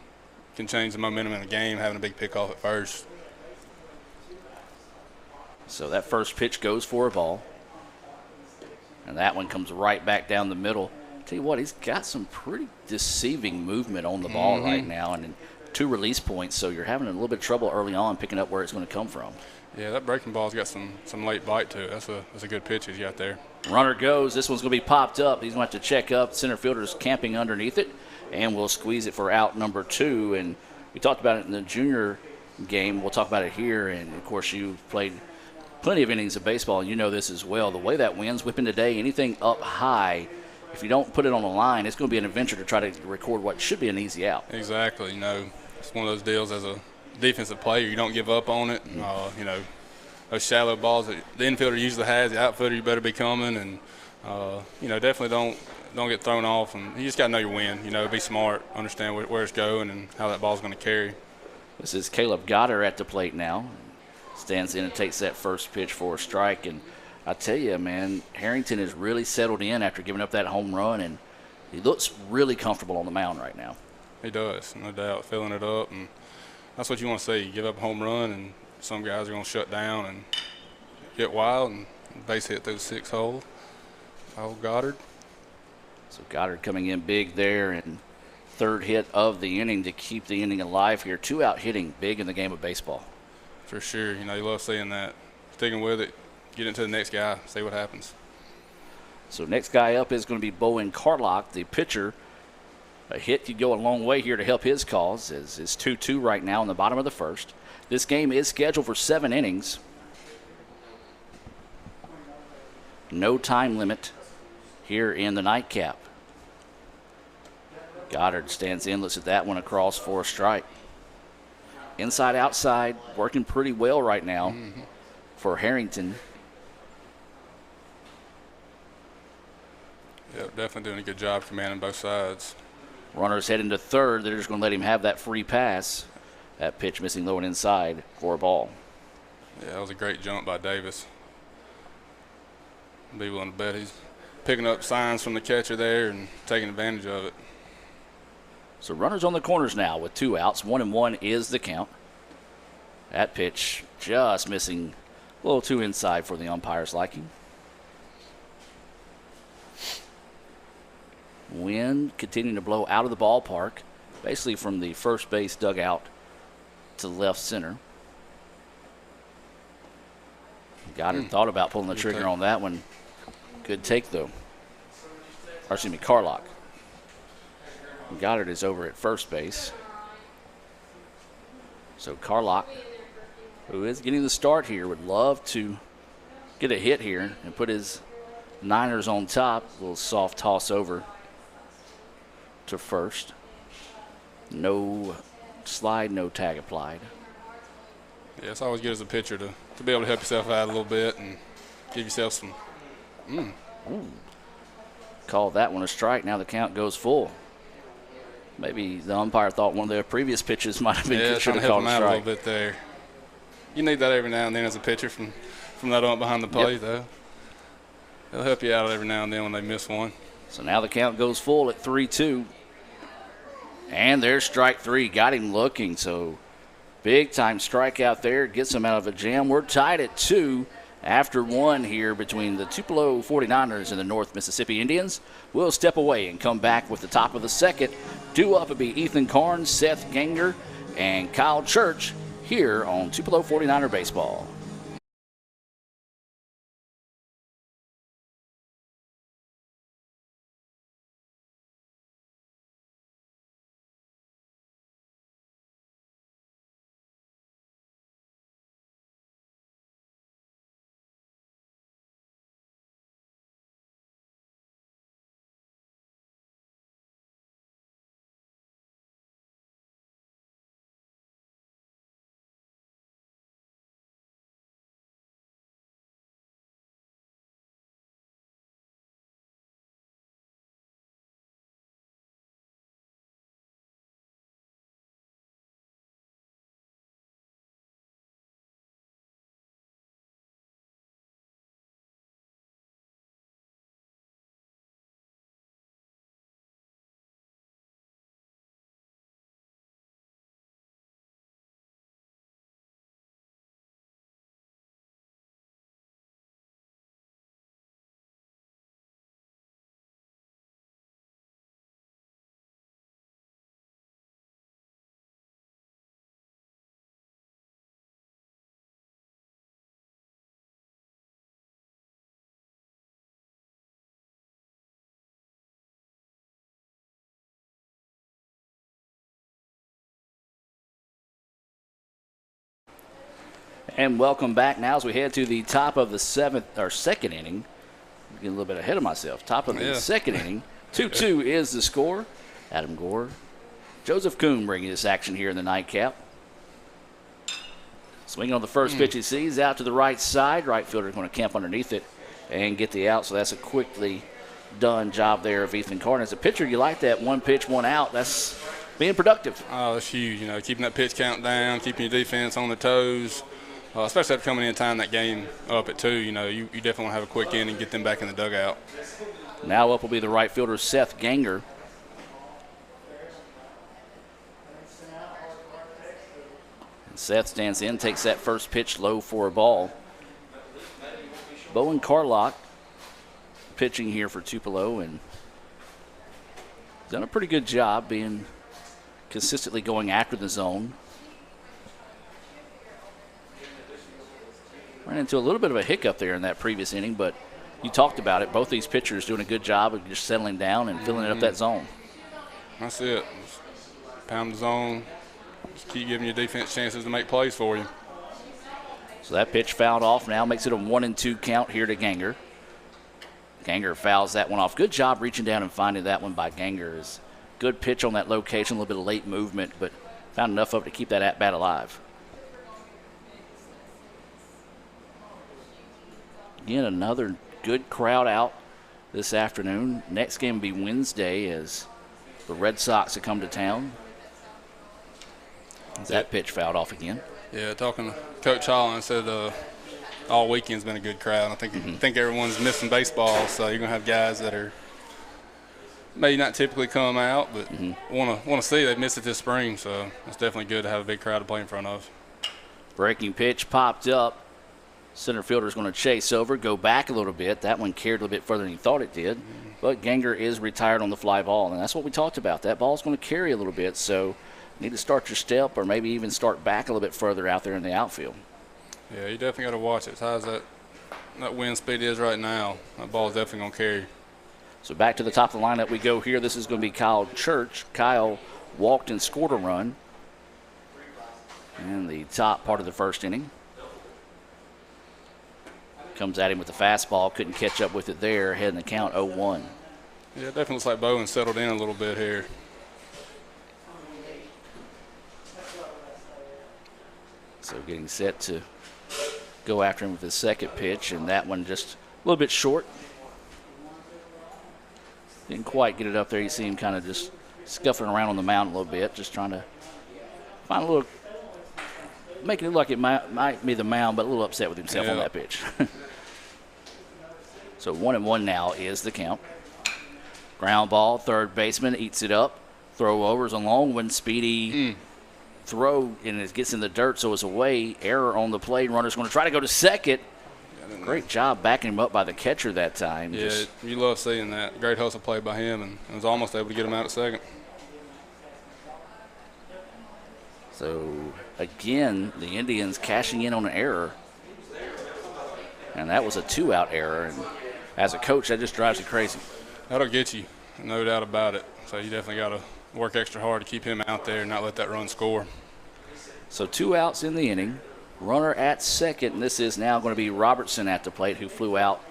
change the momentum in the game, having a big pickoff at first. So that first pitch goes for a ball, and that one comes right back down the middle. Tell you what, he's got some pretty deceiving movement on the ball right now, and 2 release points, so you're having a little bit of trouble early on picking up where it's going to come from. Yeah, that breaking ball's got some late bite to it. That's a good pitch he's got there. Runner goes. This one's going to be popped up. He's going to have to check up. Center fielder's camping underneath it, and we'll squeeze it for out number 2. And we talked about it in the junior game. We'll talk about it here. And, of course, you've played plenty of innings of baseball, and you know this as well. The way that wind's whipping today, anything up high, if you don't put it on the line, it's going to be an adventure to try to record what should be an easy out. Exactly. It's one of those deals as a defensive player. You don't give up on it. Those shallow balls that the infielder usually has, the outfielder you better be coming, and definitely don't get thrown off. And you just got to know your win. Be smart, understand where it's going and how that ball's going to carry. This is Caleb Goddard at the plate now. Stands in and takes that first pitch for a strike. And I tell you, man, Harrington has really settled in after giving up that home run, and he looks really comfortable on the mound right now. He does, no doubt, filling it up. And that's what you want to see. You give up a home run, and some guys are going to shut down and get wild and base hit through the 6 hole. Old Goddard. So Goddard coming in big there, and third hit of the inning to keep the inning alive here. 2-out hitting, big in the game of baseball. For sure. You love seeing that. Sticking with it, get into the next guy, see what happens. So next guy up is going to be Bowen Carlock, the pitcher. A hit could go a long way here to help his cause, as it's 2-2 right now in the bottom of the first. This game is scheduled for 7 innings. No time limit here in the nightcap. Goddard stands in, looks at that one across for a strike. Inside, outside, working pretty well right now for Harrington. Yeah, definitely doing a good job commanding both sides. Runners head into third. They're just going to let him have that free pass. That pitch missing low and inside for a ball. Yeah, that was a great jump by Davis. I'd be willing to bet he's picking up signs from the catcher there and taking advantage of it. So runners on the corners now with 2 outs. 1-1 is the count. That pitch just missing a little too inside for the umpire's liking. Wind continuing to blow out of the ballpark, basically from the first base dugout to left center. Goddard thought about pulling the trigger on that one. Good take, though. Or, excuse me, Carlock. Goddard is over at first base. So Carlock, who is getting the start here, would love to get a hit here and put his Niners on top. A little soft toss over to first. No slide, no tag applied. Yeah, it's always good as a pitcher to be able to help yourself out a little bit and give yourself some. Called that one a strike. Now the count goes full. Maybe the umpire thought one of their previous pitches might have been should have called a strike. A little bit there. You need that every now and then as a pitcher from that ump behind the plate, though. It'll help you out every now and then when they miss one. So now the count goes full at 3-2. And there's strike 3. Got him looking. So big time strikeout there. Gets him out of a jam. We're tied at 2 after 1 here between the Tupelo 49ers and the North Mississippi Indians. We'll step away and come back with the top of the second. Due up will be Ethan Carnes, Seth Ganger, and Kyle Church here on Tupelo 49er Baseball. And welcome back now as we head to the top of the second inning. I'm getting a little bit ahead of myself. Top of the second inning. 2-2 is the score. Adam Gore, Joseph Kuhn bringing this action here in the nightcap. Swinging on the first pitch he sees out to the right side. Right fielder going to camp underneath it and get the out. So that's a quickly done job there of Ethan Carter. As a pitcher, you like that one pitch, one out. That's being productive. Oh, it's huge. Keeping that pitch count down, keeping your defense on their toes, especially after coming in and tying that game up at 2. You definitely want to have a quick inning and get them back in the dugout. Now up will be the right fielder, Seth Ganger. And Seth stands in, takes that first pitch low for a ball. Bowen Carlock pitching here for Tupelo and done a pretty good job being consistently going after the zone. Ran into a little bit of a hiccup there in that previous inning, but you talked about it. Both these pitchers doing a good job of just settling down and filling it up that zone. That's it. Just pound the zone. Just keep giving your defense chances to make plays for you. So that pitch fouled off now, makes it a 1-2 count here to Ganger. Ganger fouls that one off. Good job reaching down and finding that one by Ganger. Good pitch on that location, a little bit of late movement, but found enough of it to keep that at-bat alive. Again, another good crowd out this afternoon. Next game will be Wednesday as the Red Sox have come to town. That pitch fouled off again. Yeah, talking to Coach Holland, said all weekend's been a good crowd. I think everyone's missing baseball, so you're gonna have guys that are maybe not typically come out, but want to see they've missed it this spring. So it's definitely good to have a big crowd to play in front of. Breaking pitch popped up. Center fielder's going to chase over, go back a little bit. That one carried a little bit further than he thought it did, but Ganger is retired on the fly ball, and that's what we talked about. That ball's going to carry a little bit, so you need to start your step or maybe even start back a little bit further out there in the outfield. Yeah, you definitely got to watch it. As high as that wind speed is right now, that ball is definitely going to carry. So back to the top of the lineup we go here. This is going to be Kyle Church. Kyle walked and scored a run in the top part of the first inning. Comes at him with the fastball, couldn't catch up with it there, heading the count 0-1. Yeah, it definitely looks like Bowen settled in a little bit here. So getting set to go after him with his second pitch, and that one just a little bit short. Didn't quite get it up there. You see him kind of just scuffling around on the mound a little bit, just trying to find a little, making it look like it might be the mound, but a little upset with himself on that pitch. So 1-1 now is the count. Ground ball, third baseman eats it up. Throw over is a long one, speedy throw, and it gets in the dirt, so it's away. Error on the play. Runner's going to try to go to second. Great job backing him up by the catcher that time. Yeah, you love seeing that. Great hustle play by him, and was almost able to get him out at second. So, again, the Indians cashing in on an error. And that was a 2-out error. And as a coach, that just drives you crazy. That'll get you, no doubt about it. So you definitely got to work extra hard to keep him out there and not let that run score. So 2 outs in the inning. Runner at second, and this is now going to be Robertson at the plate, who flew out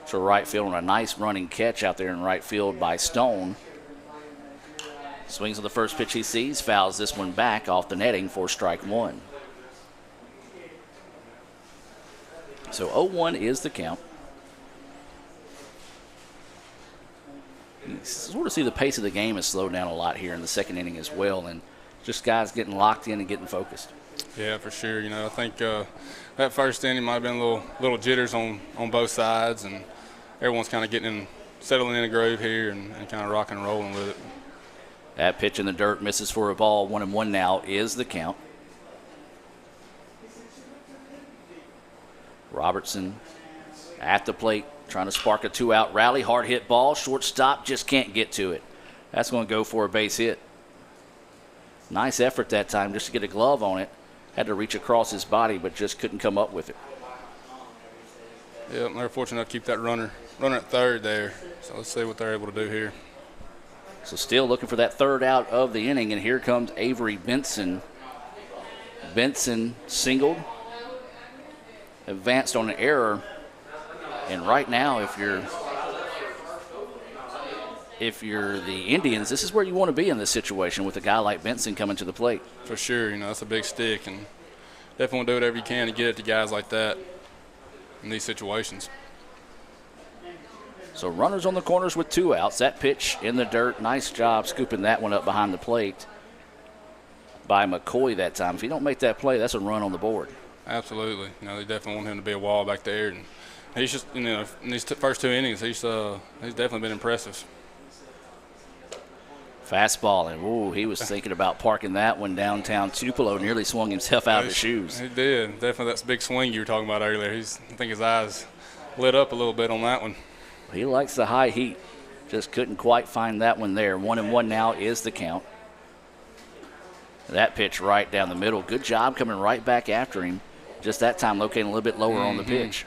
to right field on a nice running catch out there in right field by Stone. Swings on the first pitch he sees, fouls this one back off the netting for strike one. So 0-1 is the count. You sort of see the pace of the game has slowed down a lot here in the second inning as well, and just guys getting locked in and getting focused. Yeah, for sure. I think that first inning might have been little jitters on both sides, and everyone's kind of settling in a groove here and kind of rocking and rolling with it. That pitch in the dirt misses for a ball. 1-1 now is the count. Robertson at the plate, trying to spark a 2-out rally. Hard hit ball, shortstop just can't get to it. That's going to go for a base hit. Nice effort that time just to get a glove on it. Had to reach across his body, but just couldn't come up with it. Yeah, they're fortunate enough to keep that runner at third there. So let's see what they're able to do here. So still looking for that third out of the inning, and here comes Avery Benson. Benson singled, advanced on an error, and right now if you're the Indians, this is where you want to be in this situation with a guy like Benson coming to the plate. For sure, that's a big stick, and definitely want to do whatever you can to get it to guys like that in these situations. So runners on the corners with 2 outs. That pitch in the dirt, nice job scooping that one up behind the plate. by McCoy that time. If he don't make that play, that's a run on the board. Absolutely. They definitely want him to be a wall back there, and he's just, in these first 2 innings, he's definitely been impressive. Fastball, and ooh, he was thinking about parking that one downtown Tupelo. Nearly swung himself out of his shoes. He did. Definitely, that's a big swing you were talking about earlier. I think his eyes lit up a little bit on that one. He likes the high heat. Just couldn't quite find that one there. 1-1 now is the count. That pitch right down the middle. Good job coming right back after him. Just that time locating a little bit lower on the pitch.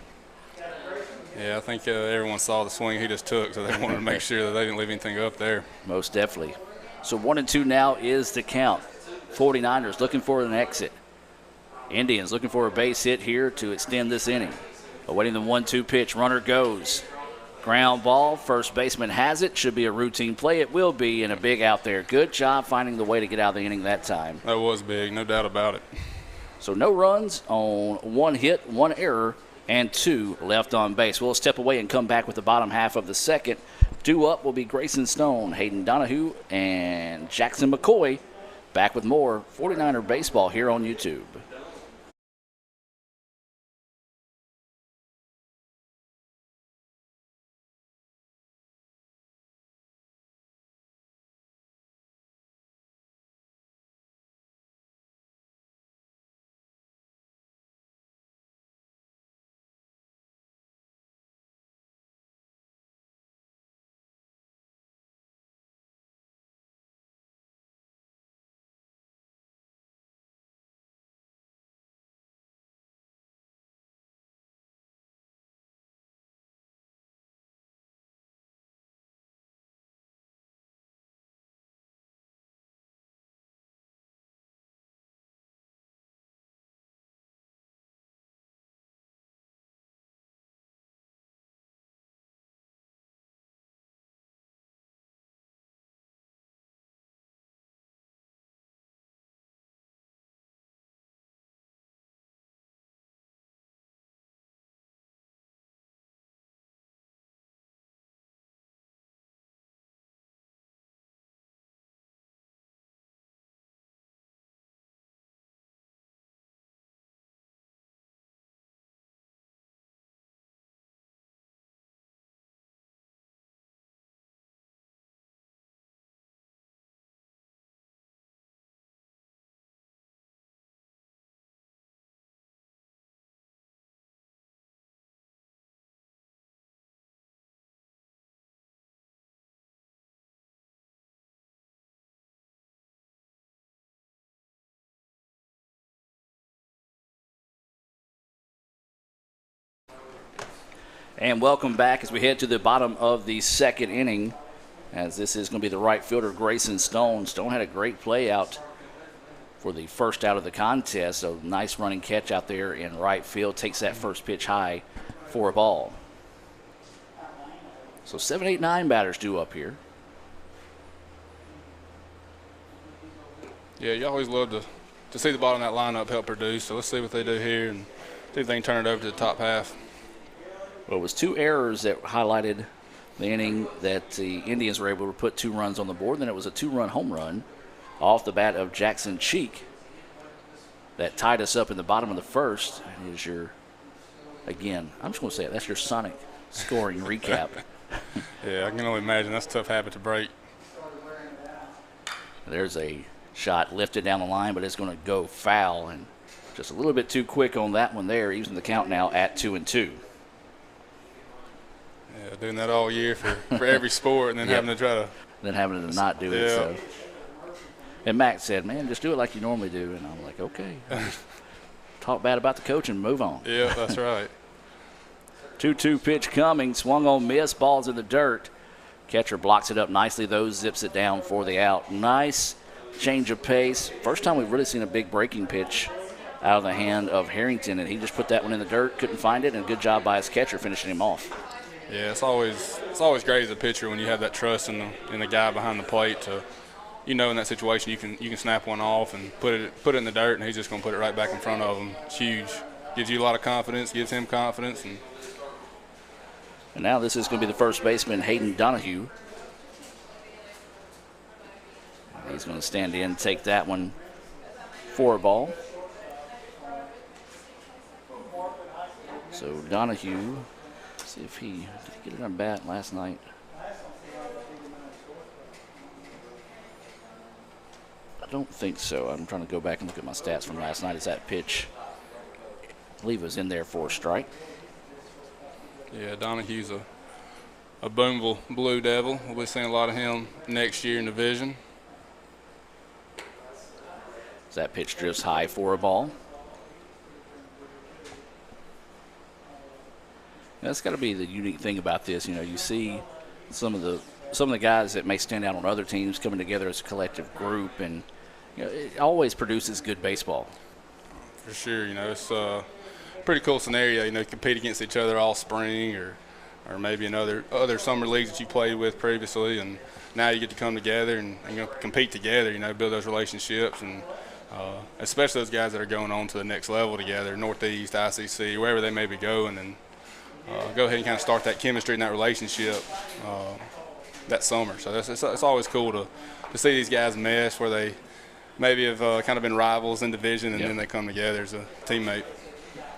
Yeah, I think everyone saw the swing he just took, so they wanted to make sure that they didn't leave anything up there. Most definitely. So 1-2 now is the count. 49ers looking for an exit. Indians looking for a base hit here to extend this inning. Awaiting the 1-2 pitch. Runner goes. Ground ball. First baseman has it. Should be a routine play. It will be, and a big out there. Good job finding the way to get out of the inning that time. That was big, no doubt about it. So no runs on 1 hit, 1 error, and 2 left on base. We'll step away and come back with the bottom half of the second. Due up will be Grayson Stone, Hayden Donahue, and Jackson McCoy. Back with more 49er baseball here on YouTube. And welcome back as we head to the bottom of the second inning, as this is going to be the right fielder, Grayson Stone. Stone had a great play out for the first out of the contest. So nice running catch out there in right field. Takes that first pitch high for a ball. So 7, 8, 9 batters due up here. Yeah, you always love to see the bottom of that lineup help produce. So let's see what they do here and see if they can turn it over to the top half. Well, it was 2 errors that highlighted the inning that the Indians were able to put 2 runs on the board. Then it was a 2-run home run off the bat of Jackson Cheek that tied us up in the bottom of the first. And is your, again, I'm just going to say it, that's your Sonic scoring recap. Yeah, I can only imagine. That's a tough habit to break. There's a shot lifted down the line, but it's going to go foul. And just a little bit too quick on that one there, even the count now at 2-2. Yeah, doing that all year for every sport and then having to try to. Then having to not do it. So. And Max said, man, just do it like you normally do. And I'm like, okay. Just talk bad about the coach and move on. Yeah, that's right. 2-2 pitch coming. Swung on, miss. Ball's in the dirt. Catcher blocks it up nicely, though. Zips it down for the out. Nice change of pace. First time we've really seen a big breaking pitch out of the hand of Harrington. And he just put that one in the dirt, couldn't find it. And good job by his catcher finishing him off. Yeah, it's always great as a pitcher when you have that trust in the guy behind the plate to, in that situation you can snap one off and put it in the dirt and he's just going to put it right back in front of him. It's huge. Gives you a lot of confidence, gives him confidence. And now this is going to be the first baseman, Hayden Donahue. He's going to stand in, take that one for a ball. So Donahue, see if did he get it on bat last night? I don't think so. I'm trying to go back and look at my stats from last night. Is that pitch? I believe it was in there for a strike. Yeah, Donahue's a Boonville Blue Devil. We'll be seeing a lot of him next year in the division. So that pitch drifts high for a ball. That's got to be the unique thing about this. You know, you see some of the guys that may stand out on other teams coming together as a collective group, and you know, it always produces good baseball. For sure, you know, it's a pretty cool scenario. You know, compete against each other all spring, or maybe in other summer leagues that you played with previously, and now you get to come together and you know, compete together. You know, build those relationships, and especially those guys that are going on to the next level together, Northeast, ICC, wherever they may be going, and go ahead and kind of start that chemistry and that relationship that summer. So it's always cool to see these guys mesh where they maybe have kind of been rivals in division, and then they come together as a teammate.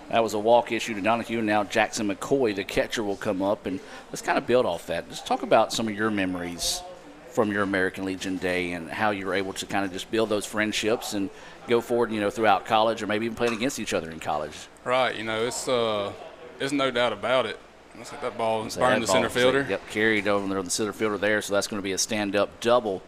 That was a walk issue to Donahue, and now Jackson McCoy, the catcher, will come up, and let's kind of build off that. Just talk about some of your memories from your American Legion day and how you were able to kind of just build those friendships and go forward, you know, throughout college or maybe even playing against each other in college. Right, you know, there's no doubt about it. Looks like that ball burned the center fielder. Yep, carried over there on the center fielder there, so that's going to be a stand-up double.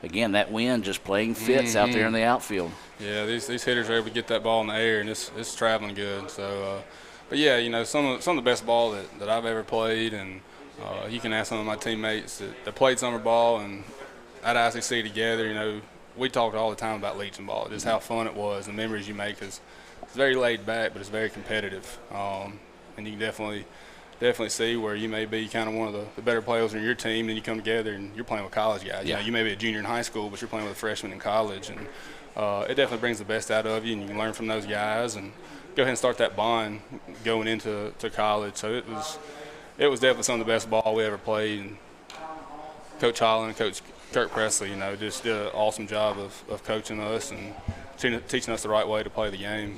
Again, that wind just playing fits out there in the outfield. Yeah, these hitters are able to get that ball in the air, and it's traveling good. So, but yeah, you know, some of the best ball that I've ever played, and you can ask some of my teammates that played summer ball and at ICC together. You know, we talked all the time about Legion ball, just how fun it was, the memories you make. Cause it's very laid back, but it's very competitive, and you can definitely see where you may be kind of one of the better players in your team, and you come together and you're playing with college guys. Yeah. You know, you may be a junior in high school, but you're playing with a freshman in college, and it definitely brings the best out of you, and you can learn from those guys and go ahead and start that bond going into college. So it was definitely some of the best ball we ever played. And Coach Holland and Coach Kirk Presley, you know, just did an awesome job of coaching us and teaching us the right way to play the game.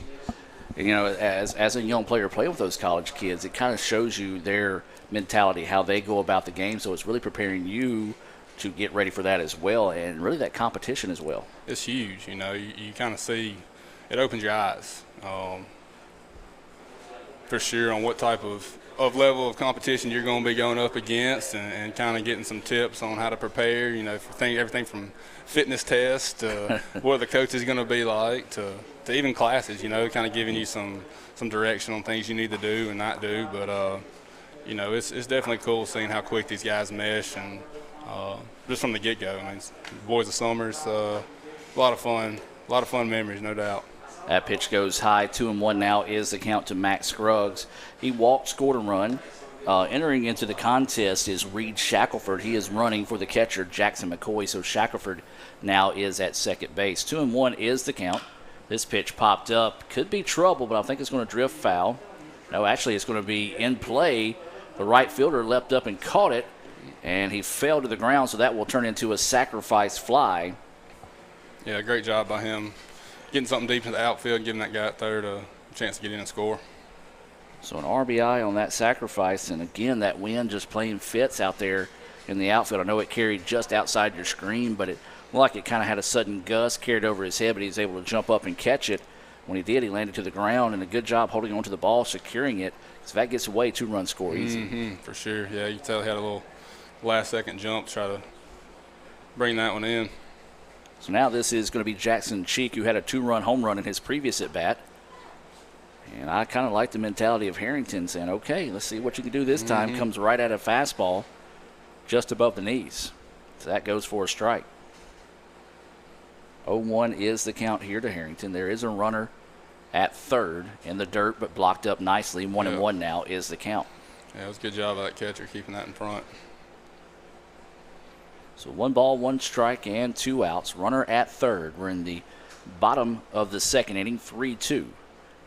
You know, as a young player playing with those college kids, it kind of shows you their mentality, how they go about the game. So it's really preparing you to get ready for that as well, and really that competition as well. It's huge. You know, you kind of see it opens your eyes for sure on what type of level of competition you're going to be going up against, and kind of getting some tips on how to prepare. You know, for everything from fitness tests to what the coach is going to be like to even classes, you know, kind of giving you some direction on things you need to do and not do. But, you know, it's definitely cool seeing how quick these guys mesh, and just from the get-go. I mean, boys of summers, a lot of fun memories, no doubt. That pitch goes high, 2-1 now is the count to Max Scruggs. He walked, scored a run. Entering into the contest is Reed Shackelford. He is running for the catcher, Jackson McCoy, so Shackelford now is at second base. 2-1 is the count. This pitch popped up. Could be trouble, but I think it's going to drift foul. No, actually it's going to be in play. The right fielder leapt up and caught it, and he fell to the ground, so that will turn into a sacrifice fly. Yeah, great job by him getting something deep in the outfield and giving that guy at third a chance to get in and score. So an RBI on that sacrifice, and again, that wind just playing fits out there in the outfield. I know it carried just outside your screen, but it looked like it kind of had a sudden gust carried over his head, but he was able to jump up and catch it. When he did, he landed to the ground, and a good job holding on to the ball, securing it. So if that gets away, 2-run score easy. For sure. Yeah, you can tell he had a little last-second jump to try to bring that one in. So now this is going to be Jackson Cheek, who had a 2-run home run in his previous at-bat. And I kind of like the mentality of Harrington saying, okay, let's see what you can do this time. Comes right at a fastball just above the knees. So that goes for a strike. 0-1 is the count here to Harrington. There is a runner at third in the dirt, but blocked up nicely. 1-1 now is the count. Yeah, it was a good job of that catcher keeping that in front. So 1 ball, 1 strike, and 2 outs. Runner at third. We're in the bottom of the second inning, 3-2.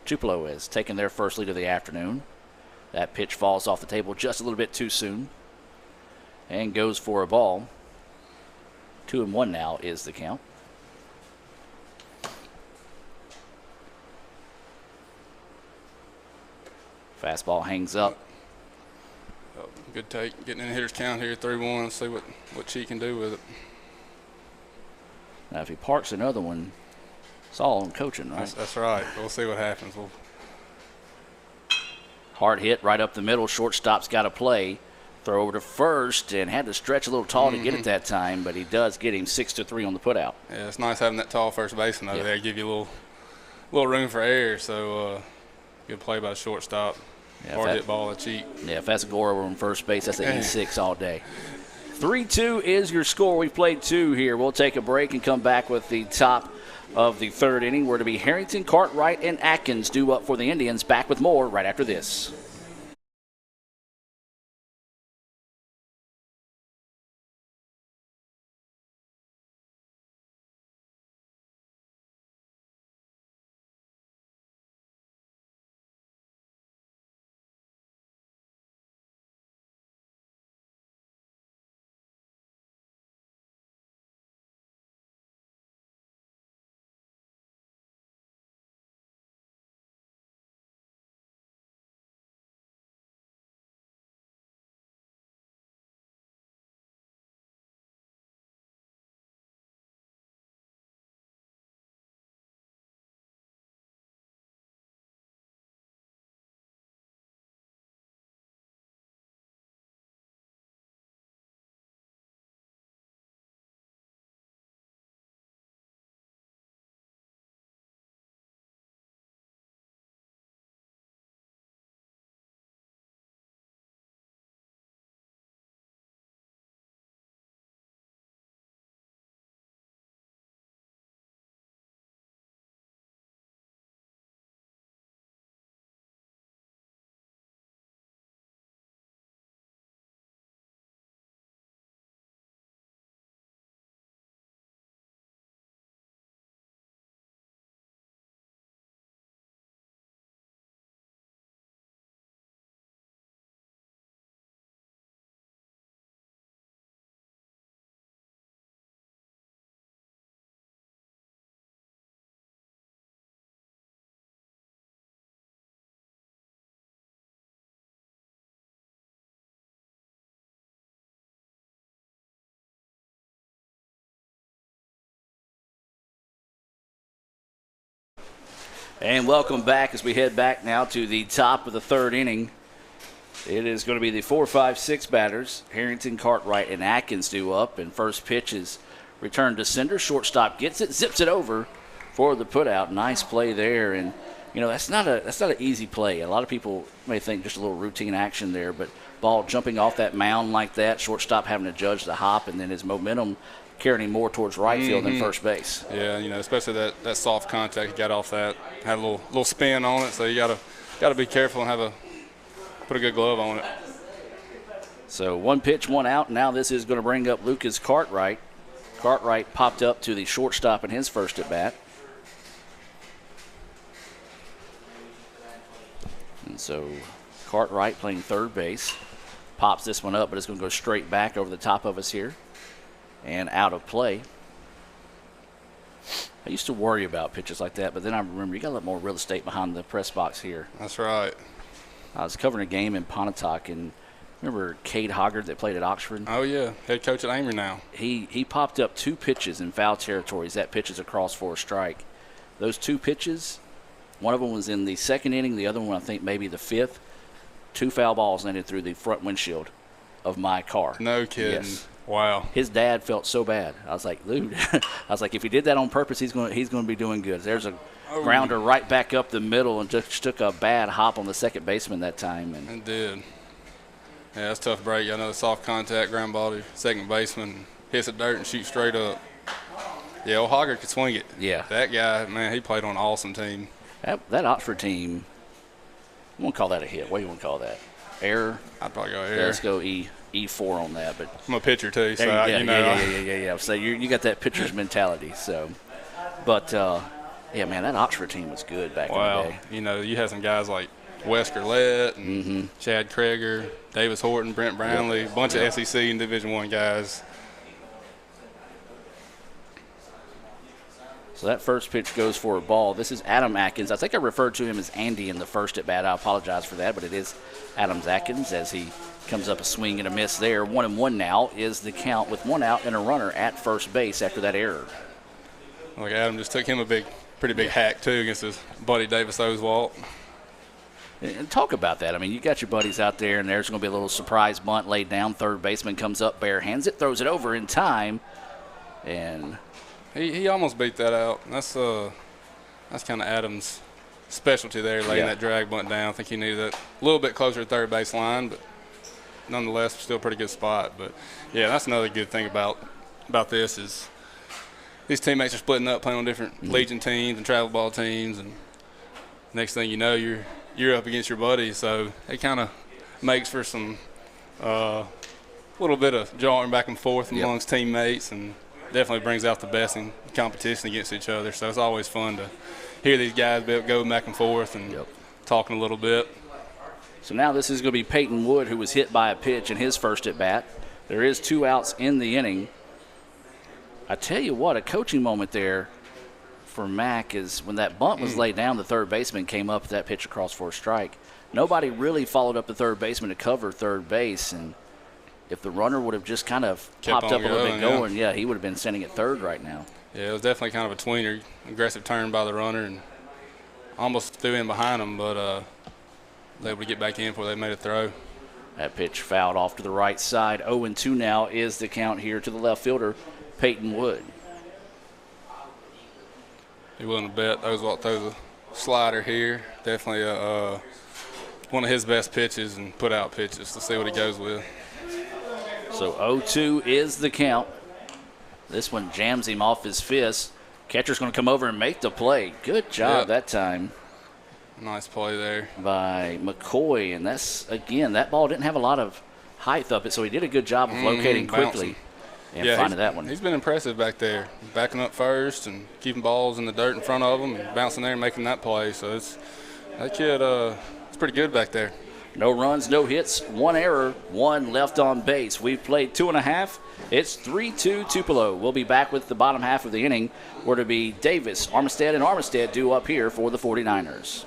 Tupelo has taken their first lead of the afternoon. That pitch falls off the table just a little bit too soon and goes for a ball. 2-1 now is the count. Fastball hangs up. Good take. Getting in the hitter's count here, 3-1. See what she can do with it. Now, if he parks another one, it's all on coaching, right? That's right. We'll see what happens. Hard hit right up the middle. Shortstop's got to play. Throw over to first and had to stretch a little tall to get it that time, but he does get him 6-3 on the putout. Yeah, it's nice having that tall first baseman over there. Give you a little room for error. So good play by the shortstop. Yeah, hard hit ball, a cheat. Yeah, if that's a Gore over on first base, that's an E6 all day. 3-2 is your score. We've played 2 here. We'll take a break and come back with the top of the third inning. We're to be Harrington, Cartwright, and Atkins due up for the Indians. Back with more right after this. And welcome back as we head back now to the top of the third inning. It is going to be the 4, 5, 6 batters. Harrington, Cartwright, and Atkins due up. And first pitch is returned to center. Shortstop gets it, zips it over for the putout. Nice play there. And, you know, that's not an easy play. A lot of people may think just a little routine action there, but ball jumping off that mound like that, shortstop having to judge the hop, and then his momentum carrying him more towards right field than first base. Yeah, you know, especially that soft contact he got off that. Had a little spin on it, so you gotta be careful and put a good glove on it. So 1 pitch, 1 out. Now this is going to bring up Lucas Cartwright. Cartwright popped up to the shortstop in his first at bat. And so Cartwright playing third base. Pops this one up, but it's going to go straight back over the top of us here. And out of play. I used to worry about pitches like that, but then I remember you got a lot more real estate behind the press box here. That's right. I was covering a game in Pontotoc, and remember Cade Hoggard that played at Oxford? Oh, yeah. Head coach at Amory now. He popped up 2 pitches in foul territories. That pitch is across for a strike. Those 2 pitches, one of them was in the second inning, the other one I think maybe the 5th. 2 foul balls landed through the front windshield of my car. No kidding. Yes. Wow. His dad felt so bad. I was like, dude, I was like, if he did that on purpose, he's going to be doing good. There's a grounder right back up the middle and just took a bad hop on the second baseman that time. And it did. Yeah, that's a tough break. I know the soft contact ground ball to second baseman, hits the dirt and shoots straight up. Yeah, old Hoggard could swing it. Yeah. That guy, man, he played on an awesome team. That Oxford team, I won't call that a hit. What do you want to call that? Error? I'd probably go Yeah, error. let's go E4 on that. But I'm a pitcher too, so yeah. So you got that pitcher's mentality. So, but yeah, man, that Oxford team was good back in the day. You know, you had some guys like Wes Gerlett and Chad Kreger, Davis Horton, Brent Brownlee, a bunch of SEC and Division I guys. So that first pitch goes for a ball. This is Adam Atkins. I think I referred to him as Andy in the first at bat. I apologize for that, but it is Adams Atkins as he comes up a swing and a miss there. 1-1 now is the count with 1 out and a runner at first base after that error. Like Adam just took him a pretty big hack too against his buddy Davis Oswalt. And talk about that. I mean, you got your buddies out there, and there's going to be a little surprise bunt laid down. Third baseman comes up, bare hands it, throws it over in time, and he almost beat that out. That's kind of Adams' specialty there, laying that drag bunt down. I think he needed that a little bit closer to third base line, but nonetheless, still a pretty good spot. But yeah, that's another good thing about this is these teammates are splitting up, playing on different Legion teams and travel ball teams, and next thing you know, you're up against your buddies. So it kind of makes for some little bit of jarring back and forth amongst teammates, and definitely brings out the best in competition against each other. So it's always fun to hear these guys go back and forth and talking a little bit. So now this is going to be Peyton Wood, who was hit by a pitch in his first at bat. There is 2 outs in the inning. I tell you what, a coaching moment there for Mac is when that bunt was laid down, the third baseman came up with that pitch across for a strike. Nobody really followed up the third baseman to cover third base, and if the runner would have just kind of popped up a little bit going, he would have been sending it third right now. Yeah, it was definitely kind of a tweener, aggressive turn by the runner, and almost threw in behind him, but they were able to get back in before they made a throw. That pitch fouled off to the right side. 0-2 now is the count here to the left fielder, Peyton Wood. He willing to bet Oswalt throws a slider here. Definitely one of his best pitches and put out pitches to see what he goes with. So 0-2 is the count. This one jams him off his fist. Catcher's going to come over and make the play. Good job that time. Nice play there By McCoy. And that's, again, that ball didn't have a lot of height up it, so he did a good job of locating quickly and finding that one. He's been impressive back there, backing up first and keeping balls in the dirt in front of him and bouncing there and making that play. So that kid it's pretty good back there. No runs, no hits, 1 error, 1 left on base. We've played 2.5. It's 3-2 Tupelo. We'll be back with the bottom half of the inning, where to be Davis, Armistead, and Armistead due up here for the 49ers.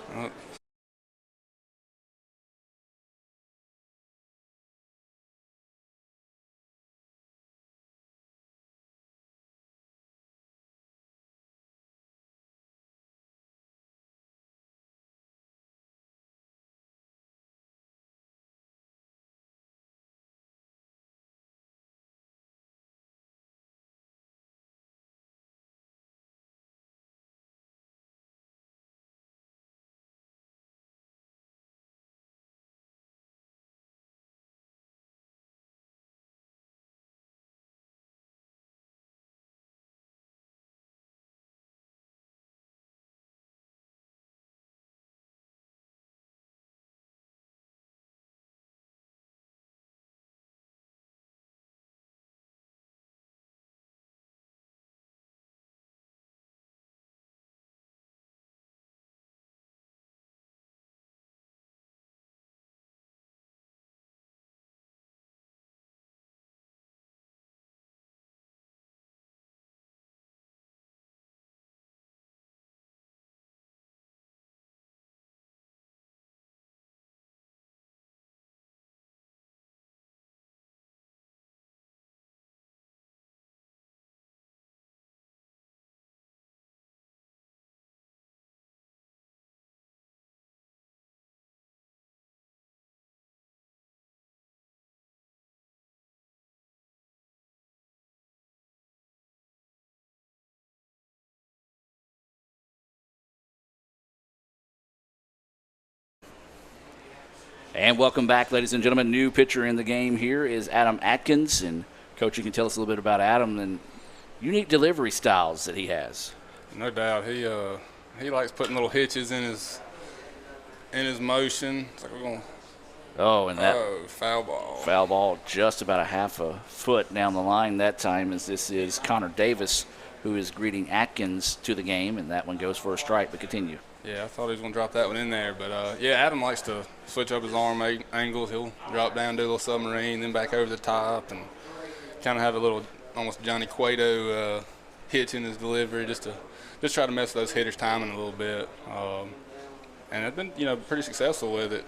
And welcome back, ladies and gentlemen. New pitcher in the game here is Adam Atkins. And, Coach, you can tell us a little bit about Adam and unique delivery styles that he has. No doubt. He likes putting little hitches in his motion. It's like we're going foul ball. Foul ball just about a half a foot down the line that time, as this is Connor Davis, who is greeting Atkins to the game, and that one goes for a strike, but continue. Yeah, I thought he was going to drop that one in there. But, Adam likes to switch up his arm angles. He'll drop down, do a little submarine, then back over the top, and kind of have a little almost Johnny Cueto hitch in his delivery, just try to mess with those hitters' timing a little bit. And I've been, pretty successful with it.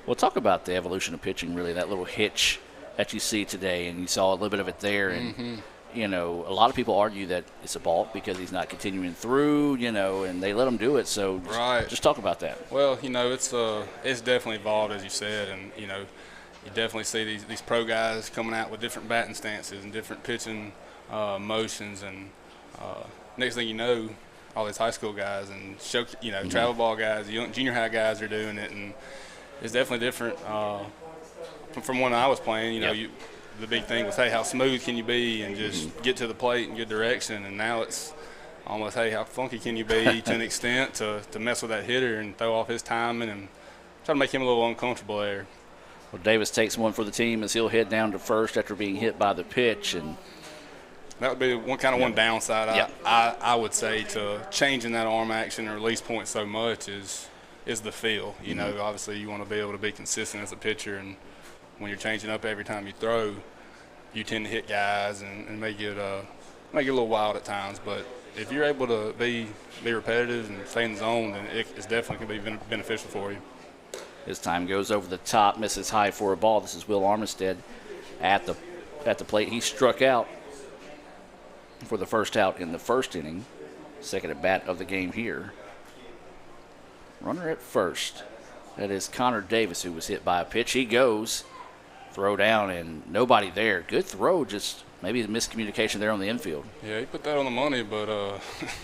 Well, talk about the evolution of pitching, really, that little hitch that you see today, and you saw a little bit of it there. And, a lot of people argue that it's a balk because he's not continuing through, and they let him do it. So just talk about that. Well, it's definitely evolved, as you said, and, you definitely see these pro guys coming out with different batting stances and different pitching motions. And next thing you know, all these high school guys and travel ball guys, junior high guys are doing it, and it's definitely different from when I was playing. The big thing was, hey, how smooth can you be and just get to the plate in good direction, and now it's almost, hey, how funky can you be to an extent to mess with that hitter and throw off his timing and try to make him a little uncomfortable there. Well, Davis takes one for the team as he'll head down to first after being hit by the pitch, and that would be one downside I would say to changing that arm action and release point so much is the feel. Obviously you want to be able to be consistent as a pitcher, and when you're changing up every time you throw, you tend to hit guys and make it a little wild at times. But if you're able to be repetitive and stay in the zone, then it's definitely going to be beneficial for you. His time goes over the top, misses high for a ball. This is Will Armistead at the plate. He struck out for the first out in the first inning. Second at bat of the game here. Runner at first. That is Connor Davis, who was hit by a pitch. He goes. Throw down and nobody there. Good throw, just maybe a miscommunication there on the infield. Yeah, he put that on the money, but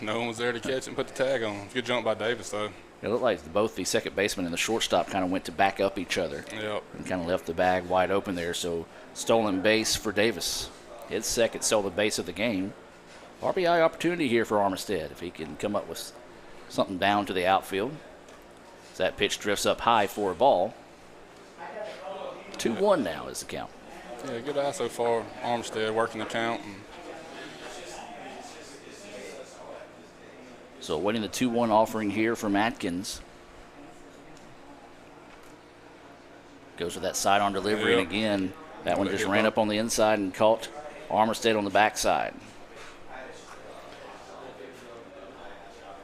no one was there to catch it and put the tag on. Good jump by Davis, though. It looked like both the second baseman and the shortstop kind of went to back up each other. Yep. And kind of left the bag wide open there. So stolen base for Davis. His second stolen base of the game. RBI opportunity here for Armistead if he can come up with something down to the outfield. As that pitch drifts up high for a ball. 2-1 now is the count. Yeah, good eye so far. Armstead working the count. So winning the 2-1 offering here from Atkins. Goes with that sidearm delivery, and again, that one just ran up on the inside and caught Armstead on the backside.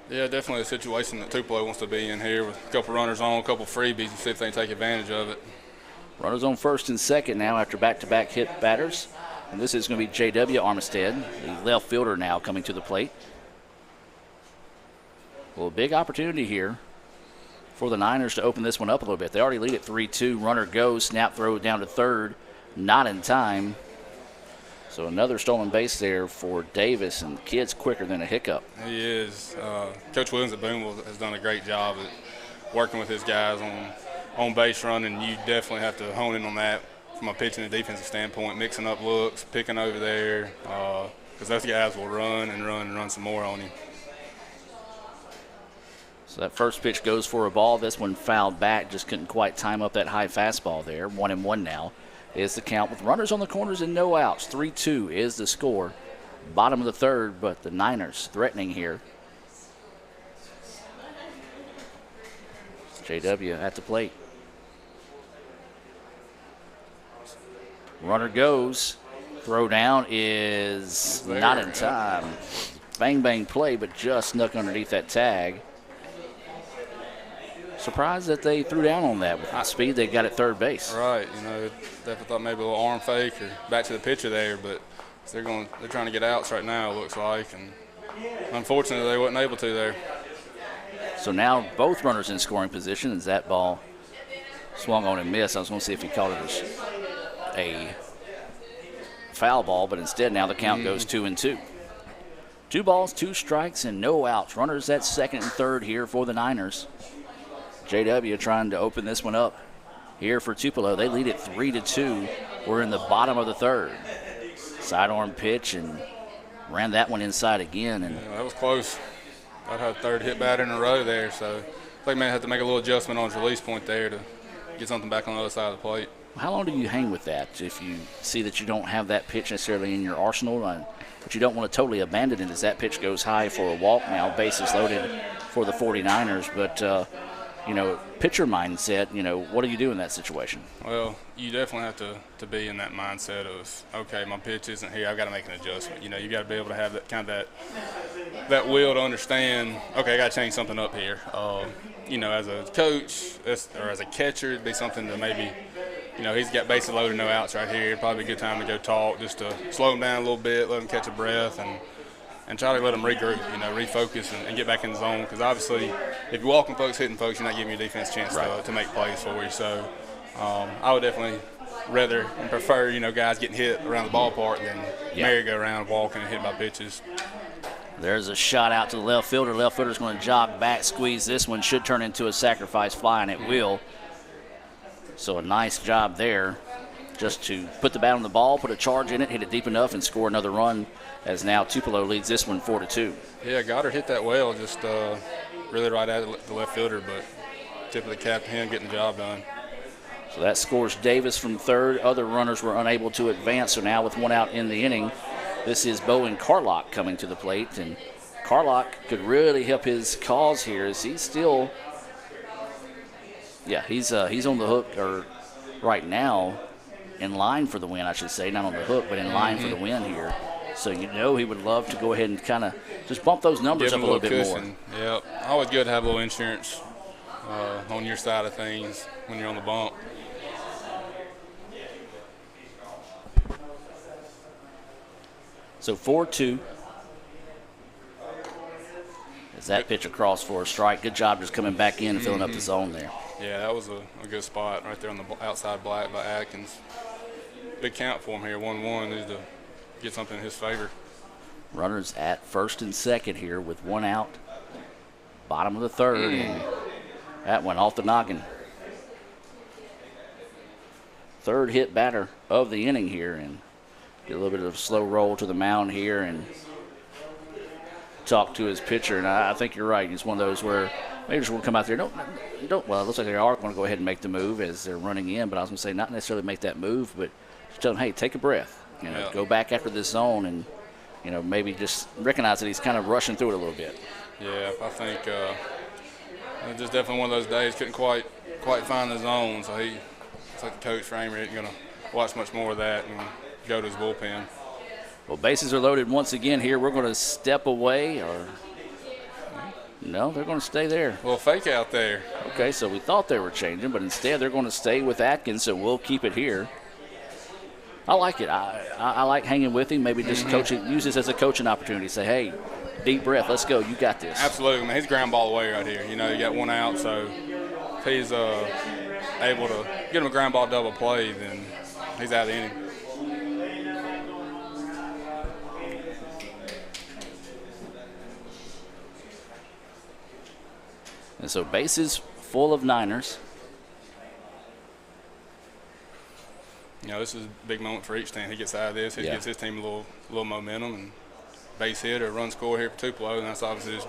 Yeah, definitely a situation that Tupelo wants to be in here with a couple runners on, a couple freebies, and see if they can take advantage of it. Runners on first and second now after back-to-back hit batters. And this is going to be J.W. Armistead, the left fielder now coming to the plate. Well, a big opportunity here for the Niners to open this one up a little bit. They already lead at 3-2. Runner goes, snap throw down to third. Not in time. So another stolen base there for Davis, and the kid's quicker than a hiccup. He is. Coach Williams at Boonville has done a great job at working with his guys on base running. You definitely have to hone in on that from a pitching and defensive standpoint, mixing up looks, picking over there, because those guys will run and run and run some more on him. So that first pitch goes for a ball. This one fouled back, just couldn't quite time up that high fastball there. 1-1 now is the count with runners on the corners and no outs. 3-2 is the score. Bottom of the third, but the Niners threatening here. JW at the plate. Runner goes. Throw down is not in time. Bang, bang play, but just snuck underneath that tag. Surprised that they threw down on that with the speed they got at third base. Right, definitely thought maybe a little arm fake or back to the pitcher there, but they're trying to get outs right now, it looks like, and unfortunately they wasn't able to there. So now both runners in scoring position as that ball swung on and missed. I was going to see if he called it a foul ball, but instead now the count goes 2-2. 2 balls, 2 strikes, and no outs. Runners at second and third here for the Niners. JW trying to open this one up here for Tupelo. They lead it 3-2. We're in the bottom of the third. Sidearm pitch and ran that one inside again. And yeah, that was close. I'd have third hit batter in a row there, so I think they may have to make a little adjustment on his release point there to get something back on the other side of the plate. How long do you hang with that if you see that you don't have that pitch necessarily in your arsenal, but you don't want to totally abandon it as that pitch goes high for a walk now, bases loaded for the 49ers. But pitcher mindset, what do you do in that situation? Well, you definitely have to be in that mindset of, okay, my pitch isn't here. I've got to make an adjustment. You got to be able to have that will to understand, okay, I got to change something up here. As a coach or as a catcher, it'd be something to maybe, he's got bases loaded, no outs right here. Probably a good time to go talk, just to slow him down a little bit, let him catch a breath, and try to let them regroup, refocus and get back in the zone. Because obviously, if you're walking folks, hitting folks, you're not giving your defense a chance to make plays for you. So I would definitely rather and prefer, guys getting hit around the ballpark than merry-go-round walking and hitting by pitches. There's a shot out to the left fielder. Left fielder's going to jog back, squeeze. This one should turn into a sacrifice fly, and it will. So a nice job there just to put the bat on the ball, put a charge in it, hit it deep enough, and score another run, as now Tupelo leads this one 4-2. Yeah, Goddard hit that well, just really right at the left fielder, but tip of the cap to him getting the job done. So that scores Davis from third. Other runners were unable to advance, so now with one out in the inning, this is Bowen Carlock coming to the plate, and Carlock could really help his cause here as he's still, he's on the hook, or right now in line for the win, I should say, not on the hook, but in line for the win here. So he would love to go ahead and kind of just bump those numbers up a little bit cushion. More. Yep, always good to have a little insurance on your side of things when you're on the bump. So 4-2. As that pitch across for a strike. Good job just coming back in and filling up the zone there. Yeah, that was a good spot right there on the outside black by Atkins. Big count for him here, 1-1. Needs to get something in his favor. Runners at first and second here with one out. Bottom of the third. And that went off the noggin. Third hit batter of the inning here, and get a little bit of a slow roll to the mound here and talk to his pitcher. And I think you're right. It's one of those where maybe just want to come out there. Don't. Well, it looks like they are going to go ahead and make the move as they're running in. But I was going to say not necessarily make that move, but just tell them, hey, take a breath. Go back after this zone and, maybe just recognize that he's kind of rushing through it a little bit. Yeah, I think it's just definitely one of those days. Couldn't quite find the zone. So it's like the coach Framer isn't going to watch much more of that and go to his bullpen. Well, bases are loaded once again here. We're going to step away, or no, they're going to stay there. A little fake out there. Okay, so we thought they were changing, but instead they're going to stay with Atkins, so we'll keep it here. I like it. I like hanging with him, maybe just coaching, use this as a coaching opportunity. Say, hey, deep breath, let's go, you got this. Absolutely, man. He's ground ball away right here. You got one out, so if he's able to get him a ground ball double play, then he's out of the inning. And so bases full of Niners. This is a big moment for each team. He gets out of this. He gives his team a little momentum, and base hit or run score here for Tupelo, and that's obviously just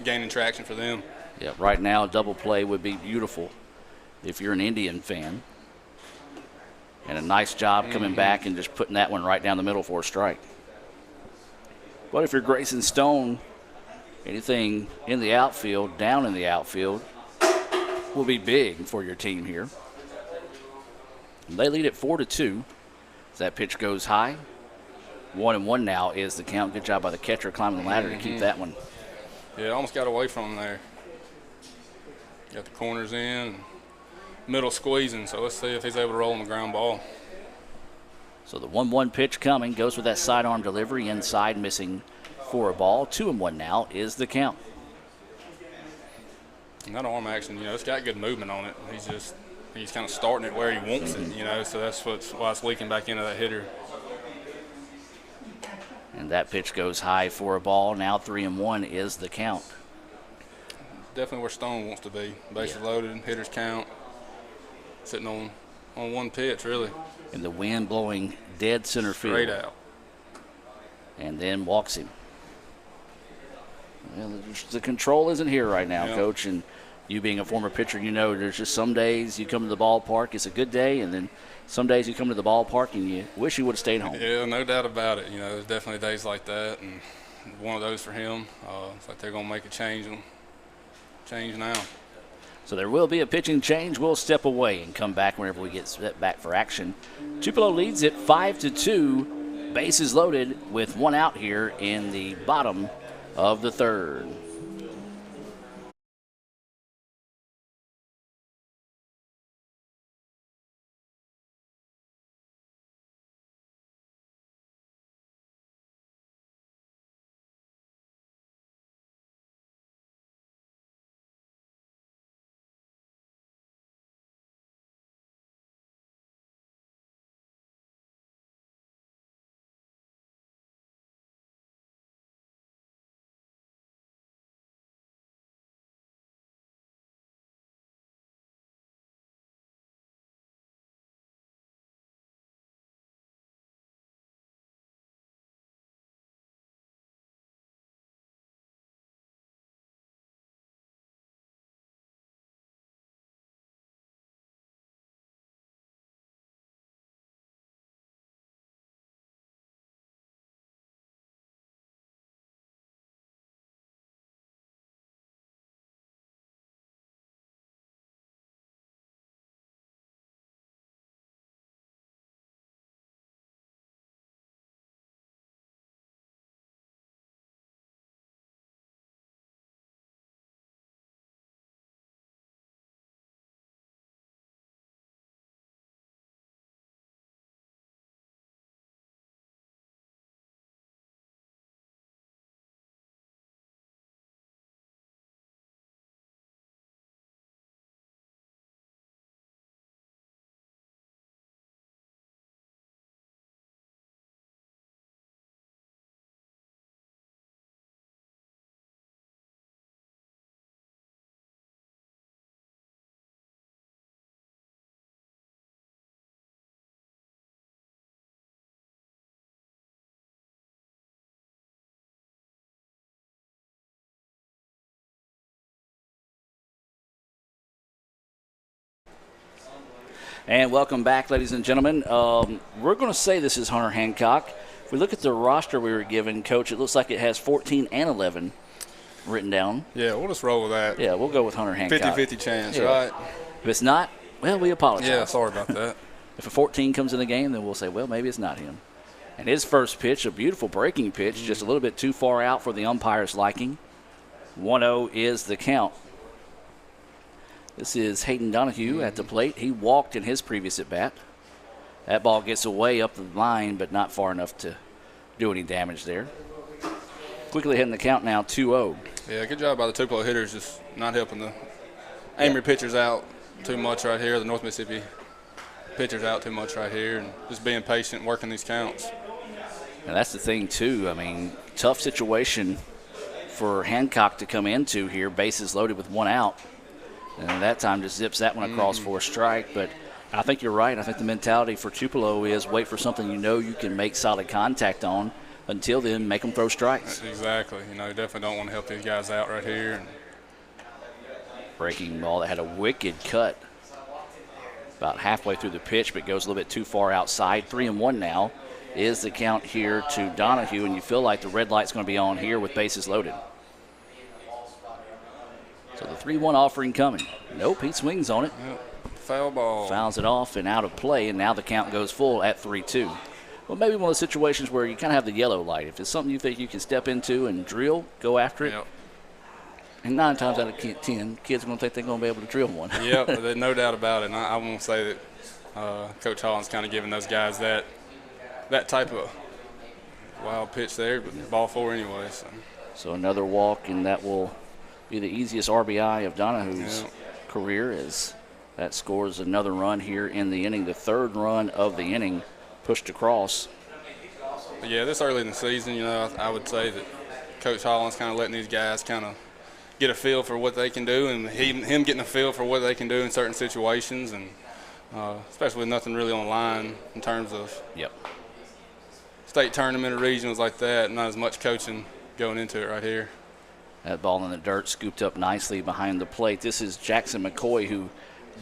gaining traction for them. Yeah, right now a double play would be beautiful if you're an Indian fan. And a nice job coming back and just putting that one right down the middle for a strike. But if you're Grayson Stone, anything in the outfield, down in the outfield, will be big for your team here. They lead it 4-2. As that pitch goes high. 1-1 now is the count. Good job by the catcher climbing the ladder to keep that one. Yeah, almost got away from him there. Got the corners in, middle squeezing. So let's see if he's able to roll on the ground ball. So the 1-1 pitch coming. Goes with that sidearm delivery inside, missing for a ball. 2-1 now is the count. And that arm action, it's got good movement on it. He's kind of starting it where he wants it, so that's why it's leaking back into that hitter. And that pitch goes high for a ball. Now 3-1 is the count. Definitely where Stone wants to be. Bases loaded, hitters count, sitting on one pitch, really. And the wind blowing dead center field. Straight out. And then walks him. Well, the control isn't here right now, Coach, and you being a former pitcher, there's just some days you come to the ballpark, it's a good day, and then some days you come to the ballpark and you wish you would have stayed home. Yeah, no doubt about it. There's definitely days like that, and one of those for him. It's like they're going to make a change now. So there will be a pitching change. We'll step away and come back whenever we get set back for action. Tupelo leads it 5-2. Bases loaded with one out here in the bottom of the third. And welcome back, ladies and gentlemen. We're going to say this is Hunter Hancock. If we look at the roster we were given, Coach, it looks like it has 14 and 11 written down. Yeah, we'll just roll with that. Yeah, we'll go with Hunter Hancock. 50-50 chance, Yeah. right? If it's not, well, we apologize. Yeah, sorry about that. If a 14 comes in the game, then we'll say, well, maybe it's not him. And his first pitch, a beautiful breaking pitch, just a little bit too far out for the umpire's liking. 1-0 is the count. This is Hayden Donahue at the plate. He walked in his previous at-bat. That ball gets away up the line, but not far enough to do any damage there. Quickly hitting the count now, 2-0. Yeah, good job by the Tupelo hitters, just not helping the Amory pitchers out too much right here, the North Mississippi pitchers out too much right here, and just being patient and working these counts. And that's the thing, too. I mean, tough situation for Hancock to come into here, bases loaded with one out. And that time just zips that one across for a strike. But I think you're right. I think the mentality for Tupelo is wait for something you know you can make solid contact on. Until then, make them throw strikes. Exactly. You definitely don't want to help these guys out right here. And breaking ball that had a wicked cut about halfway through the pitch, but goes a little bit too far outside. 3-1 now is the count here to Donahue, and you feel like the red light's going to be on here with bases loaded. So the 3-1 offering coming. Nope, he swings on it. Yep. Foul ball. Fouls it off and out of play, and now the count goes full at 3-2. Well, maybe one of the situations where you kind of have the yellow light. If it's something you think you can step into and drill, go after it. Yep. And 9 times out of 10, kids are going to think they're going to be able to drill one. Yep, there's no doubt about it. And I won't say that Coach Holland's kind of giving those guys that type of wild pitch there, but ball 4 anyway. So another walk, and that will be the easiest RBI of Donahue's career, as that scores another run here in the inning, the third run of the inning pushed across. But yeah, this early in the season, I would say that Coach Holland's kind of letting these guys kind of get a feel for what they can do, and him getting a feel for what they can do in certain situations, and especially with nothing really on the line in terms of state tournament or regionals like that, not as much coaching going into it right here. That ball in the dirt scooped up nicely behind the plate. This is Jackson McCoy, who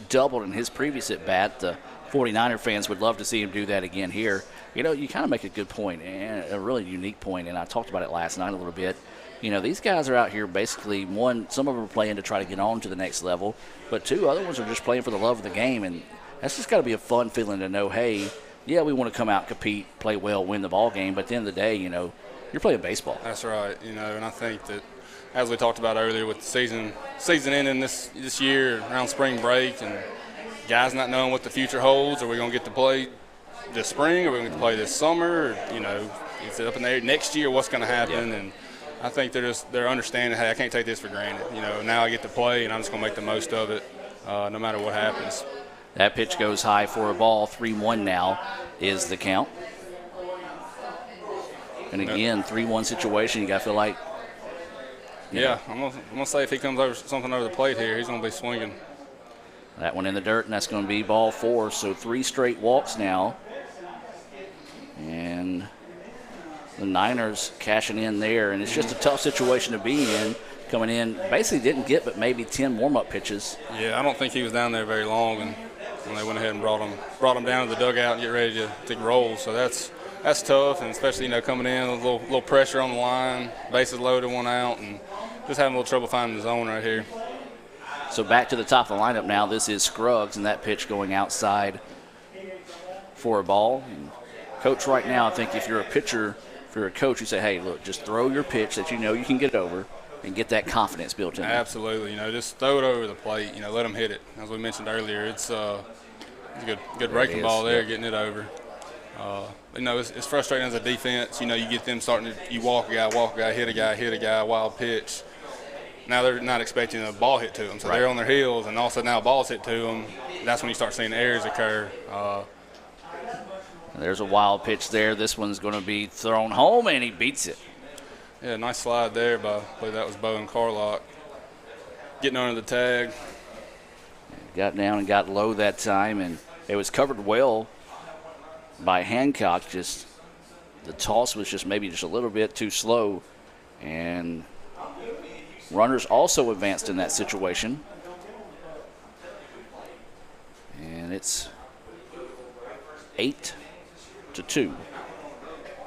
doubled in his previous at-bat. The 49er fans would love to see him do that again here. You kind of make a good point, and a really unique point, and I talked about it last night a little bit. these guys are out here basically, one, some of them are playing to try to get on to the next level, but two, other ones are just playing for the love of the game. And that's just got to be a fun feeling to know, hey, yeah, we want to come out, compete, play well, win the ball game, but at the end of the day, you're playing baseball. That's right. And I think that, as we talked about earlier, with the season ending this year around spring break, and guys not knowing what the future holds, are we going to get to play this spring, or are we going to play this summer? Is it up in the air next year? What's going to happen? Yeah. And I think they're understanding, hey, I can't take this for granted. Now I get to play, and I'm just going to make the most of it, no matter what happens. That pitch goes high for a ball. 3-1 now is the count. And again, 3-1 situation. You got to feel like. Yeah, I'm gonna say if he comes over something over the plate here, he's gonna be swinging. That one in the dirt, and that's going to be ball 4. So 3 straight walks now. And the Niners cashing in there. And it's just a tough situation to be in. Coming in, basically didn't get but maybe 10 warm-up pitches. Yeah, I don't think he was down there very long, and when they went ahead and brought him down to the dugout and get ready to roll. So that's tough, and especially coming in, a little pressure on the line, bases loaded, 1 out, and just having a little trouble finding the zone right here. So back to the top of the lineup now. This is Scruggs, and that pitch going outside for a ball. And Coach, right now, I think if you're a pitcher, if you're a coach, you say, hey, look, just throw your pitch that you can get over and get that confidence built in. Absolutely. Just throw it over the plate. Let them hit it. As we mentioned earlier, it's a good breaking ball there, getting it over. It's frustrating as a defense. You get them starting to, you walk a guy, hit a guy, wild pitch. Now they're not expecting a ball hit to them, so they're on their heels, and also now a ball's hit to them. That's when you start seeing errors occur. There's a wild pitch there. This one's going to be thrown home, and he beats it. Yeah, nice slide there by, I believe that was Bowen Carlock. Getting under the tag. Got down and got low that time, and it was covered well by Hancock. Just the toss was just maybe just a little bit too slow, and runners also advanced in that situation. And it's 8-2.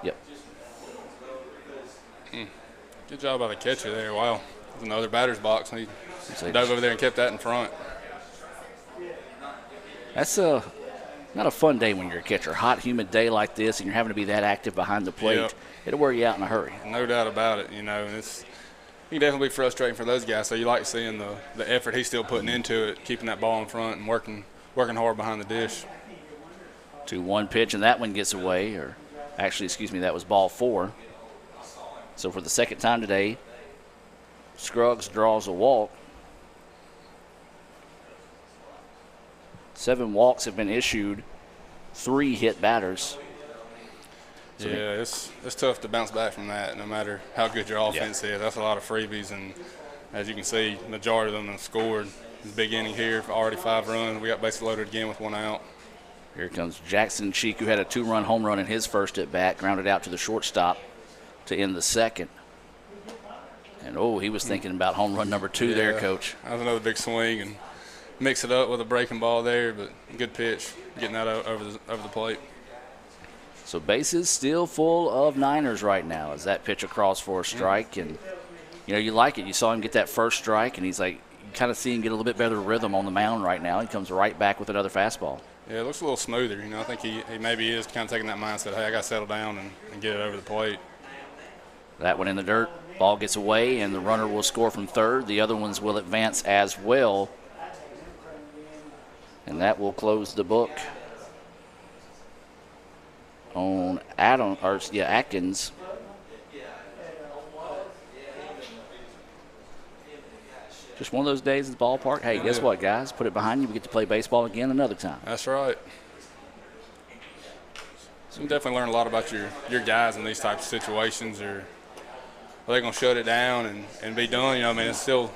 Yep. Good job by the catcher there. Wow. There's another batter's box. He dove over there and kept that in front. That's not a fun day when you're a catcher. Hot, humid day like this, and you're having to be that active behind the plate. Yep. It'll wear you out in a hurry. No doubt about it. And it can definitely be frustrating for those guys. So you like seeing the effort he's still putting into it, keeping that ball in front and working hard behind the dish. 2-1 pitch, and that one gets away. Or actually, that was ball 4. So for the second time today, Scruggs draws a walk. 7 walks have been issued, 3 hit batters. So it's tough to bounce back from that, no matter how good your offense is. That's a lot of freebies, and as you can see, majority of them have scored. It's a big inning here, already 5 runs. We got bases loaded again with 1 out. Here comes Jackson Cheek, who had a 2-run home run in his first at bat, grounded out to the shortstop to end the second. And he was thinking about home run number 2 there, Coach. That was another big swing, and mix it up with a breaking ball there, but good pitch, getting that over the plate. So bases still full of Niners right now as that pitch across for a strike. And, you like it. You saw him get that first strike, and he's like, you kind of see him get a little bit better rhythm on the mound right now. He comes right back with another fastball. Yeah, it looks a little smoother. I think he maybe is kind of taking that mindset, hey, I got to settle down and get it over the plate. That one in the dirt. Ball gets away, and the runner will score from third. The other ones will advance as well. And that will close the book on Atkins. Just one of those days at the ballpark. Hey, guess what, guys? Put it behind you. We get to play baseball again another time. That's right. So you definitely learn a lot about your guys in these types of situations. Are they going to shut it down and be done? It's still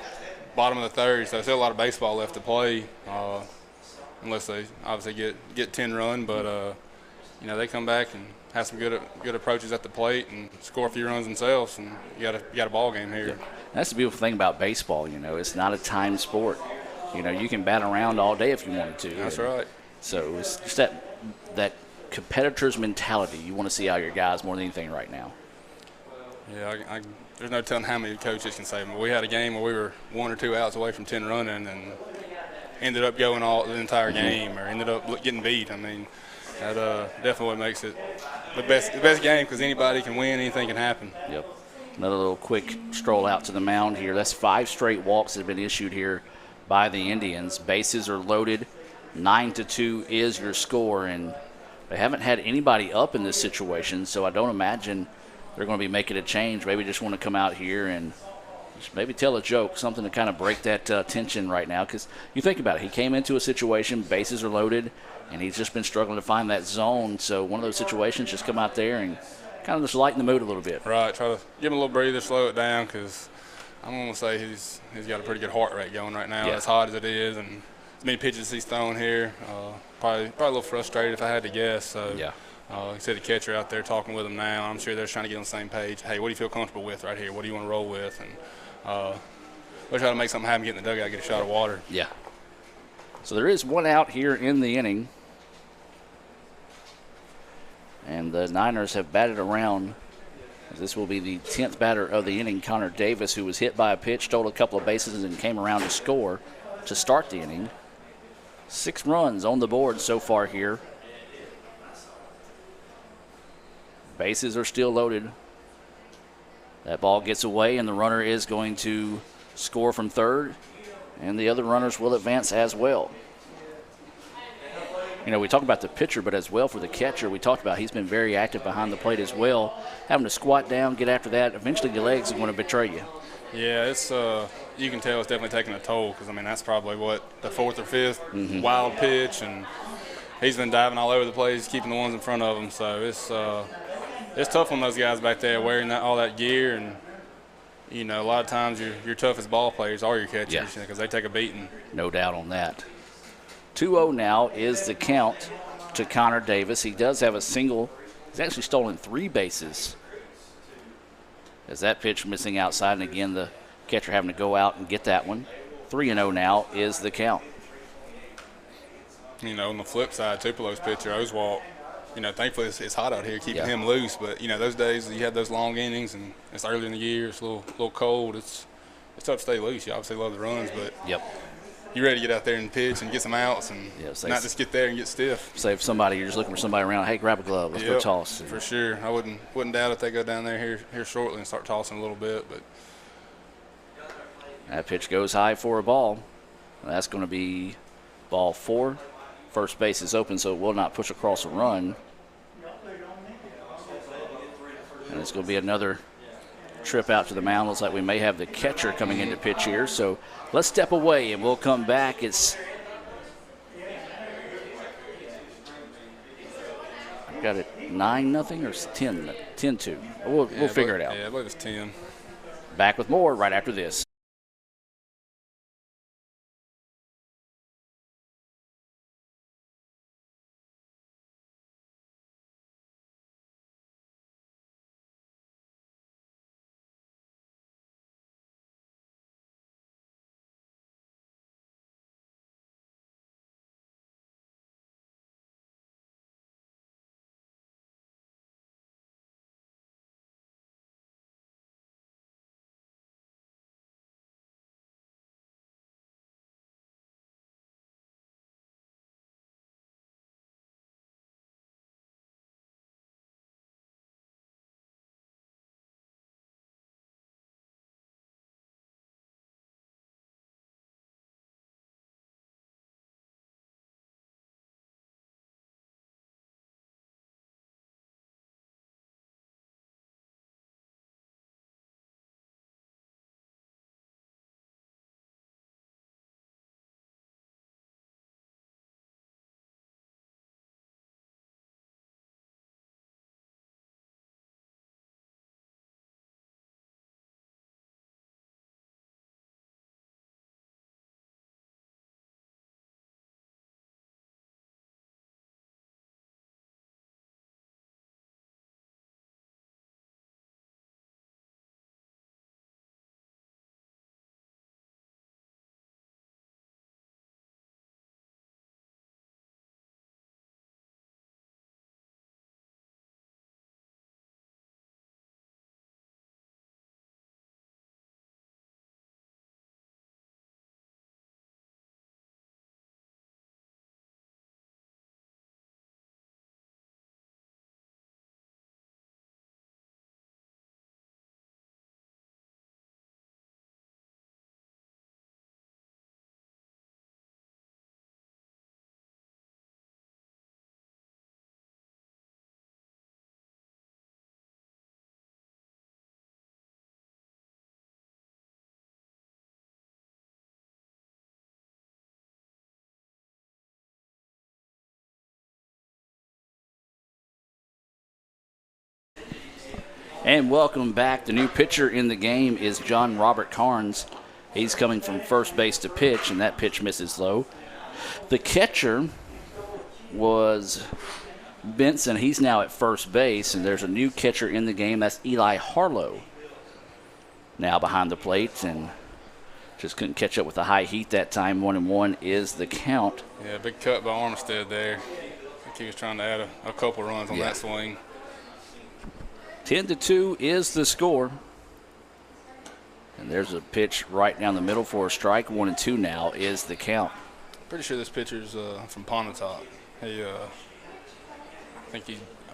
bottom of the third, so there's still a lot of baseball left to play. Unless they obviously get 10 run, but they come back and have some good approaches at the plate and score a few runs themselves, and you got a ball game here. Yeah. That's the beautiful thing about baseball. It's not a timed sport. You can bat around all day if you wanted to. That's right. So it's just that competitor's mentality. You want to see out your guys more than anything right now. Yeah, there's no telling how many coaches can save them. We had a game where we were 1 or 2 outs away from 10 running and ended up going all the entire game, or ended up getting beat. I mean, that definitely what makes it the best game, because anybody can win, anything can happen. Yep. Another little quick stroll out to the mound here. That's 5 straight walks that have been issued here by the Indians. Bases are loaded. 9-2 is your score, and they haven't had anybody up in this situation, so I don't imagine they're going to be making a change. Maybe just want to come out here and just maybe tell a joke, something to kind of break that tension right now. Because you think about it, he came into a situation, bases are loaded, and he's just been struggling to find that zone. So one of those situations, just come out there and kind of just lighten the mood a little bit. Right, try to give him a little breather, slow it down, because I'm going to say he's got a pretty good heart rate going right now, Yeah. as hot as it is, and as many pitches he's thrown here. Probably a little frustrated if I had to guess. So, Yeah. Like I said, the catcher out there talking with him now. I'm sure they're trying to get on the same page. Hey, what do you feel comfortable with right here? What do you want to roll with? And we'll try to make something happen, get in the dugout, get a shot of water. Yeah. So there is 1 out here in the inning. And the Niners have batted around. This will be the 10th batter of the inning, Connor Davis, who was hit by a pitch, stole a couple of bases, and came around to score to start the inning. 6 runs on the board so far here. Bases are still loaded. That ball gets away, and the runner is going to score from third, and the other runners will advance as well. You know, we talk about the pitcher, but as well for the catcher, we talked about he's been very active behind the plate as well, having to squat down, get after that. Eventually your legs are going to betray you. Yeah, it's you can tell it's definitely taking a toll, because, I mean, that's probably, the 4th or 5th wild pitch, and he's been diving all over the place, keeping the ones in front of him. So it's tough on those guys back there wearing all that gear, and, you know, a lot of times your toughest ball players are your catchers, because they take a beating. No doubt on that. 2-0 now is the count to Connor Davis. He does have a single. He's actually stolen 3 bases. As that pitch missing outside, and again the catcher having to go out and get that one. 3-0 now is the count. You know, on the flip side, Tupelo's pitcher, Oswalt, you know, thankfully it's hot out here, keeping him loose. But, you know, those days you have those long innings, and it's early in the year, it's a little cold. It's tough to stay loose. You obviously love the runs, but you're ready to get out there and pitch and get some outs, and not just get there and get stiff. Say if somebody, you're just looking for somebody around, hey, grab a glove, let's go toss. For sure. I wouldn't doubt if they go down there here shortly and start tossing a little bit. But that pitch goes high for a ball. That's going to be ball 4. First base is open, so it will not push across a run. And it's going to be another trip out to the mound. Looks like we may have the catcher coming into pitch here. So let's step away and we'll come back. I've got it 9-0 or 10-2. We'll figure it out. Yeah, I believe it's 10. Back with more right after this. And welcome back. The new pitcher in the game is John Robert Carnes. He's coming from first base to pitch, and that pitch misses low. The catcher was Benson. He's now at first base, and there's a new catcher in the game. That's Eli Harlow. Now behind the plate, and just couldn't catch up with the high heat that time. 1-1 is the count. Yeah, big cut by Armstead there. I think he was trying to add a couple runs on that swing. 10-2 is the score. And there's a pitch right down the middle for a strike. 1-2 now is the count. Pretty sure this pitcher's from Pontotoc. He, I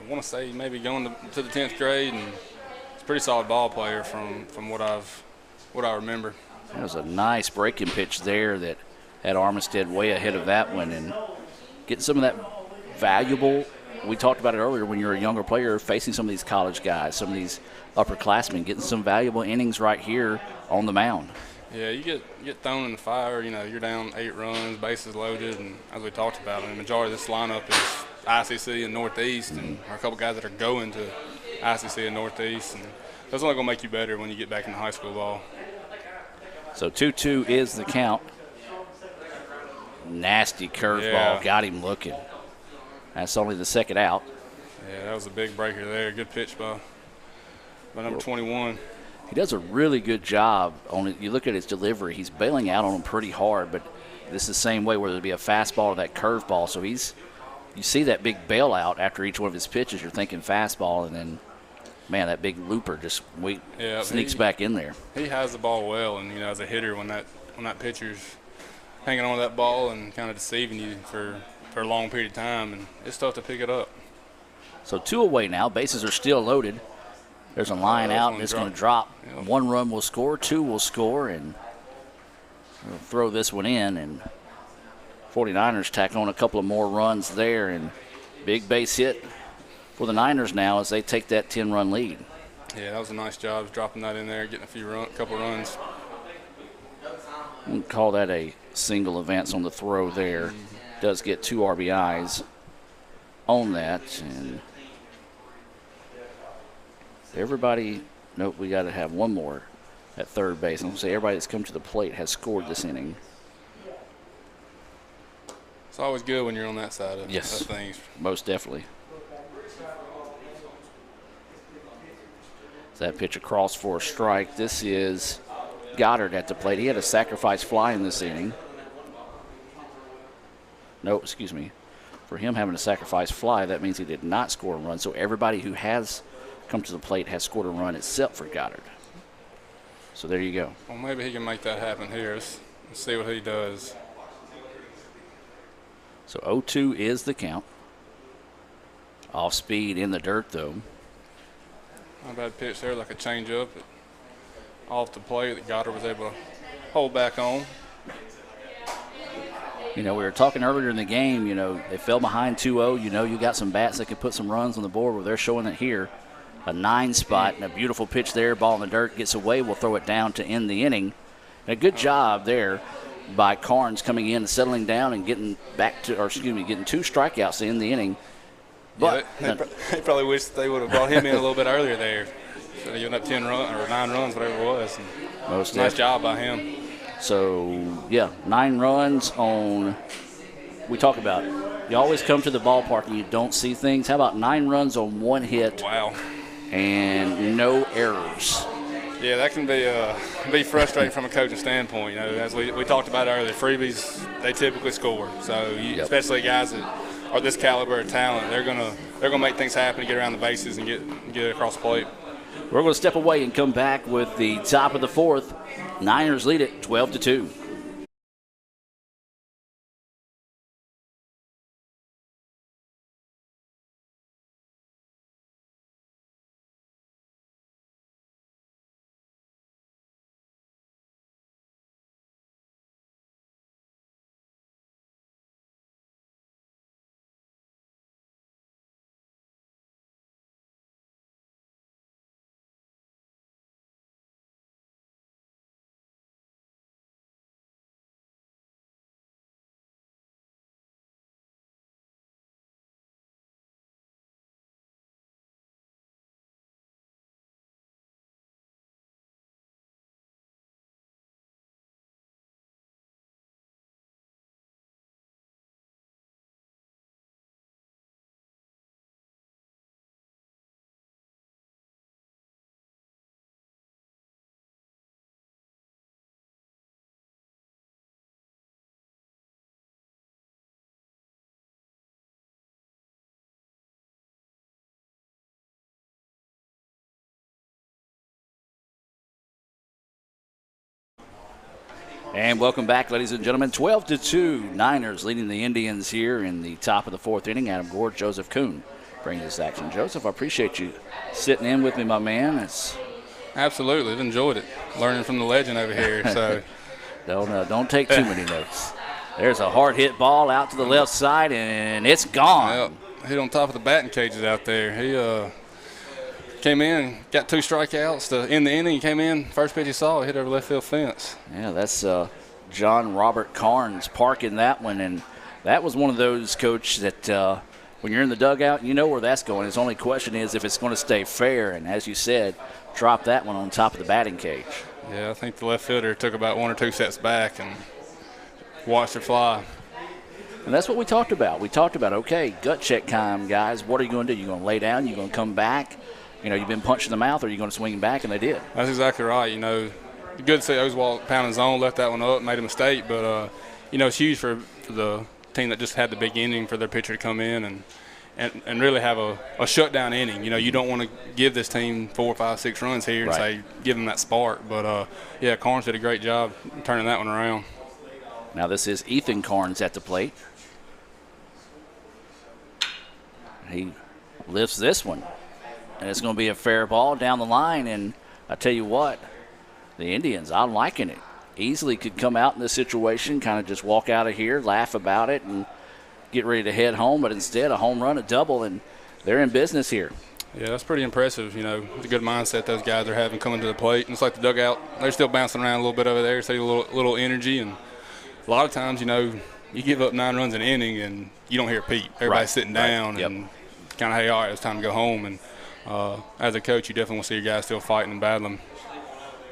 want to say maybe going to the 10th grade, and he's a pretty solid ball player from what I remember. That was a nice breaking pitch there that had Armstead way ahead of that one, and getting some of that valuable. We talked about it earlier when you're a younger player facing some of these college guys, some of these upperclassmen, getting some valuable innings right here on the mound. Yeah, you get thrown in the fire. You're down 8 runs, bases loaded, and as we talked about, the majority of this lineup is ICC and Northeast, and are a couple guys that are going to ICC and Northeast, and that's only going to make you better when you get back into high school ball. So 2-2 is the count. Nasty curveball, got him looking. That's only the second out. Yeah, that was a big breaker there. Good pitch by number 21. He does a really good job on it. You look at his delivery, he's bailing out on him pretty hard, but this is the same way where there'd be a fastball or that curveball. So you see that big bailout after each one of his pitches. You're thinking fastball, and then, man, that big looper just sneaks back in there. He has the ball well, and as a hitter, when that pitcher's hanging on to that ball and kind of deceiving you for a long period of time, and it's tough to pick it up. So 2 away now. Bases are still loaded. There's a line out, and it's going to drop. Yeah. 1 run will score, 2 will score, and we'll throw this one in. And 49ers tack on a couple of more runs there, and big base hit for the Niners now as they take that 10-run lead. Yeah, that was a nice job dropping that in there, getting a couple runs. We'll call that a single advance on the throw there. Does get 2 RBIs on that, and everybody, nope, we got to have one more at third base. I'm going to say everybody that's come to the plate has scored this inning. It's always good when you're on that side of Yes, things. most definitely. That pitch across for a strike. This is Goddard at the plate. He had a sacrifice fly in this inning. No, excuse me. For him having a sacrifice fly, that means he did not score a run. So everybody who has come to the plate has scored a run except for Goddard. So there you go. Well, maybe he can make that happen here. Let's see what he does. So 0-2 is the count. Off speed in the dirt, though. Not a bad pitch there, like a changeup off the plate that Goddard was able to hold back on. We were talking earlier in the game, they fell behind 2-0. You got some bats that could put some runs on the board. Well, they're showing it here. A 9 spot and a beautiful pitch there. Ball in the dirt, gets away. We'll throw it down to end the inning. And a good job there by Carnes coming in and settling down and getting getting 2 strikeouts to end the inning. But they probably wish they would have brought him in a little bit earlier there. So they giving up 10 runs or 9 runs, whatever it was. Nice job by him. So, 9 runs on, we talk about, you always come to the ballpark and you don't see things. How about 9 runs on 1 hit? Wow. And no errors. Yeah, that can be frustrating from a coaching standpoint. As we talked about earlier, freebies, they typically score. So, especially guys that are this caliber of talent, they're gonna make things happen to get around the bases and get it across the plate. We're going to step away and come back with the top of the 4th. Niners lead it 12-2. And welcome back, ladies and gentlemen. 12-2, Niners leading the Indians here in the top of the fourth inning. Adam Gore, Joseph Kuhn brings this action. Joseph, I appreciate you sitting in with me, my man. Absolutely, I've enjoyed it. Learning from the legend over here. So don't take too many notes. There's a hard hit ball out to the left side, and it's gone. Yep. Hit on top of the batting cages out there. He came in, got 2 strikeouts to end the inning. He came in, first pitch he saw, hit over left field fence. Yeah, that's John Robert Carnes parking that one, and that was one of those, Coach, that when you're in the dugout, you know where that's going. His only question is if it's going to stay fair, and as you said, drop that one on top of the batting cage. Yeah, I think the left fielder took about 1 or 2 steps back and watched her fly. And that's what we talked about. We talked about, okay, gut check time, guys. What are you going to do? You're going to lay down? You're going to come back? You know, you've been punched in the mouth, or are you going to swing back? And they did. That's exactly right. You know, good to see Oswald pounding zone, left that one up, made a mistake. But, you know, it's huge for the team that just had the big inning for their pitcher to come in and really have a shutdown inning. You know, you don't want to give this team 4, 5, 6 runs here and say give them that spark. But, yeah, Carnes did a great job turning that one around. Now this is Ethan Carnes at the plate. He lifts this one. And it's going to be a fair ball down the line. And I tell you what, the Indians, I'm liking it. Easily could come out in this situation, kind of just walk out of here, laugh about it, and get ready to head home. But instead, a home run, a double, and they're in business here. Yeah, that's pretty impressive. You know, the good mindset those guys are having coming to the plate. And it's like the dugout, they're still bouncing around a little bit over there, so a little energy. And a lot of times, you know, you give up 9 runs an inning and you don't hear a peep. Everybody's sitting down and kind of, hey, all right, it's time to go home. And as a coach, you definitely want to see your guys still fighting and battling.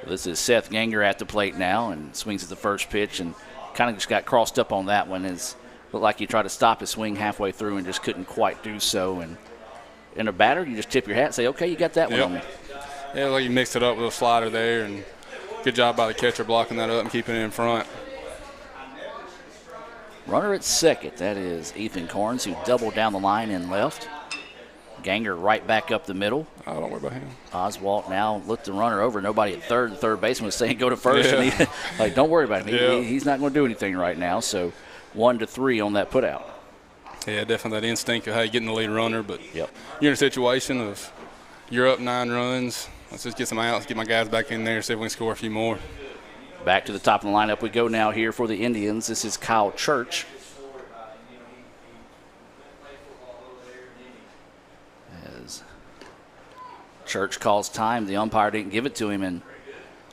This is Seth Ganger at the plate now and swings at the first pitch and kind of just got crossed up on that one. It looked like he tried to stop his swing halfway through and just couldn't quite do so. And in a batter, you just tip your hat and say, okay, you got that one on me. Yeah, like you mixed it up with a slider there, and good job by the catcher blocking that up and keeping it in front. Runner at second. That is Ethan Carnes, who doubled down the line and left. Ganger right back up the middle. Oh, don't worry about him. Oswalt now looked the runner over. Nobody at third. The third baseman was saying go to first. Yeah. And he, don't worry about him. He's not going to do anything right now. So 1-3 on that putout. Yeah, definitely that instinct of, hey, getting the lead runner. But you're in a situation of you're up 9 runs. Let's just get some outs, get my guys back in there, see if we can score a few more. Back to the top of the lineup we go now here for the Indians. This is Kyle Church. As Church calls time, the umpire didn't give it to him, and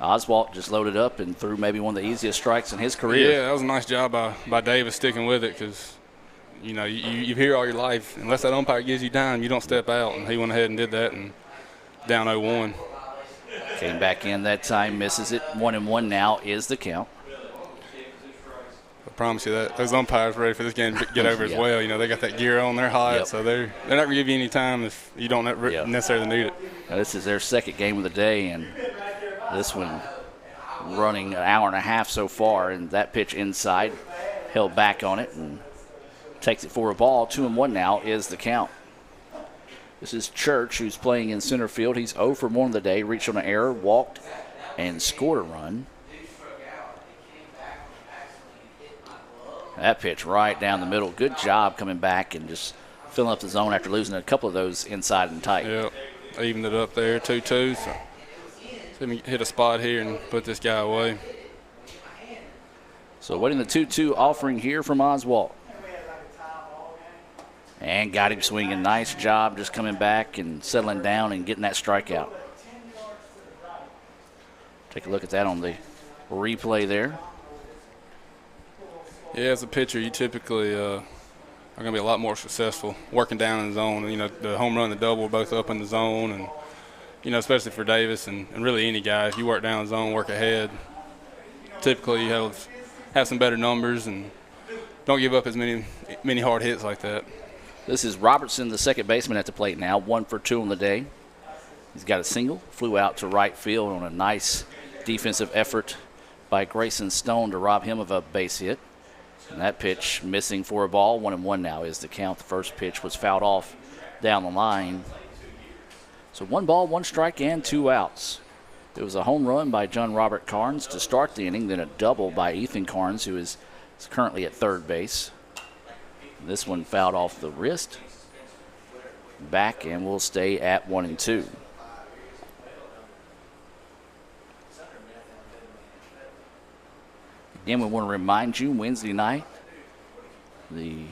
Oswalt just loaded up and threw maybe one of the easiest strikes in his career. Yeah, that was a nice job by Davis sticking with it because, you know, you hear all your life, unless that umpire gives you time, you don't step out, and he went ahead and did that and down 0-1. Came back in that time, misses it. 1-1 now is the count. I promise you that those umpires are ready for this game to get over as well. You know, they got that gear on, they're hot, so they're not going to give you any time if you don't necessarily need it. Now, this is their second game of the day, and this one running an hour and a half so far, and that pitch inside, held back on it, and takes it for a ball. 2-1 now is the count. This is Church, who's playing in center field. He's 0 for 1 of the day, reached on an error, walked, and scored a run. That pitch right down the middle. Good job coming back and just filling up the zone after losing a couple of those inside and tight. Yeah, evened it up there, 2-2. So let me hit a spot here and put this guy away. So waiting the 2-2 offering here from Oswalt. And got him swinging. Nice job just coming back and settling down and getting that strikeout. Take a look at that on the replay there. Yeah, as a pitcher, you typically are going to be a lot more successful working down in the zone. You know, the home run and the double are both up in the zone. And, you know, especially for Davis and really any guy, if you work down the zone, work ahead, typically you have some better numbers and don't give up as many hard hits like that. This is Robertson, the second baseman at the plate now, 1 for 2 on the day. He's got a single, flew out to right field on a nice defensive effort by Grayson Stone to rob him of a base hit. And that pitch missing for a ball. 1-1 now is the count. The first pitch was fouled off down the line. So 1 ball, 1 strike, and 2 outs. It was a home run by John Robert Carnes to start the inning, then a double by Ethan Carnes, who is currently at third base. This one fouled off the wrist. Back, and we'll stay at 1-2. Again, we want to remind you, Wednesday night, the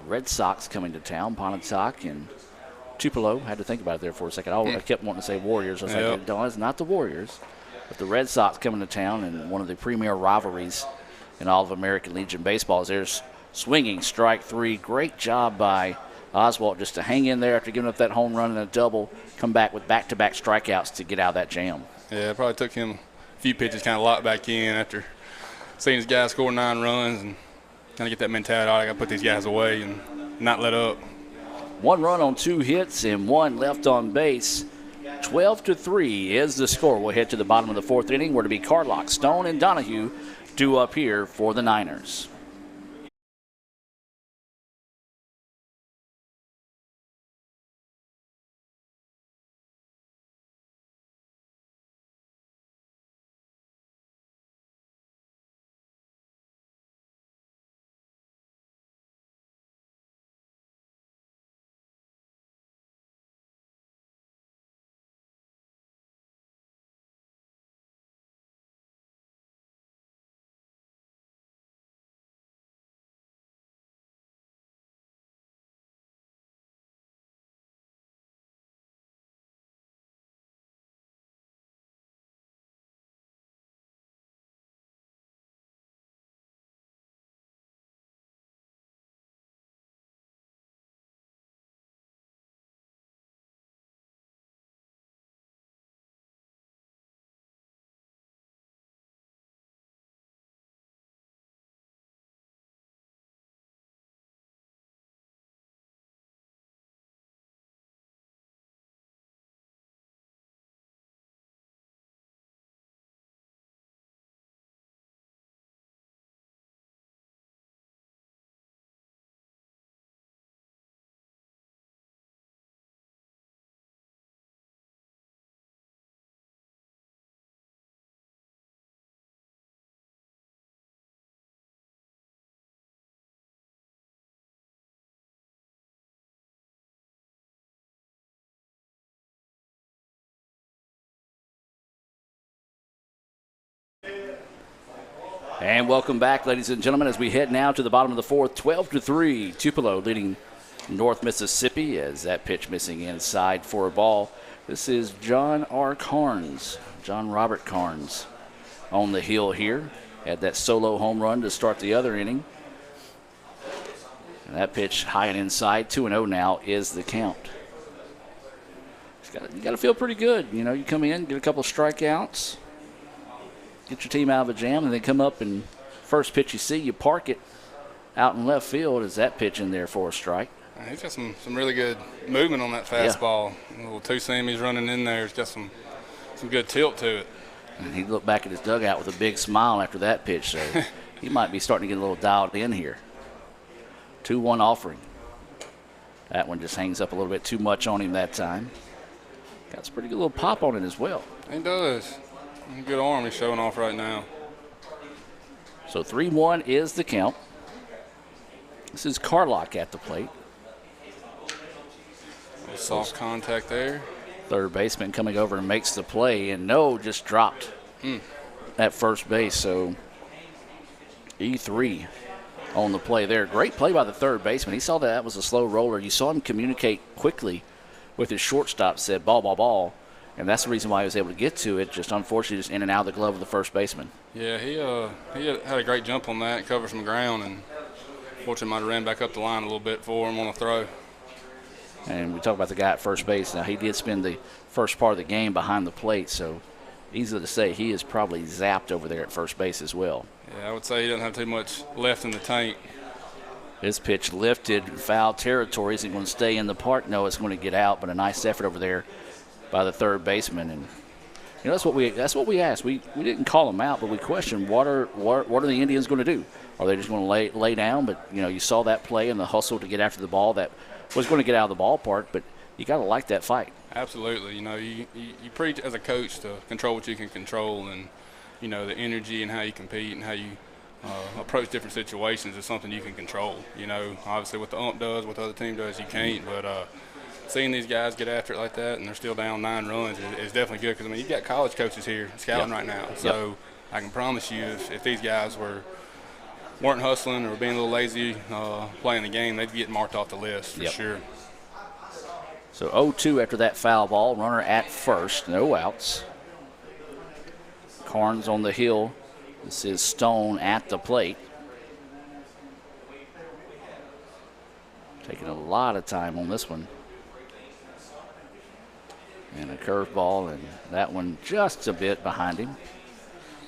Red Sox coming to town, Pontotoc and Tupelo. Had to think about it there for a second. I kept wanting to say Warriors. I was like, no, it's not the Warriors. But the Red Sox coming to town, and one of the premier rivalries in all of American Legion baseball. There's swinging strike three. Great job by Oswalt just to hang in there after giving up that home run and a double, come back with back-to-back strikeouts to get out of that jam. Yeah, it probably took him a few pitches kind of locked back in after seeing his guys score 9 runs and kind of get that mentality, I got to put these guys away and not let up. 1 run on 2 hits and 1 left on base. 12-3 is the score. We'll head to the bottom of the 4th inning, where to be Carlock, Stone, and Donahue due up here for the Niners. And welcome back, ladies and gentlemen, as we head now to the bottom of the 4th. 12-3, Tupelo leading North Mississippi, as that pitch missing inside for a ball. This is John R. Carnes, John Robert Carnes, on the hill here. Had that solo home run to start the other inning. And that pitch high and inside, 2-0 now is the count. You got to feel pretty good. You know, you come in, get a couple of strikeouts, get your team out of a jam, and then come up and first pitch you see, you park it out in left field. Is that pitch in there for a strike? He's got some really good movement on that fastball. Yeah. A little two-seam he's running in there. He's got some good tilt to it. And he looked back at his dugout with a big smile after that pitch, so he might be starting to get a little dialed in here. 2-1 offering. That one just hangs up a little bit too much on him that time. Got some pretty good little pop on it as well. He does. Good arm he's showing off right now. So 3-1 is the count. This is Carlock at the plate. Soft contact there. Third baseman coming over and makes the play, and just dropped at first base. So E3 on the play there. Great play by the third baseman. He saw that was a slow roller. You saw him communicate quickly with his shortstop, said ball, ball, ball. And that's the reason why he was able to get to it, just unfortunately just in and out of the glove of the first baseman. Yeah, he had a great jump on that, covered some ground, and fortunately might have ran back up the line a little bit for him on a throw. And we talk about the guy at first base. Now, he did spend the first part of the game behind the plate, so easy to say he is probably zapped over there at first base as well. Yeah, I would say he doesn't have too much left in the tank. This pitch lifted, foul territory. Is it going to stay in the park? No, it's going to get out, but a nice effort over there by the third baseman. And that's what we asked. We didn't call them out, but we questioned what are the Indians going to do? Are they just going to lay down? But you saw that play and the hustle to get after the ball that was going to get out of the ballpark, but you got to like that fight. Absolutely. You know, you preach as a coach to control what you can control, and, you know, the energy and how you compete and how you approach different situations is something you can control. You know, obviously what the ump does, what the other team does, you can't. But seeing these guys get after it like that and they're still down 9 runs is definitely good, because, I mean, you've got college coaches here scouting right now. So I can promise you if these guys weren't hustling or being a little lazy playing the game, they'd get marked off the list for sure. So 0-2 after that foul ball. Runner at first, no outs. Carnes on the hill. This is Stone at the plate. Taking a lot of time on this one. And a curveball, and that one just a bit behind him.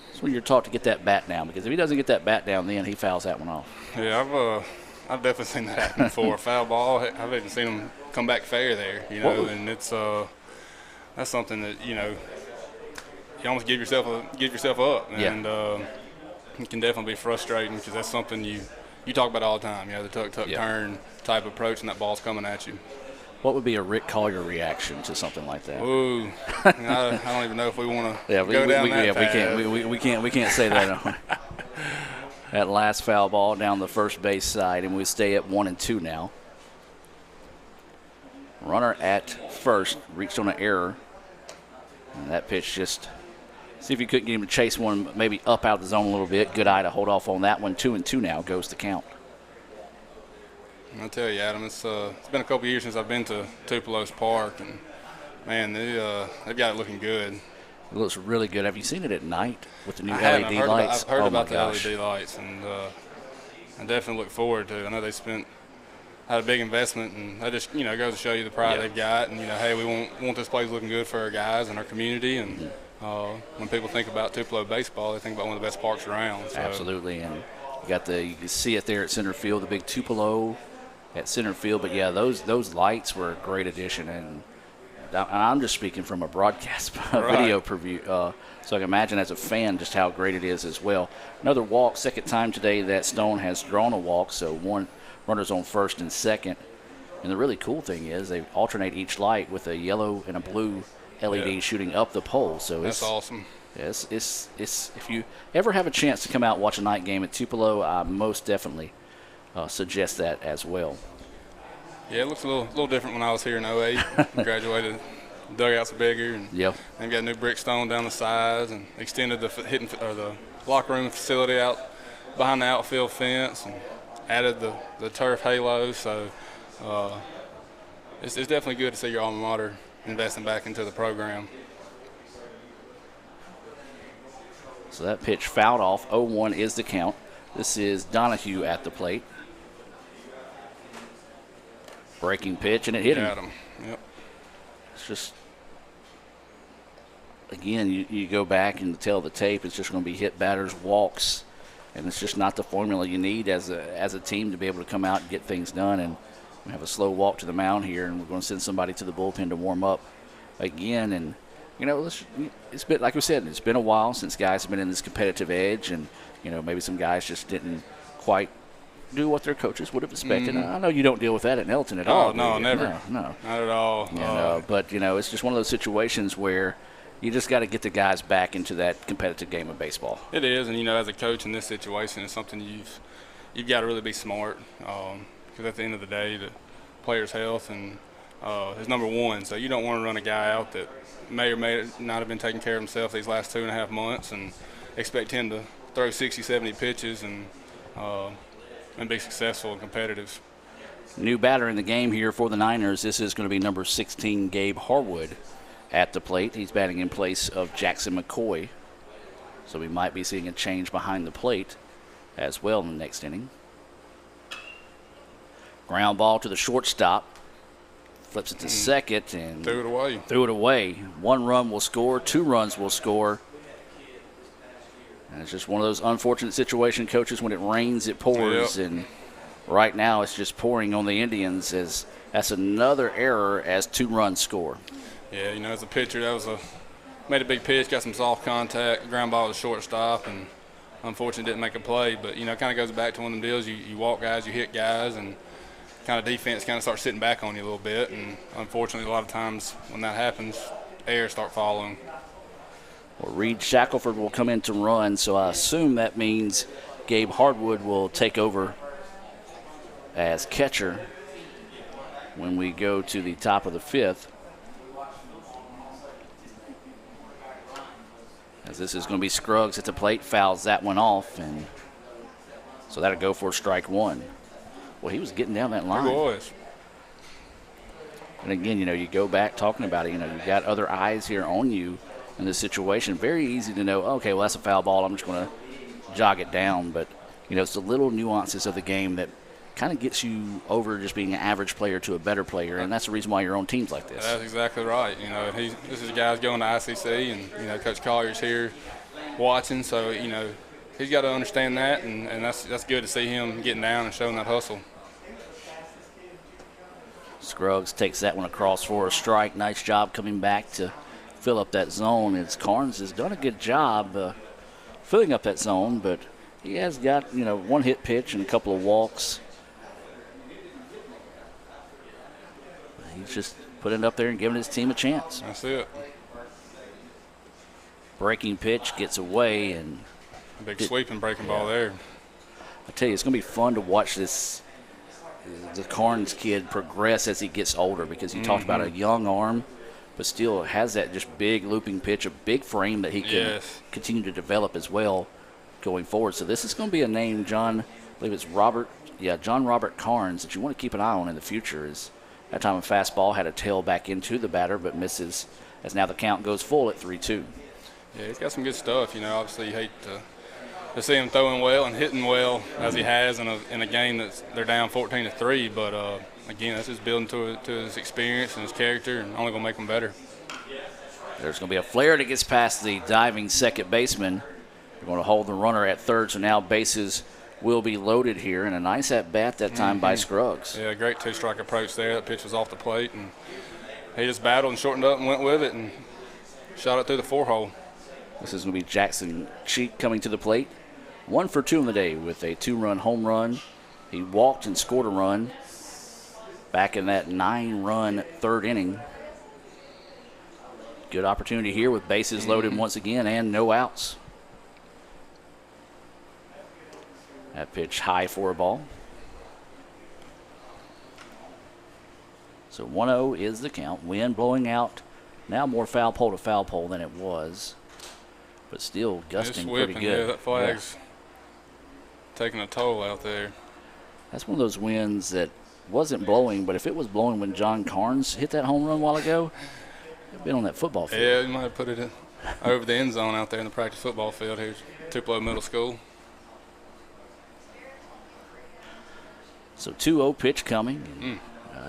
That's when you're taught to get that bat down, because if he doesn't get that bat down, then he fouls that one off. Yeah, I've definitely seen that happen before. Foul ball, I've even seen him come back fair there, you know, and it's that's something that, you know, you almost give yourself up, and it can definitely be frustrating, because that's something you talk about all the time, you know, the tuck turn type approach, and that ball's coming at you. What would be a Rick Collier reaction to something like that? Ooh, I don't even know if we want to go down that path. We can't say that. That last foul ball down the first base side, and we stay at 1-2 now. Runner at first reached on an error, and that pitch just see if you couldn't get him to chase one, maybe up out the zone a little bit. Good eye to hold off on that one. 2-2 now goes the count. I'll tell you, Adam, it's been a couple years since I've been to Tupelo's Park, and man, they've got it looking good. It looks really good. Have you seen it at night with the new LED lights? I've heard about the LED lights, and I definitely look forward to it. I know they had a big investment, and that just, you know, goes to show you the pride they've got, and, you know, hey, we want this place looking good for our guys and our community, and when people think about Tupelo baseball, they think about one of the best parks around. So. Absolutely, and you can see it there at center field, the big Tupelo at center field. But yeah, those lights were a great addition, and I'm just speaking from a broadcast video preview, so I can imagine as a fan just how great it is as well. Another walk, second time today that Stone has drawn a walk, so one runner's on first and second. And the really cool thing is they alternate each light with a yellow and a blue LED shooting up the pole. So that's awesome. It's if you ever have a chance to come out and watch a night game at Tupelo, I most definitely suggest that as well. Yeah, it looks a little different when I was here in 08. Graduated, dugouts are bigger, and they've got new brick stone down the sides, and extended the locker room facility out behind the outfield fence, and added the turf halo. So it's definitely good to see your alma mater investing back into the program. So that pitch fouled off. 0-1 is the count. This is Donahue at the plate. Breaking pitch, and it hit him. Got him. Yep. It's just, again, you go back and tell the tape, it's just going to be hit batters, walks, and it's just not the formula you need as a team to be able to come out and get things done. And we have a slow walk to the mound here, and we're going to send somebody to the bullpen to warm up again. And, you know, it's been, like we said, it's been a while since guys have been in this competitive edge, and, you know, maybe some guys just didn't quite do what their coaches would have expected. I know you don't deal with that at Nelton at all. Oh, no, never. No. Not at all. But, you know, it's just one of those situations where you just got to get the guys back into that competitive game of baseball. It is, and, you know, as a coach in this situation, it's something you've got to really be smart, because at the end of the day, the player's health and is number one. So you don't want to run a guy out that may or may not have been taking care of himself these last 2.5 months and expect him to throw 60, 70 pitches and be successful and competitive. New batter in the game here for the Niners. This is going to be number 16, Gabe Harwood, at the plate. He's batting in place of Jackson McCoy. So we might be seeing a change behind the plate as well in the next inning. Ground ball to the shortstop. Flips it to second and threw it away. 1 run will score, 2 runs will score. And it's just one of those unfortunate situation, coaches. When it rains, it pours, and right now it's just pouring on the Indians. As that's another error as 2 runs score. Yeah, you know, as a pitcher, that made a big pitch, got some soft contact, ground ball to shortstop, and unfortunately didn't make a play. But, you know, it kind of goes back to one of them deals. You walk guys, you hit guys, and kind of defense kind of starts sitting back on you a little bit. And unfortunately, a lot of times when that happens, errors start following. Well, Reed Shackelford will come in to run, so I assume that means Gabe Hardwood will take over as catcher when we go to the top of the 5th. As this is going to be Scruggs at the plate, fouls that one off, and so that'll go for strike 1. Well, he was getting down that line. He was. And again, you go back talking about it, you got other eyes here on you in this situation. Very easy to know, okay, well, that's a foul ball. I'm just going to jog it down. But, it's the little nuances of the game that kind of gets you over just being an average player to a better player, and that's the reason why you're on teams like this. That's exactly right. This is a guy's going to ICC, and, Coach Collier's here watching, so, he's got to understand that, and that's good to see him getting down and showing that hustle. Scruggs takes that one across for a strike. Nice job coming back to fill up that zone. As Carnes has done a good job filling up that zone, but he has got, one hit pitch and a couple of walks. He's just putting it up there and giving his team a chance. That's it. Breaking pitch gets away, and big sweeping breaking ball there. I tell you, it's going to be fun to watch the Carnes kid progress as he gets older, because he talked about a young arm, but still has that just big looping pitch, a big frame that he can continue to develop as well going forward. So this is going to be a name, John, I believe it's John Robert Carnes, that you want to keep an eye on in the future. Is that time a fastball had a tail back into the batter but misses, as now the count goes full at 3-2. Yeah, he's got some good stuff. Obviously you hate to see him throwing well and hitting well as he has in a game that's they're down 14-3. But again, that's just building to his experience and his character, and only gonna make him better. There's gonna be a flare that gets past the diving second baseman. They're going to hold the runner at third, so now bases will be loaded here, and a nice at bat that time by Scruggs. Yeah, great two-strike approach there. That pitch was off the plate, and he just battled and shortened up and went with it and shot it through the 4-hole. This is going to be Jackson Cheek coming to the plate. 1 for 2 in the day with a 2-run home run. He walked and scored a run back in that 9-run third inning. Good opportunity here with bases loaded once again and no outs. That pitch high for a ball. So 1-0 is the count. Wind blowing out. Now more foul pole to foul pole than it was, but still gusting pretty good. Yeah, that flag's taking a toll out there. That's one of those winds that wasn't blowing, but if it was blowing when John Carnes hit that home run a while ago, it'd been on that football field. Yeah, you might have put it over the end zone out there in the practice football field here at Tupelo Middle School. So 2-0 pitch coming.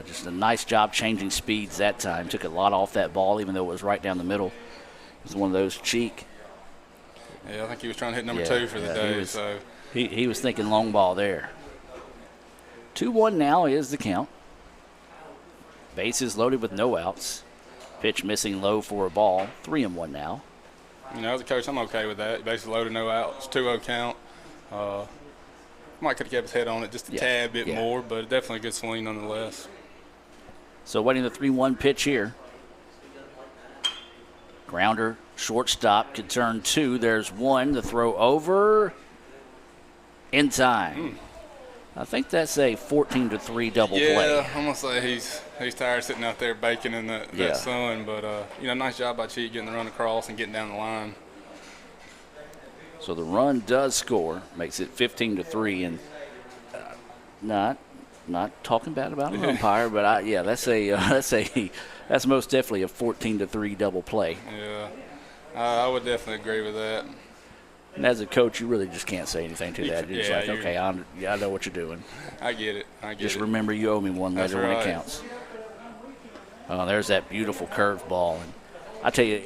Just a nice job changing speeds that time. Took a lot off that ball, even though it was right down the middle. It was one of those Cheek. Yeah, I think he was trying to hit number 2 for the day. He was thinking long ball there. 2-1 now is the count. Bases loaded with no outs. Pitch missing low for a ball. 3-1 now. As a coach, I'm okay with that. Bases loaded, no outs, 2-0 count. Might could have kept his head on it just a tad bit more, but definitely a good swing nonetheless. So waiting the 3-1 pitch here. Grounder, shortstop, could turn 2. There's 1. The throw over in time. I think that's a 14-3 double play. Yeah, I'm going to say he's tired sitting out there baking in that sun, but, nice job by Cheek getting the run across and getting down the line. So the run does score, makes it 15-3, and not talking bad about an umpire, but that's most definitely a 14-3 double play. Yeah, I would definitely agree with that. And as a coach, you really just can't say anything to that. You're just like, okay, I know what you're doing. I get it. Just remember you owe me one later when it counts. There's that beautiful curved ball. And I tell you,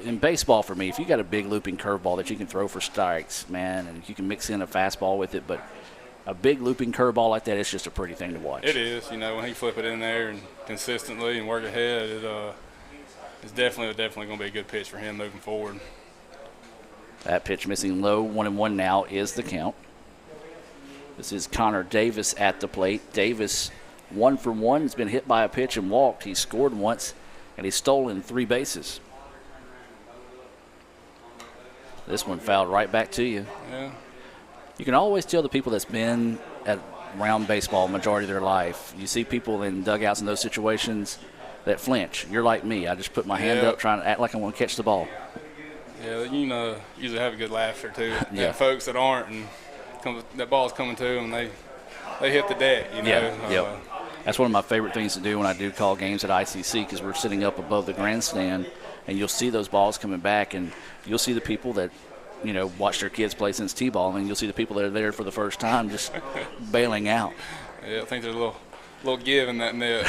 in baseball for me, if you got a big looping curveball that you can throw for strikes, man, and you can mix in a fastball with it, but a big looping curveball like that, it's just a pretty thing to watch. It is. When he flip it in there and consistently and work ahead, it's definitely going to be a good pitch for him moving forward. That pitch missing low, 1-1 now is the count. This is Connor Davis at the plate. Davis 1 for 1. He's been hit by a pitch and walked. He scored once, and he's stolen 3 bases. This one fouled right back to you. Yeah. You can always tell the people that's been around baseball majority of their life. You see people in dugouts in those situations that flinch. You're like me. I just put my hand up trying to act like I want to catch the ball. Yeah, usually have a good laughter too. Yeah. Folks that aren't, and that ball's coming to them, they hit the deck, Yeah. That's one of my favorite things to do when I do call games at ICC, because we're sitting up above the grandstand, and you'll see those balls coming back, and you'll see the people that, watch their kids play since T-ball, and you'll see the people that are there for the first time just bailing out. Yeah, I think there's a little give in that net.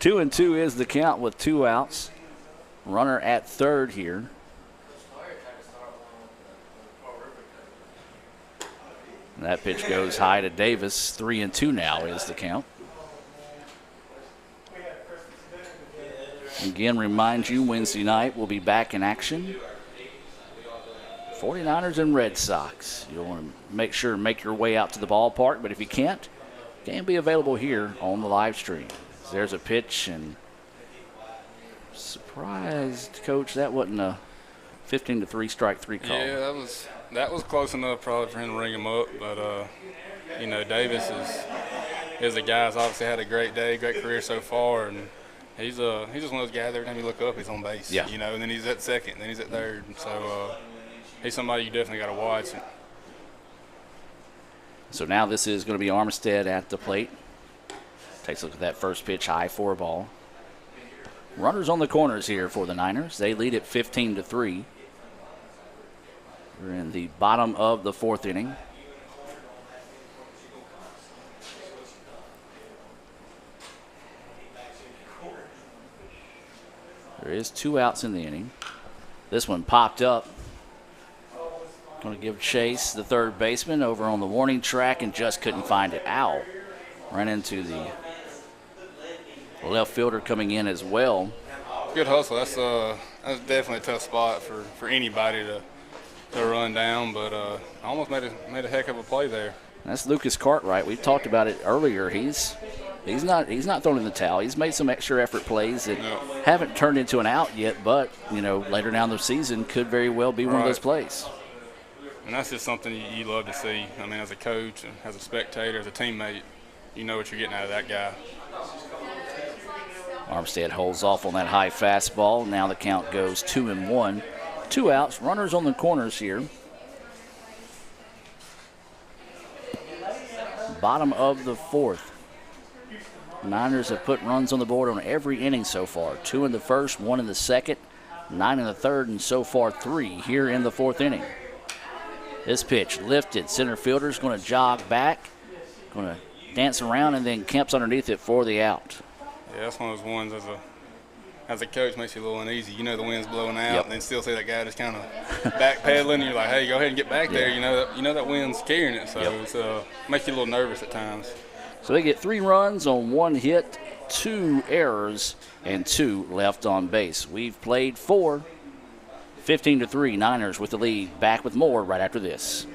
2-2 is the count with 2 outs. Runner at third here. And that pitch goes high to Davis. 3-2 now is the count. Again, remind you, Wednesday night we'll be back in action. 49ers and Red Sox. You'll want to make sure to make your way out to the ballpark, but if you can't, can be available here on the live stream. There's a pitch, and surprised, Coach, that wasn't a 15-3 strike 3 call. Yeah, that was close enough probably for him to ring him up, but Davis is a guy that's obviously had a great day, great career so far, and he's just one of those guys. Every time you look up, he's on base. Yeah. And then he's at second, then he's at third, so he's somebody you definitely got to watch. So now this is going to be Armstead at the plate. Takes a look at that first pitch, high for a ball. Runners on the corners here for the Niners. They lead at 15-3. We're in the bottom of the 4th inning. There is 2 outs in the inning. This one popped up. Going to give chase, the third baseman, over on the warning track, and just couldn't find it. Ow. Ran into the left fielder coming in as well. Good hustle. That's definitely a tough spot for anybody to run down, but almost made a heck of a play there. That's Lucas Cartwright. We talked about it earlier. He's not throwing in the towel. He's made some extra effort plays that haven't turned into an out yet, but later down the season could very well be one of those plays. And that's just something you love to see. I mean, as a coach, and as a spectator, as a teammate, you know what you're getting out of that guy. Armstead holds off on that high fastball. Now the count goes 2-1. 2 outs, runners on the corners here. Bottom of the 4th. Niners have put runs on the board on every inning so far. 2 in the first, 1 in the second, 9 in the third, and so far 3 here in the 4th inning. This pitch lifted. Center fielder's going to jog back, going to dance around, and then Kemp's underneath it for the out. Yeah, that's one of those ones as a coach makes you a little uneasy. The wind's blowing out, and then still see that guy just kind of backpedaling. You're like, hey, go ahead and get back there. You know that wind's carrying it, so it makes you a little nervous at times. So they get 3 runs on 1 hit, 2 errors, and 2 left on base. We've played 4. 15-3, Niners with the lead. Back with more right after this.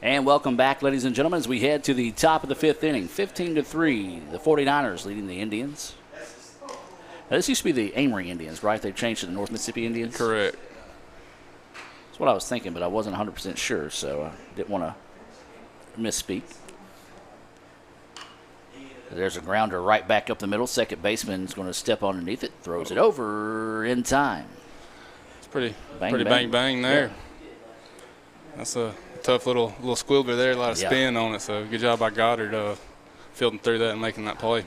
And welcome back, ladies and gentlemen, as we head to the top of the fifth inning. 15-3, the 49ers leading the Indians. Now, this used to be the Amory Indians, right? They've changed to the North Mississippi Indians? Correct. That's what I was thinking, but I wasn't 100% sure, so I didn't want to misspeak. There's a grounder right back up the middle. Second baseman's going to step underneath it, throws it over in time. It's pretty Bang, bang there. Yeah. That's a tough little squibbler there, a lot of spin on it. So good job by Goddard fielding through that and making that play.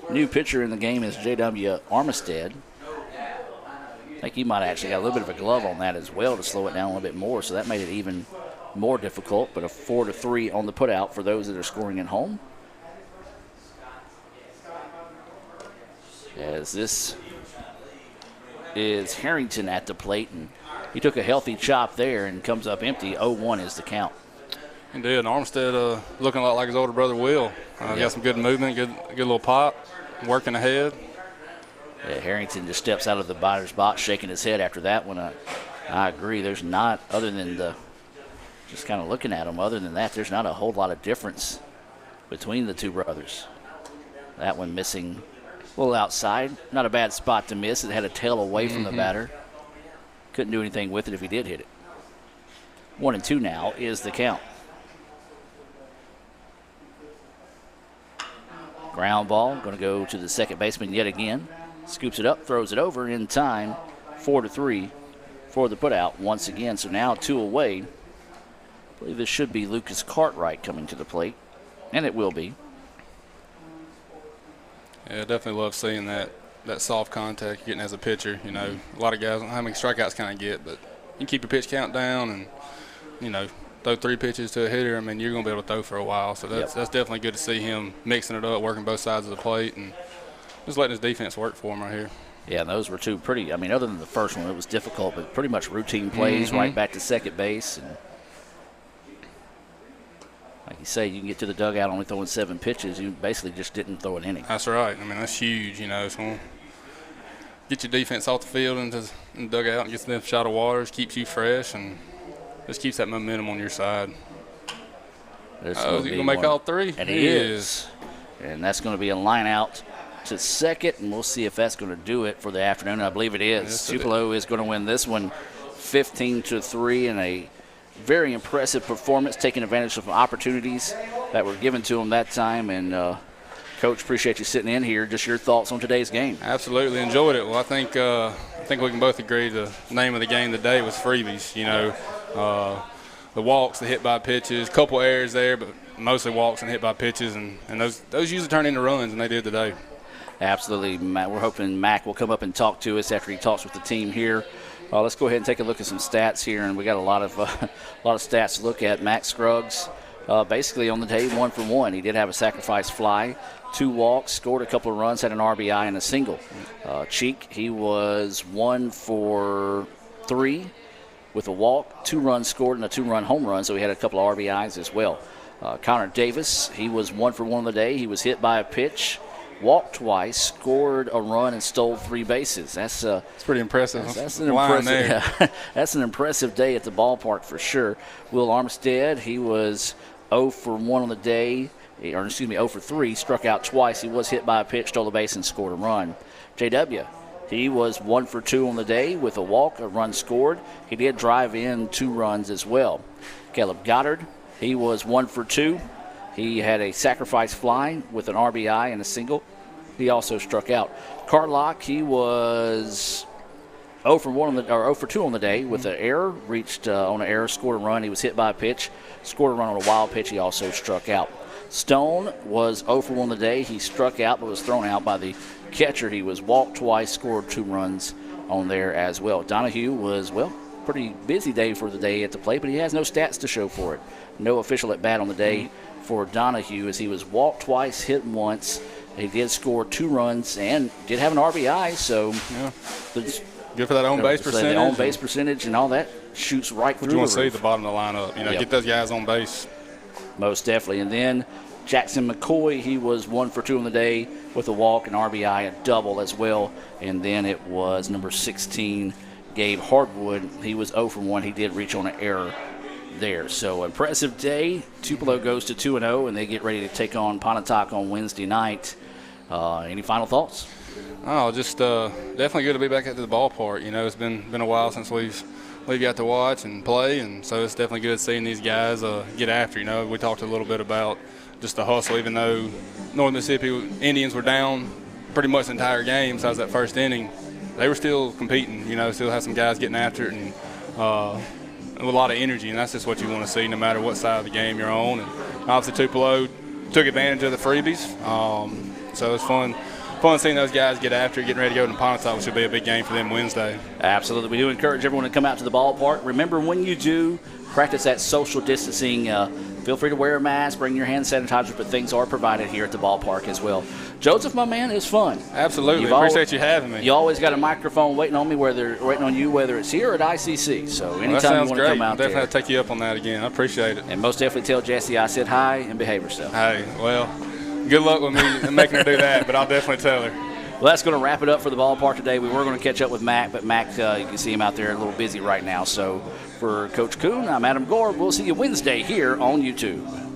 New pitcher in the game is J.W. Armistead. I think he might have actually got a little bit of a glove on that as well to slow it down a little bit more, so that made it even more difficult. But a 4-3 on the putout for those that are scoring at home. As this is Harrington at the plate, and he took a healthy chop there and comes up empty. 0-1 is the count. Indeed, Armstead looking a lot like his older brother Will. Got some good movement, good little pop, working ahead. Yeah, Harrington just steps out of the batter's box, shaking his head after that one. I agree. There's not, other than just kind of looking at him, other than that, there's not a whole lot of difference between the two brothers. That one missing a little outside. Not a bad spot to miss. It had a tail away from the batter. Couldn't do anything with it if he did hit it. 1-2 now is the count. Ground ball, going to go to the second baseman yet again. Scoops it up, throws it over in time. 4-3 for the putout once again. So now 2 away. I believe this should be Lucas Cartwright coming to the plate, and it will be. Yeah, definitely love seeing that soft contact you're getting as a pitcher. You know, a lot of guys don't know how many strikeouts can I get, but you keep your pitch count down and, you know, throw 3 pitches to a hitter. I mean, you're going to be able to throw for a while. So that's definitely good to see him mixing it up, working both sides of the plate, and just letting his defense work for him right here. Yeah, and those were two pretty, I mean, other than the first one, it was difficult, but pretty much routine plays right back to second base. And like you say, you can get to the dugout only throwing 7 pitches. You basically just didn't throw an inning. That's right. I mean, that's huge, you know. So get your defense off the field into the dugout and get them shot of waters, keeps you fresh, and just keeps that momentum on your side. Is he going to make all 3? And he is. And that's going to be a line out to second, and we'll see if that's going to do it for the afternoon. I believe it is. Yes, Tupelo is going to win this one 15-3 in a very impressive performance, taking advantage of opportunities that were given to him that time. And, Coach, appreciate you sitting in here. Just your thoughts on today's game. Absolutely enjoyed it. Well, I think we can both agree the name of the game today was freebies. You know, the walks, the hit by pitches, couple errors there, but mostly walks and hit by pitches, and those usually turn into runs, and they did today. Absolutely, Matt. We're hoping Mac will come up and talk to us after he talks with the team here. Let's go ahead and take a look at some stats here, and we got a lot of stats to look at. Max Scruggs, basically on the day 1 for 1. He did have a sacrifice fly, 2 walks, scored a couple of runs, had an RBI and a single. Cheek, he was 1 for 3 with a walk, 2 runs scored, and a 2-run home run. So he had a couple of RBIs as well. Connor Davis, he was 1 for 1 on the day. He was hit by a pitch, walked twice, scored a run, and stole 3 bases. That's pretty impressive. That's an impressive. That's an impressive day at the ballpark for sure. Will Armstead, he was 0 for 1 on the day, 0 for 3, struck out twice. He was hit by a pitch, stole a base, and scored a run. JW, he was 1 for 2 on the day with a walk, a run scored. He did drive in 2 runs as well. Caleb Goddard, he was 1 for 2. He had a sacrifice fly with an RBI and a single. He also struck out. Carlock, he was 0 for 2 on the day with an error. Reached on an error, scored a run. He was hit by a pitch, scored a run on a wild pitch. He also struck out. Stone was 0 for 1 on the day. He struck out but was thrown out by the catcher. He was walked twice, scored 2 runs on there as well. Donahue was, pretty busy day for the day at the plate, but he has no stats to show for it. No official at bat on the day for Donahue, as he was walked twice, hit once. He did score 2 runs and did have an RBI, so good for that on base percentage. The on base percentage and all that shoots right through the roof. You want to see at the bottom of the lineup, get those guys on base. Most definitely. And then Jackson McCoy, he was 1 for 2 on the day with a walk, an RBI, a double as well. And then it was number 16, Gabe Hardwood. He was 0 for 1. He did reach on an error there. So impressive day. Tupelo goes to 2-0, and they get ready to take on Pontotoc on Wednesday night. Any final thoughts? Oh, just definitely good to be back at the ballpark. You know, it's been a while since we've got to watch and play, and so it's definitely good seeing these guys get after. You know, we talked a little bit about just the hustle, even though North Mississippi Indians were down pretty much the entire game besides that first inning. They were still competing, you know, still had some guys getting after it, and with a lot of energy, and that's just what you want to see no matter what side of the game you're on. And obviously Tupelo took advantage of the freebies, so it's fun seeing those guys get after it, getting ready to go to Pontotoc, which will be a big game for them Wednesday. Absolutely. We do encourage everyone to come out to the ballpark. Remember, when you do, practice that social distancing. Feel free to wear a mask, bring your hand sanitizer, but things are provided here at the ballpark as well. Joseph, my man, it's fun. Absolutely. Appreciate you having me. You always got a microphone waiting on me, whether it's here or at ICC. So anytime you want to come out there. Definitely have to take you up on that again. I appreciate it. And most definitely tell Jesse I said hi and behave yourself. Hey, well, good luck with me making her do that, but I'll definitely tell her. Well, that's going to wrap it up for the ballpark today. We were going to catch up with Mac, but Mac, you can see him out there a little busy right now. So for Coach Kuhn, I'm Adam Gore. We'll see you Wednesday here on YouTube.